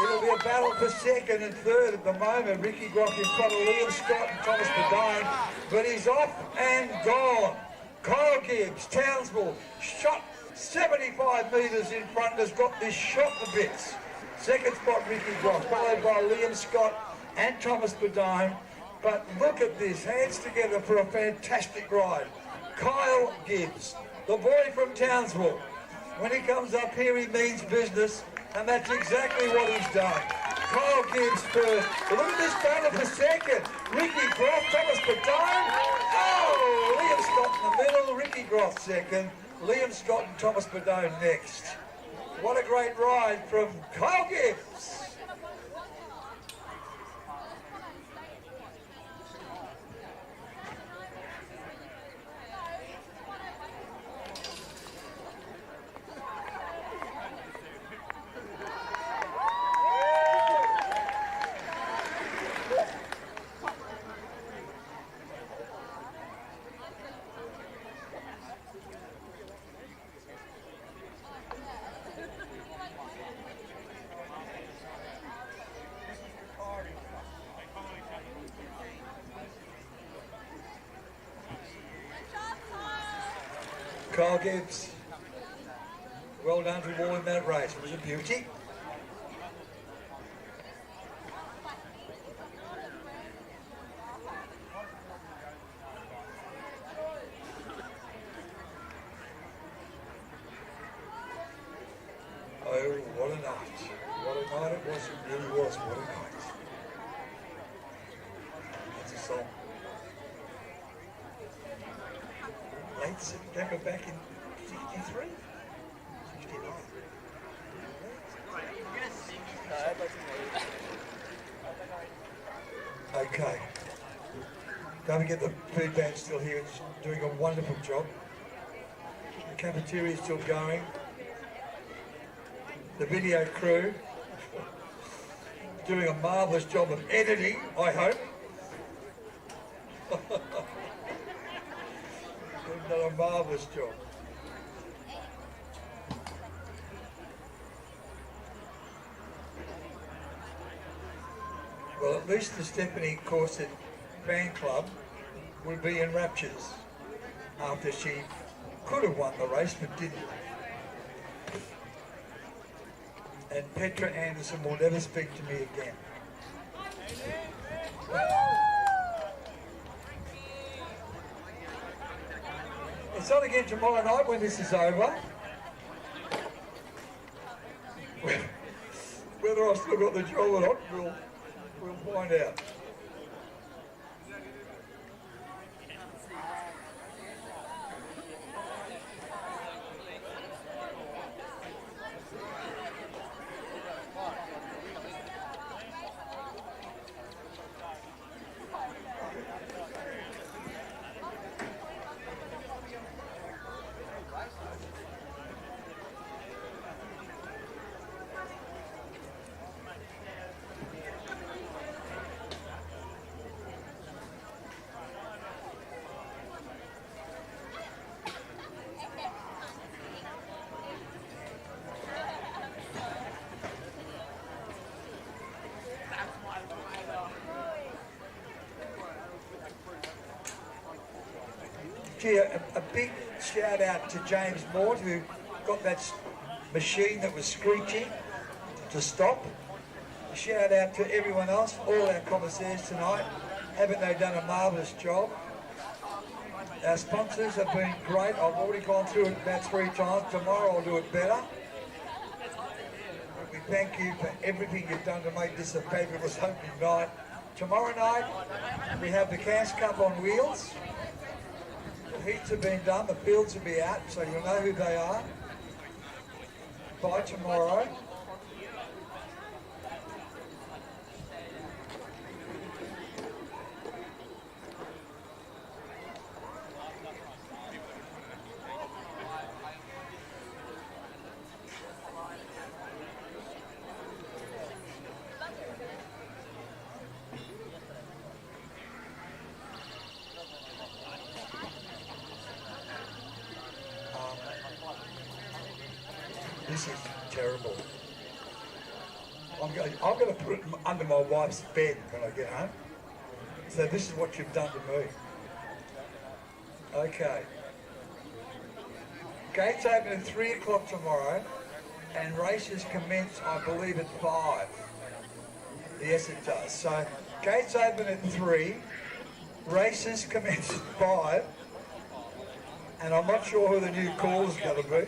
It'll be a battle for second and third at the moment. Ricky Groff in front of Liam Scott and Thomas Padone, but he's off and gone. Kyle Gibbs, Townsville, shot 75 metres in front, has got this shot to bits. Second spot, Ricky Groff, followed by Liam Scott and Thomas Padone. But look at this, hands together for a fantastic ride. Kyle Gibbs, the boy from Townsville. When he comes up here, he means business, and that's exactly what he's done. Kyle Gibbs first. But look at this battle for second. Ricky Groff, Thomas Padone. Oh, Liam Scott in the middle, Ricky Groff second. Liam Scott and Thomas Padone next. What a great ride from Kyle Gibbs. Kyle Gibbs, Well done to Wall in that race. It was a beauty. Oh, what a night. What a night it was. It really was. What a night. That's a song. Late September back in 63? 69. Okay. Don't forget the food band's still here. It's doing a wonderful job. The cafeteria is still going. The video crew doing a marvellous job of editing, I hope. They've done a marvellous job. Well, at least the Stephanie Corset fan club would be in raptures after she could have won the race but didn't. And Petra Anderson will never speak to me again. It's on again tomorrow night when this is over. Whether I've still got the job or not, we'll find out. Gee, a big shout out to James Mort, who got that machine that was screeching to stop. A shout out to everyone else, all our commissaires tonight. Haven't they done a marvellous job? Our sponsors have been great. I've already gone through it about 3 times. Tomorrow I'll do it better. We thank you for everything you've done to make this a fabulous opening night. Tomorrow night we have the Cairns Cup on wheels. The heats have been done, the fields will be out, so you'll know who they are by tomorrow. This is terrible. I'm going to put it under my wife's bed when I get home. So this is what you've done to me. Okay. Gates open at 3 o'clock tomorrow and races commence, I believe, at 5. Yes, it does. So gates open at 3, races commence at 5, and I'm not sure who the new call is going to be.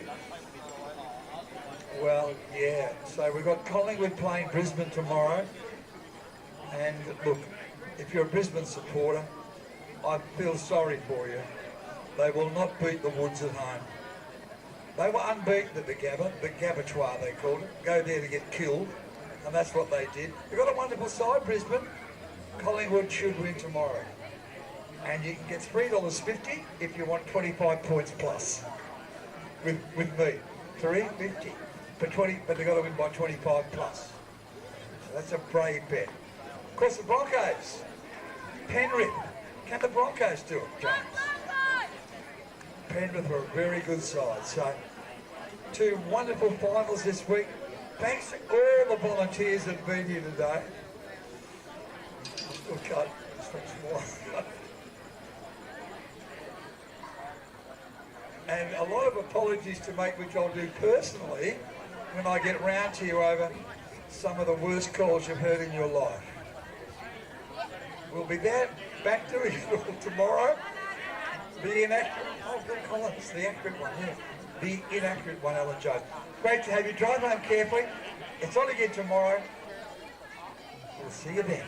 Well, yeah, so we've got Collingwood playing Brisbane tomorrow, and look, if you're a Brisbane supporter, I feel sorry for you. They will not beat the Woods at home. They were unbeaten at the Gabatoir they called it, go there to get killed, and that's what they did. You've got a wonderful side, Brisbane. Collingwood should win tomorrow. And you can get $3.50 if you want 25 points plus with me. $3.50. But they've got to win by 25 plus. So that's a brave bet. Of course, the Broncos. Penrith. Can the Broncos do it, James? Penrith are a very good side. So, 2 wonderful finals this week. Thanks to all the volunteers that have been here today. Still cut. It's from small. And a lot of apologies to make, which I'll do personally when I get round to you over some of the worst calls you've heard in your life. We'll be there, back to it tomorrow. The inaccurate, oh, Bill Collins, the accurate one, yeah. The inaccurate one, Alan Jones. Great to have you. Drive home carefully. It's on again tomorrow. We'll see you then.